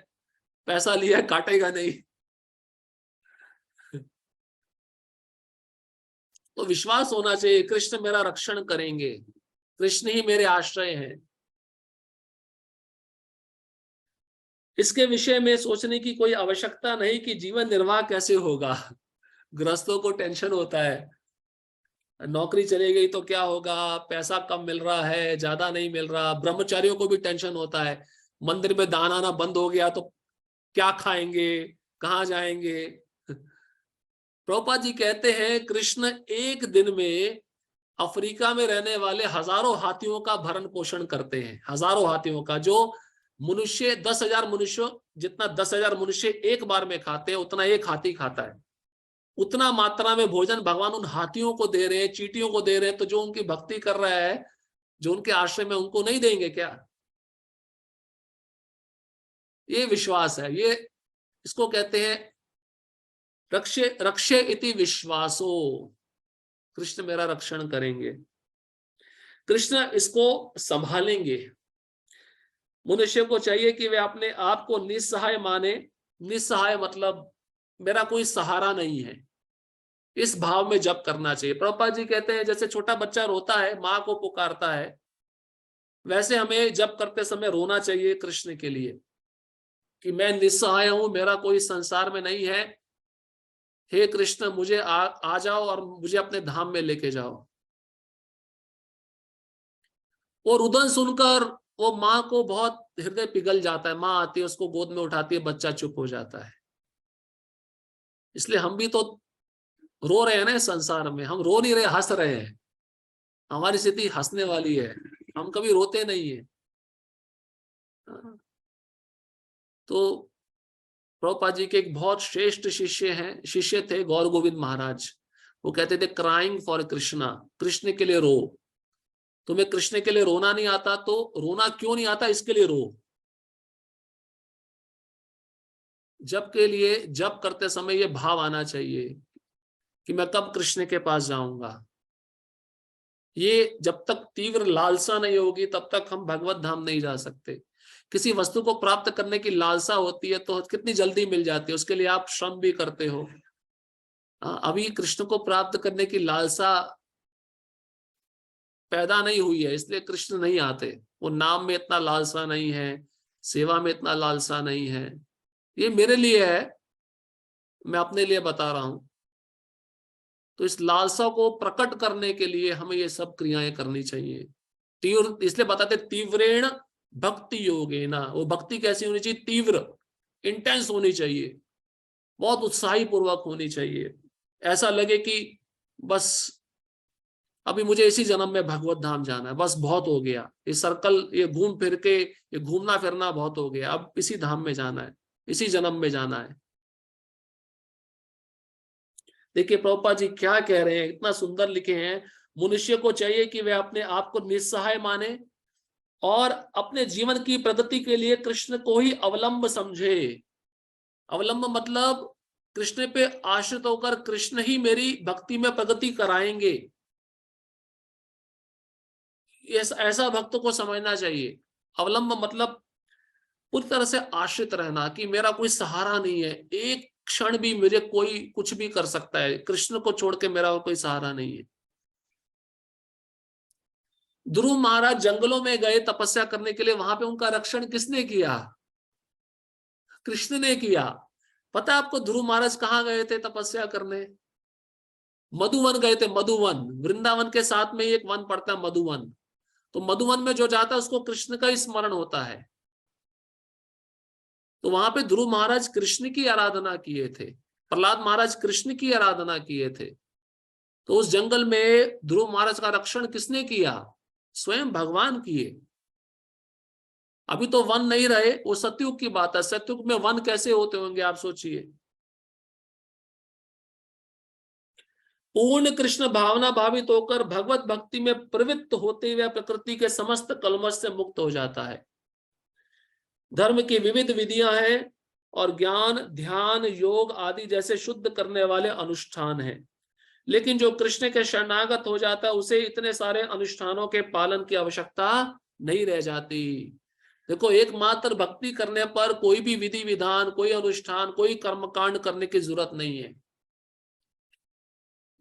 पैसा लिया काटेगा नहीं। तो विश्वास होना चाहिए कृष्ण मेरा रक्षण करेंगे, कृष्ण ही मेरे आश्रय हैं। इसके विषय में सोचने की कोई आवश्यकता नहीं कि जीवन निर्वाह कैसे होगा। गृहस्थों को टेंशन होता है, नौकरी चली गई तो क्या होगा, पैसा कम मिल रहा है, ज्यादा नहीं मिल रहा। ब्रह्मचारियों को भी टेंशन होता है, मंदिर में दान आना बंद हो गया तो क्या खाएंगे, कहाँ जाएंगे। प्रभुपाद जी कहते हैं कृष्ण एक दिन में अफ्रीका में रहने वाले हजारों हाथियों का भरण पोषण करते हैं, हजारों हाथियों का, जो मनुष्य 10,000 मनुष्यों जितना 10,000 मनुष्य एक बार में खाते हैं उतना एक हाथी खाता है। उतना मात्रा में भोजन भगवान उन हाथियों को दे रहे हैं, चींटियों को दे रहे हैं, तो जो उनकी भक्ति कर रहा है, जो उनके आश्रय में, उनको नहीं देंगे क्या? ये विश्वास है, ये इसको कहते हैं रक्षे रक्षे इति विश्वासो। कृष्ण मेरा रक्षण करेंगे, कृष्ण इसको संभालेंगे। मनुष्य को चाहिए कि वे अपने आप को निस्सहाय माने। निस्सहाय मतलब मेरा कोई सहारा नहीं है, इस भाव में जप करना चाहिए। प्रभुपाद जी कहते हैं जैसे छोटा बच्चा रोता है, माँ को पुकारता है, वैसे हमें जप करते समय रोना चाहिए कृष्ण के लिए कि मैं निस्सहाय हूं, मेरा कोई संसार में नहीं है, हे कृष्ण मुझे आ जाओ और मुझे अपने धाम में लेके जाओ। वो रुदन सुनकर वो माँ को बहुत हृदय पिघल जाता है, माँ आती है, उसको गोद में उठाती है, बच्चा चुप हो जाता है। इसलिए हम भी तो रो रहे हैं ना संसार में, हम रो नहीं रहे, हंस रहे हैं। हमारी स्थिति हंसने वाली है, हम कभी रोते नहीं है। तो प्रभुपाद जी के एक बहुत श्रेष्ठ शिष्य थे गौर गोविंद महाराज। वो कहते थे क्राइंग फॉर कृष्णा, कृष्ण के लिए रो। तुम्हें कृष्ण के लिए रोना नहीं आता तो रोना क्यों नहीं आता, इसके लिए रो। जप के लिए जप करते समय ये भाव आना चाहिए कि मैं कब कृष्ण के पास जाऊंगा। ये जब तक तीव्र लालसा नहीं होगी तब तक हम भगवत धाम नहीं जा सकते। किसी वस्तु को प्राप्त करने की लालसा होती है तो कितनी जल्दी मिल जाती है, उसके लिए आप श्रम भी करते हो। अभी कृष्ण को प्राप्त करने की लालसा पैदा नहीं हुई है, इसलिए कृष्ण नहीं आते। वो नाम में इतना लालसा नहीं है, सेवा में इतना लालसा नहीं है। ये मेरे लिए है, मैं अपने लिए बता रहा हूं। तो इस लालसा को प्रकट करने के लिए हमें ये सब क्रियाएं करनी चाहिए। तीव्र, इसलिए बताते तीव्रेण भक्ति योगेना। वो भक्ति कैसी होनी चाहिए? तीव्र, इंटेंस होनी चाहिए, बहुत उत्साही पूर्वक होनी चाहिए। ऐसा लगे कि बस अभी मुझे इसी जन्म में भगवत धाम जाना है, बस बहुत हो गया, ये सर्कल, ये घूम फिर के, ये घूमना फिरना बहुत हो गया, अब इसी धाम में जाना है, इसी जन्म में जाना है। देखिए प्रभुपाद जी क्या कह रहे हैं, इतना सुंदर लिखे हैं। मनुष्य को चाहिए कि वह अपने आप को निस्सहाय माने और अपने जीवन की प्रगति के लिए कृष्ण को ही अवलंब समझे। अवलंब मतलब कृष्ण पे आश्रित होकर कृष्ण ही मेरी भक्ति में प्रगति कराएंगे, ऐसा भक्त को समझना चाहिए। अवलंब मतलब पूरी तरह से आश्रित रहना कि मेरा कोई सहारा नहीं है, एक क्षण भी मुझे कोई कुछ भी कर सकता है, कृष्ण को छोड़ के मेरा और कोई सहारा नहीं है। ध्रुव महाराज जंगलों में गए तपस्या करने के लिए, वहां पे उनका रक्षण किसने किया? कृष्ण ने किया। पता है आपको ध्रुव महाराज कहाँ गए थे तपस्या करने? मधुवन गए थे, मधुवन। वृंदावन के साथ में एक वन पड़ता है मधुवन। तो मधुवन में जो जाता है उसको कृष्ण का ही स्मरण होता है। तो वहां पे ध्रुव महाराज कृष्ण की आराधना किए थे, प्रहलाद महाराज कृष्ण की आराधना किए थे। तो उस जंगल में ध्रुव महाराज का रक्षण किसने किया? स्वयं भगवान किए। अभी तो वन नहीं रहे, वो सतयुग की बात है। सतयुग में वन कैसे होते होंगे आप सोचिए। पूर्ण कृष्ण भावना भावित होकर भगवत भक्ति में प्रवृत्त होते हुए प्रकृति के समस्त कलमश से मुक्त हो जाता है। धर्म की विविध विधियां हैं और ज्ञान, ध्यान, योग आदि जैसे शुद्ध करने वाले अनुष्ठान हैं, लेकिन जो कृष्ण के शरणागत हो जाता है उसे इतने सारे अनुष्ठानों के पालन की आवश्यकता नहीं रह जाती। देखो, एकमात्र भक्ति करने पर कोई भी विधि विधान, कोई अनुष्ठान, कोई कर्मकांड करने की जरूरत नहीं है।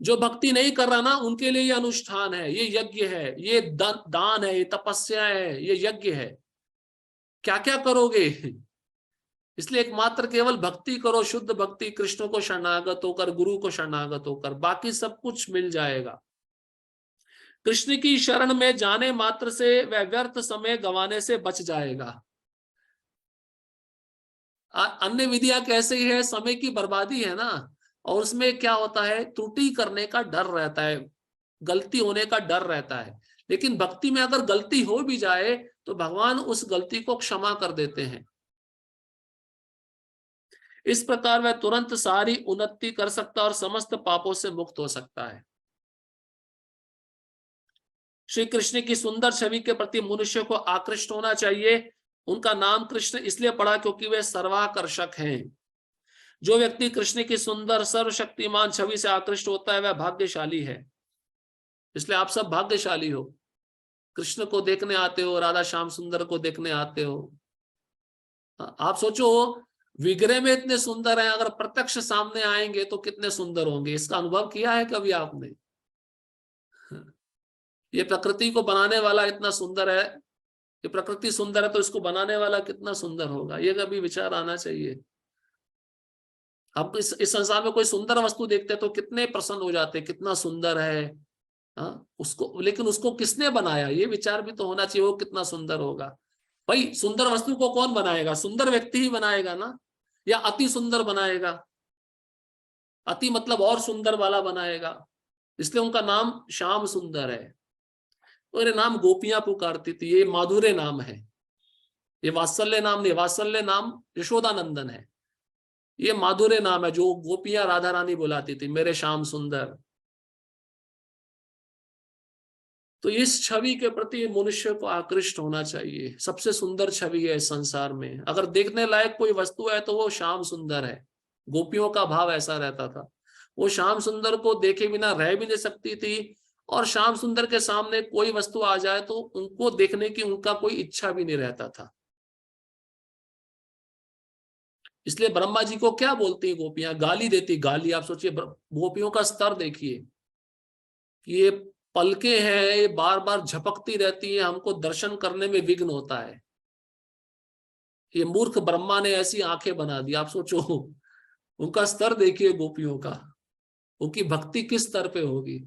जो भक्ति नहीं कर रहा ना, उनके लिए ये अनुष्ठान है, ये यज्ञ है, ये दान है, ये तपस्या है, ये यज्ञ है। क्या क्या करोगे? इसलिए एकमात्र केवल भक्ति करो, शुद्ध भक्ति, कृष्ण को शरणागत होकर, गुरु को शरणागत होकर, बाकी सब कुछ मिल जाएगा। कृष्ण की शरण में जाने मात्र से वह व्यर्थ समय गंवाने से बच जाएगा। अन्य विधियां कैसे है? समय की बर्बादी है ना, और उसमें क्या होता है, त्रुटि करने का डर रहता है, गलती होने का डर रहता है। लेकिन भक्ति में अगर गलती हो भी जाए तो भगवान उस गलती को क्षमा कर देते हैं। इस प्रकार वह तुरंत सारी उन्नति कर सकता और समस्त पापों से मुक्त हो सकता है। श्री कृष्ण की सुंदर छवि के प्रति मनुष्य को आकृष्ट होना चाहिए। उनका नाम कृष्ण इसलिए पड़ा क्योंकि वे सर्वाकर्षक हैं। जो व्यक्ति कृष्ण की सुंदर सर्वशक्तिमान छवि से आकृष्ट होता है वह भाग्यशाली है। इसलिए आप सब भाग्यशाली हो, कृष्ण को देखने आते हो, राधा श्याम सुंदर को देखने आते हो। आप सोचो, विग्रह में इतने सुंदर हैं, अगर प्रत्यक्ष सामने आएंगे तो कितने सुंदर होंगे। इसका अनुभव किया है कभी आपने? ये प्रकृति को बनाने वाला इतना सुंदर है, ये प्रकृति सुंदर है तो इसको बनाने वाला कितना सुंदर होगा, ये कभी विचार आना चाहिए। अब इस संसार में कोई सुंदर वस्तु देखते हैं तो कितने प्रसन्न हो जाते हैं, कितना सुंदर है। उसको, लेकिन उसको किसने बनाया, ये विचार भी तो होना चाहिए, वो कितना सुंदर होगा। भाई सुंदर वस्तु को कौन बनाएगा? सुंदर व्यक्ति ही बनाएगा ना, या अति सुंदर बनाएगा? अति मतलब और सुंदर वाला बनाएगा। इसलिए उनका नाम श्याम सुंदर है। और ये नाम गोपियां पुकारती थी, ये माधुर्य नाम है, ये वात्सल्य नाम नहीं। वात्सल्य नाम यशोदानंदन है, ये माधुर्य नाम है जो गोपियां राधा रानी बुलाती थी, मेरे श्याम सुंदर। तो इस छवि के प्रति मनुष्य को आकृष्ट होना चाहिए। सबसे सुंदर छवि है इस संसार में, अगर देखने लायक कोई वस्तु है तो वो श्याम सुंदर है। गोपियों का भाव ऐसा रहता था, वो श्याम सुंदर को देखे बिना रह भी नहीं सकती थी, और श्याम सुंदर के सामने कोई वस्तु आ जाए तो उनको देखने की उनका कोई इच्छा भी नहीं रहता था। इसलिए ब्रह्मा जी को क्या बोलती है गोपियां? गाली देती, गाली। आप सोचिए, गोपियों का स्तर देखिए कि ये पलके हैं, ये बार बार झपकती रहती है, हमको दर्शन करने में विघ्न होता है। ये मूर्ख ब्रह्मा ने ऐसी आंखें बना दी। आप सोचो, उनका स्तर देखिए गोपियों का, उनकी भक्ति किस स्तर पे होगी।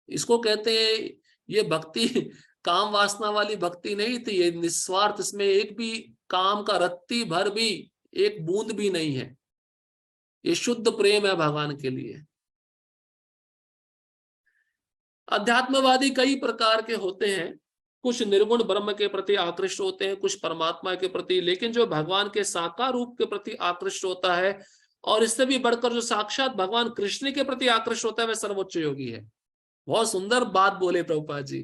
इसको कहते हैं, ये भक्ति काम वासना वाली भक्ति नहीं थी, ये निस्वार्थ, इसमें एक भी काम का रत्ती भर भी, एक बूंद भी नहीं है। ये शुद्ध प्रेम है भगवान के लिए। अध्यात्मवादी कई प्रकार के होते हैं, कुछ निर्गुण ब्रह्म के प्रति आकृष्ट होते हैं, कुछ परमात्मा के प्रति, लेकिन जो भगवान के साकार रूप के प्रति आकृष्ट होता है, और इससे भी बढ़कर जो साक्षात भगवान कृष्ण के प्रति आकृष्ट होता है, वह सर्वोच्च योगी है। बहुत सुंदर बात बोले प्रभुपाद जी।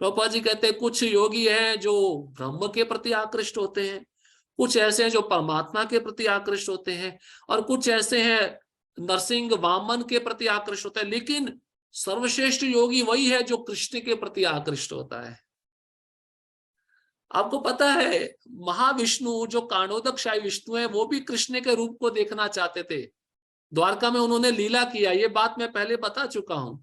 प्रभुपाद जी कहते हैं कुछ योगी हैं जो ब्रह्म के प्रति आकृष्ट होते हैं, कुछ ऐसे हैं जो परमात्मा के प्रति आकृष्ट होते हैं, और कुछ ऐसे हैं नरसिंह वामन के प्रति आकृष्ट होते हैं, लेकिन सर्वश्रेष्ठ योगी वही है जो कृष्ण के प्रति आकृष्ट होता है। आपको पता है, महाविष्णु जो काणोदकशाही विष्णु है, वो भी कृष्ण के रूप को देखना चाहते थे। द्वारका में उन्होंने लीला किया, ये बात मैं पहले बता चुका हूं।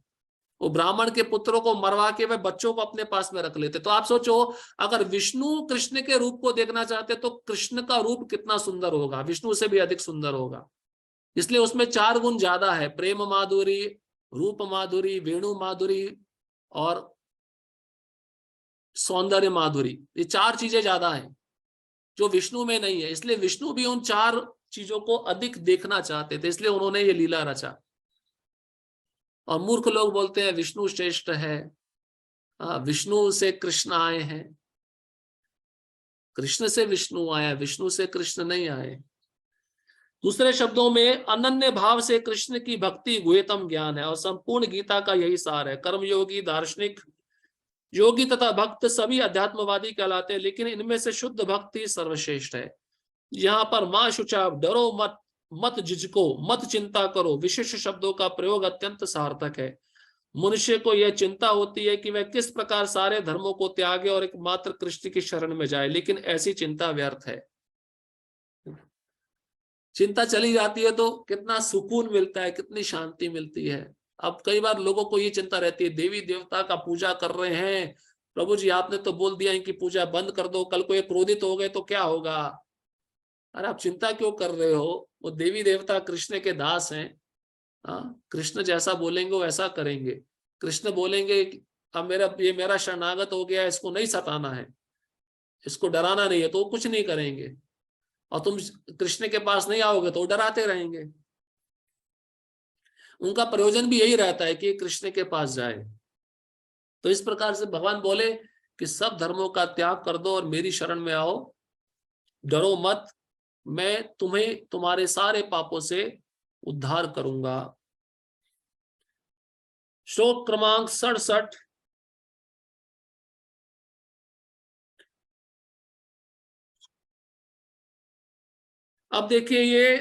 वो ब्राह्मण के पुत्रों को मरवा के वह बच्चों को अपने पास में रख लेते। तो आप सोचो, अगर विष्णु कृष्ण के रूप को देखना चाहते तो कृष्ण का रूप कितना सुंदर होगा, विष्णु से भी अधिक सुंदर होगा। इसलिए उसमें 4 गुण ज्यादा है, प्रेम माधुरी, रूप माधुरी, वेणु माधुरी और सौंदर्य माधुरी। ये 4 चीजें ज्यादा हैं जो विष्णु में नहीं है। इसलिए विष्णु भी उन 4 चीजों को अधिक देखना चाहते थे, इसलिए उन्होंने ये लीला रचा। और मूर्ख लोग बोलते हैं विष्णु श्रेष्ठ है, विष्णु से कृष्ण आए हैं। कृष्ण से विष्णु आया, विष्णु से कृष्ण नहीं आए। दूसरे शब्दों में, अनन्य भाव से कृष्ण की भक्ति गुह्यतम ज्ञान है, और संपूर्ण गीता का यही सार है। कर्मयोगी, दार्शनिक, योगी तथा भक्त सभी अध्यात्मवादी कहलाते हैं, लेकिन इनमें से शुद्ध भक्ति सर्वश्रेष्ठ है। यहाँ पर मां शुचा, डरो मत, मत झिझको, मत चिंता करो, विशिष्ट शब्दों का प्रयोग अत्यंत सार्थक है। मनुष्य को यह चिंता होती है कि वह किस प्रकार सारे धर्मों को त्यागे और एकमात्र कृष्ण की शरण में जाए, लेकिन ऐसी चिंता व्यर्थ है। चिंता चली जाती है तो कितना सुकून मिलता है, कितनी शांति मिलती है। अब कई बार लोगों को ये चिंता रहती है, देवी देवता का पूजा कर रहे हैं, प्रभु जी आपने तो बोल दिया इनकी पूजा बंद कर दो, कल को ये क्रोधित हो गए तो क्या होगा। अरे आप चिंता क्यों कर रहे हो, वो देवी देवता कृष्ण के दास हैं। कृष्ण जैसा बोलेंगे वो ऐसा करेंगे। कृष्ण बोलेंगे अब ये मेरा शरणागत हो गया, इसको नहीं सताना है, इसको डराना नहीं है, तो वो कुछ नहीं करेंगे। और तुम कृष्ण के पास नहीं आओगे तो डराते रहेंगे। उनका प्रयोजन भी यही रहता है कि कृष्ण के पास जाए। तो इस प्रकार से भगवान बोले कि सब धर्मों का त्याग कर दो और मेरी शरण में आओ, डरो मत, मैं तुम्हें तुम्हारे सारे पापों से उद्धार करूंगा। श्लोक क्रमांक 67। अब देखिए, ये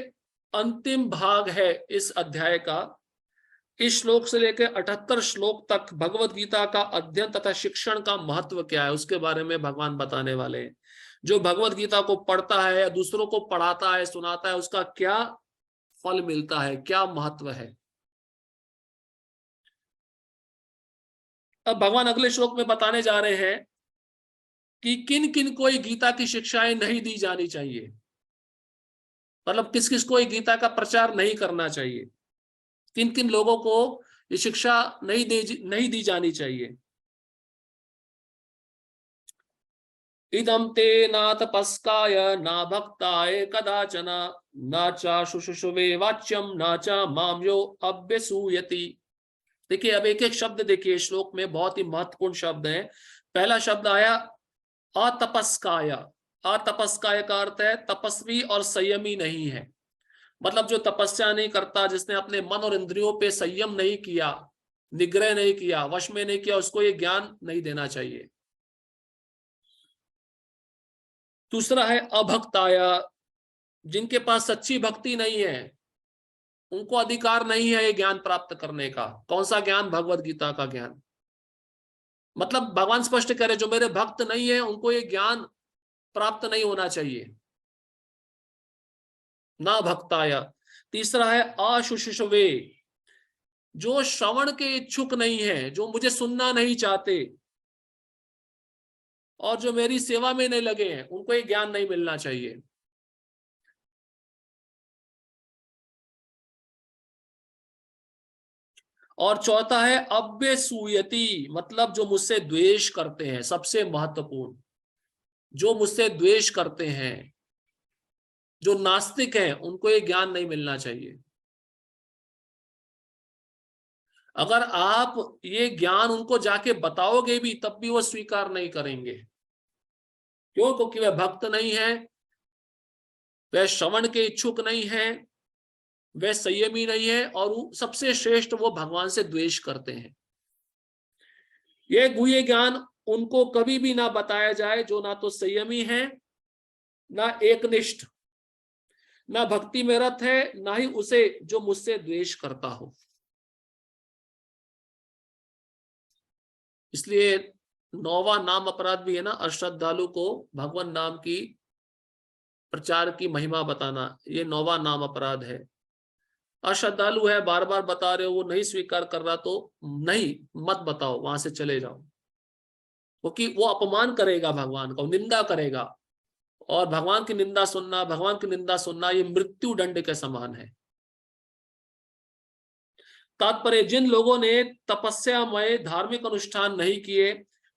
अंतिम भाग है इस अध्याय का। इस श्लोक से लेकर 78 श्लोक तक भगवत गीता का अध्ययन तथा शिक्षण का महत्व क्या है उसके बारे में भगवान बताने वाले हैं। जो भगवत गीता को पढ़ता है या दूसरों को पढ़ाता है, सुनाता है, उसका क्या फल मिलता है, क्या महत्व है। अब भगवान अगले श्लोक में बताने जा रहे हैं कि किन किन को गीता की शिक्षाएं नहीं दी जानी चाहिए, मतलब किस किस को गीता का प्रचार नहीं करना चाहिए, किन किन लोगों को ये शिक्षा नहीं दी जानी चाहिए। इदं ते ना तपस्काय ना भक्ताय कदाचन ना चा शुशुषुवे वाच्यम ना चा माम यो अभ्यसूयति। देखिए, अब एक एक शब्द देखिए, श्लोक में बहुत ही महत्वपूर्ण शब्द है। पहला शब्द आया अतपस्काय। अतपस्काय का अर्थ है तपस्वी और संयमी नहीं है। मतलब जो तपस्या नहीं करता, जिसने अपने मन और इंद्रियों पे संयम नहीं किया, निग्रह नहीं किया, वश में नहीं किया, उसको ये ज्ञान नहीं देना चाहिए। दूसरा है अभक्ताया। जिनके पास सच्ची भक्ति नहीं है, उनको अधिकार नहीं है ये ज्ञान प्राप्त करने का। कौन सा ज्ञान? भगवत गीता का ज्ञान। मतलब भगवान स्पष्ट कह रहे, जो मेरे भक्त नहीं है उनको ये ज्ञान प्राप्त नहीं होना चाहिए। ना भक्ताया। तीसरा है अशुशिषवे। जो श्रवण के इच्छुक नहीं है, जो मुझे सुनना नहीं चाहते और जो मेरी सेवा में नहीं लगे हैं, उनको ये ज्ञान नहीं मिलना चाहिए। और चौथा है अभ्यसूयति। मतलब जो मुझसे द्वेष करते हैं, सबसे महत्वपूर्ण, जो मुझसे द्वेष करते हैं, जो नास्तिक हैं, उनको ये ज्ञान नहीं मिलना चाहिए। अगर आप ये ज्ञान उनको जाके बताओगे भी, तब भी वो स्वीकार नहीं करेंगे। क्यों? क्योंकि वह भक्त नहीं है, वह श्रवण के इच्छुक नहीं है, वह संयमी नहीं है, और सबसे श्रेष्ठ वो भगवान से द्वेष करते हैं। ये गुह्य ज्ञान उनको कभी भी ना बताया जाए जो ना तो संयमी है, ना एकनिष्ठ, ना भक्ति में रत है, ना ही उसे जो मुझसे द्वेष करता हो। इसलिए 9वां नाम अपराध भी है ना, अश्रद्धालु को भगवान नाम की प्रचार की महिमा बताना, ये 9वां नाम अपराध है। अश्रद्धालु है, बार बार बता रहे हो, वो नहीं स्वीकार कर रहा, तो नहीं, मत बताओ, वहां से चले जाओ, क्योंकि वो अपमान करेगा भगवान का, निंदा करेगा। और भगवान की निंदा सुनना, भगवान की निंदा सुनना, ये मृत्यु दंड के समान है। तात्पर्य, जिन लोगों ने तपस्यामय धार्मिक अनुष्ठान नहीं किए,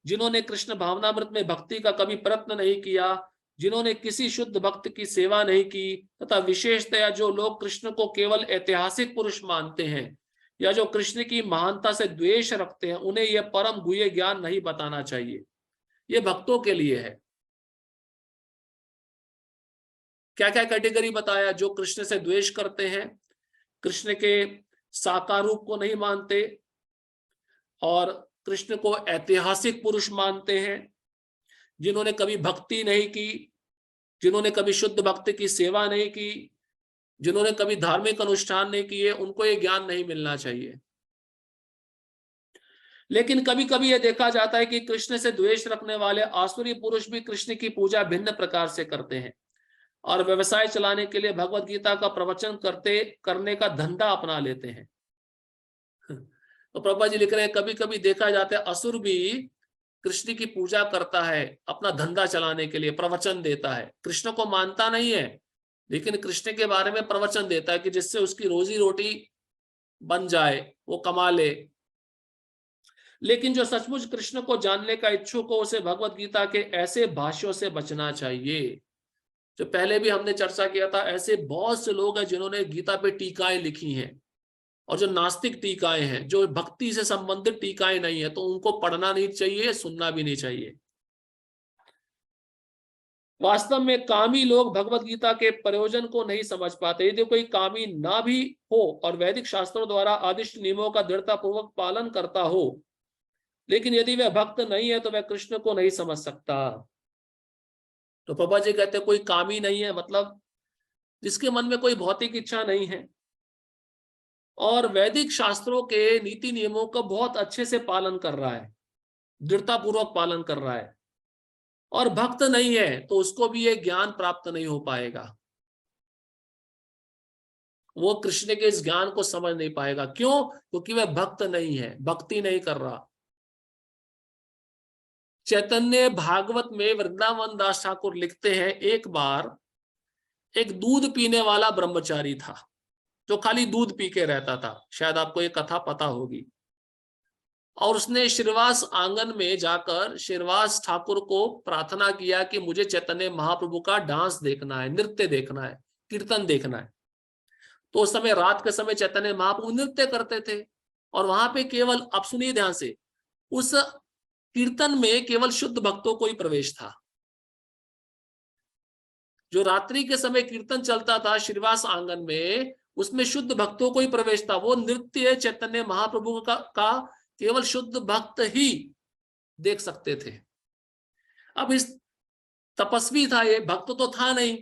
जिन्होंने कृष्ण भावनामृत में भक्ति का कभी प्रयत्न नहीं किया, जिन्होंने किसी शुद्ध भक्त की सेवा नहीं की, तथा विशेषतया जो लोग कृष्ण को केवल ऐतिहासिक पुरुष मानते हैं या जो कृष्ण की महानता से द्वेष रखते हैं, उन्हें यह परम गुह्य ज्ञान नहीं बताना चाहिए। ये भक्तों के लिए है। क्या क्या कैटेगरी बताया? जो कृष्ण से द्वेष करते हैं, कृष्ण के साकार रूप को नहीं मानते, और कृष्ण को ऐतिहासिक पुरुष मानते हैं, जिन्होंने कभी भक्ति नहीं की, जिन्होंने कभी शुद्ध भक्त की सेवा नहीं की, जिन्होंने कभी धार्मिक अनुष्ठान नहीं किए, उनको ये ज्ञान नहीं मिलना चाहिए। लेकिन कभी कभी यह देखा जाता है कि कृष्ण से द्वेष रखने वाले आसुरी पुरुष भी कृष्ण की पूजा भिन्न प्रकार से करते हैं और व्यवसाय चलाने के लिए भगवत गीता का प्रवचन करने का धंधा अपना लेते हैं। तो प्रभा जी लिख रहे हैं, कभी कभी देखा जाता है असुर भी कृष्ण की पूजा करता है, अपना धंधा चलाने के लिए प्रवचन देता है। कृष्ण को मानता नहीं है, लेकिन कृष्ण के बारे में प्रवचन देता है कि जिससे उसकी रोजी रोटी बन जाए, वो कमा ले। लेकिन जो सचमुच कृष्ण को जानने का इच्छुक हो, उसे भगवत गीता के ऐसे भाष्यों से बचना चाहिए। जो पहले भी हमने चर्चा किया था, ऐसे बहुत से लोग हैं जिन्होंने गीता पे टीकाएं लिखी हैं, और जो नास्तिक टीकाएं हैं, जो भक्ति से संबंधित टीकाएं नहीं है, तो उनको पढ़ना नहीं चाहिए, सुनना भी नहीं चाहिए। वास्तव में कामी लोग भगवत गीता के प्रयोजन को नहीं समझ पाते। यदि कोई कामी ना भी हो और वैदिक शास्त्रों द्वारा आदिष्ट नियमों का दृढ़ता पूर्वक पालन करता हो, लेकिन यदि वह भक्त नहीं है तो वह कृष्ण को नहीं समझ सकता। तो पापा जी कहते हैं कोई कामी नहीं है, मतलब जिसके मन में कोई भौतिक इच्छा नहीं है और वैदिक शास्त्रों के नीति नियमों का बहुत अच्छे से पालन कर रहा है, दृढ़ता पूर्वक पालन कर रहा है, और भक्त नहीं है तो उसको भी ये ज्ञान प्राप्त नहीं हो पाएगा। वो कृष्ण के इस ज्ञान को समझ नहीं पाएगा। क्यों? क्योंकि वह भक्त नहीं है, भक्ति नहीं कर रहा। चैतन्य भागवत में वृंदावन दास ठाकुर लिखते हैं, एक बार एक दूध पीने वाला ब्रह्मचारी था जो खाली दूध पी के रहता था, शायद आपको ये कथा पता होगी। और उसने श्रीवास आंगन में जाकर श्रीवास ठाकुर को प्रार्थना किया कि मुझे चैतन्य महाप्रभु का डांस देखना है, नृत्य देखना है, कीर्तन देखना है। तो उस समय रात के समय चैतन्य महाप्रभु नृत्य करते थे और वहां पे केवल, आप सुनिए ध्यान से, उस कीर्तन में केवल शुद्ध भक्तों को ही प्रवेश था। जो रात्रि के समय कीर्तन चलता था श्रीवास आंगन में, उसमें शुद्ध भक्तों को ही प्रवेश था। वो नृत्य चैतन्य महाप्रभु का केवल शुद्ध भक्त ही देख सकते थे। अब इस तपस्वी था, ये भक्त तो था नहीं,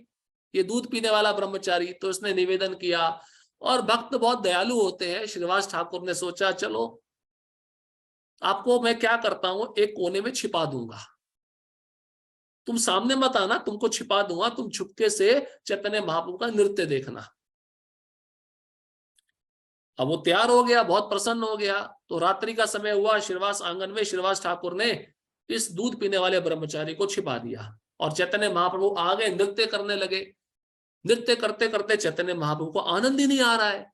ये दूध पीने वाला ब्रह्मचारी। तो उसने निवेदन किया, और भक्त बहुत दयालु होते हैं। श्रीवास ठाकुर ने सोचा चलो आपको मैं क्या करता हूं, एक कोने में छिपा दूंगा, तुम सामने मत आना, तुमको छिपा दूंगा, तुम छुपके से चैतन्य महाप्रभु का नृत्य देखना। अब वो तैयार हो गया, बहुत प्रसन्न हो गया। तो रात्रि का समय हुआ, श्रीवास आंगन में श्रीवास ठाकुर ने इस दूध पीने वाले ब्रह्मचारी को छिपा दिया और चैतन्य महाप्रभु आ गए, नृत्य करने लगे। नृत्य करते करते चैतन्य महाप्रभु को आनंद ही नहीं आ रहा है,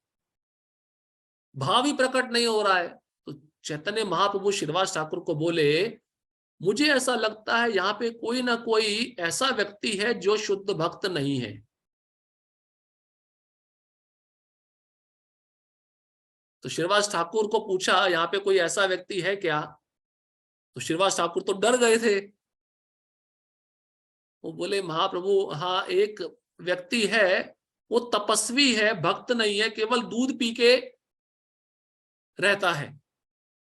भाव ही प्रकट नहीं हो रहा है। तो चैतन्य महाप्रभु श्रीवास ठाकुर को बोले, मुझे ऐसा लगता है यहाँ पे कोई ना कोई ऐसा व्यक्ति है जो शुद्ध भक्त नहीं है। तो श्रीवास ठाकुर को पूछा, यहाँ पे कोई ऐसा व्यक्ति है क्या? तो श्रीवास ठाकुर तो डर गए थे। वो बोले, महाप्रभु हाँ, एक व्यक्ति है, वो तपस्वी है, भक्त नहीं है, केवल दूध पी के रहता है।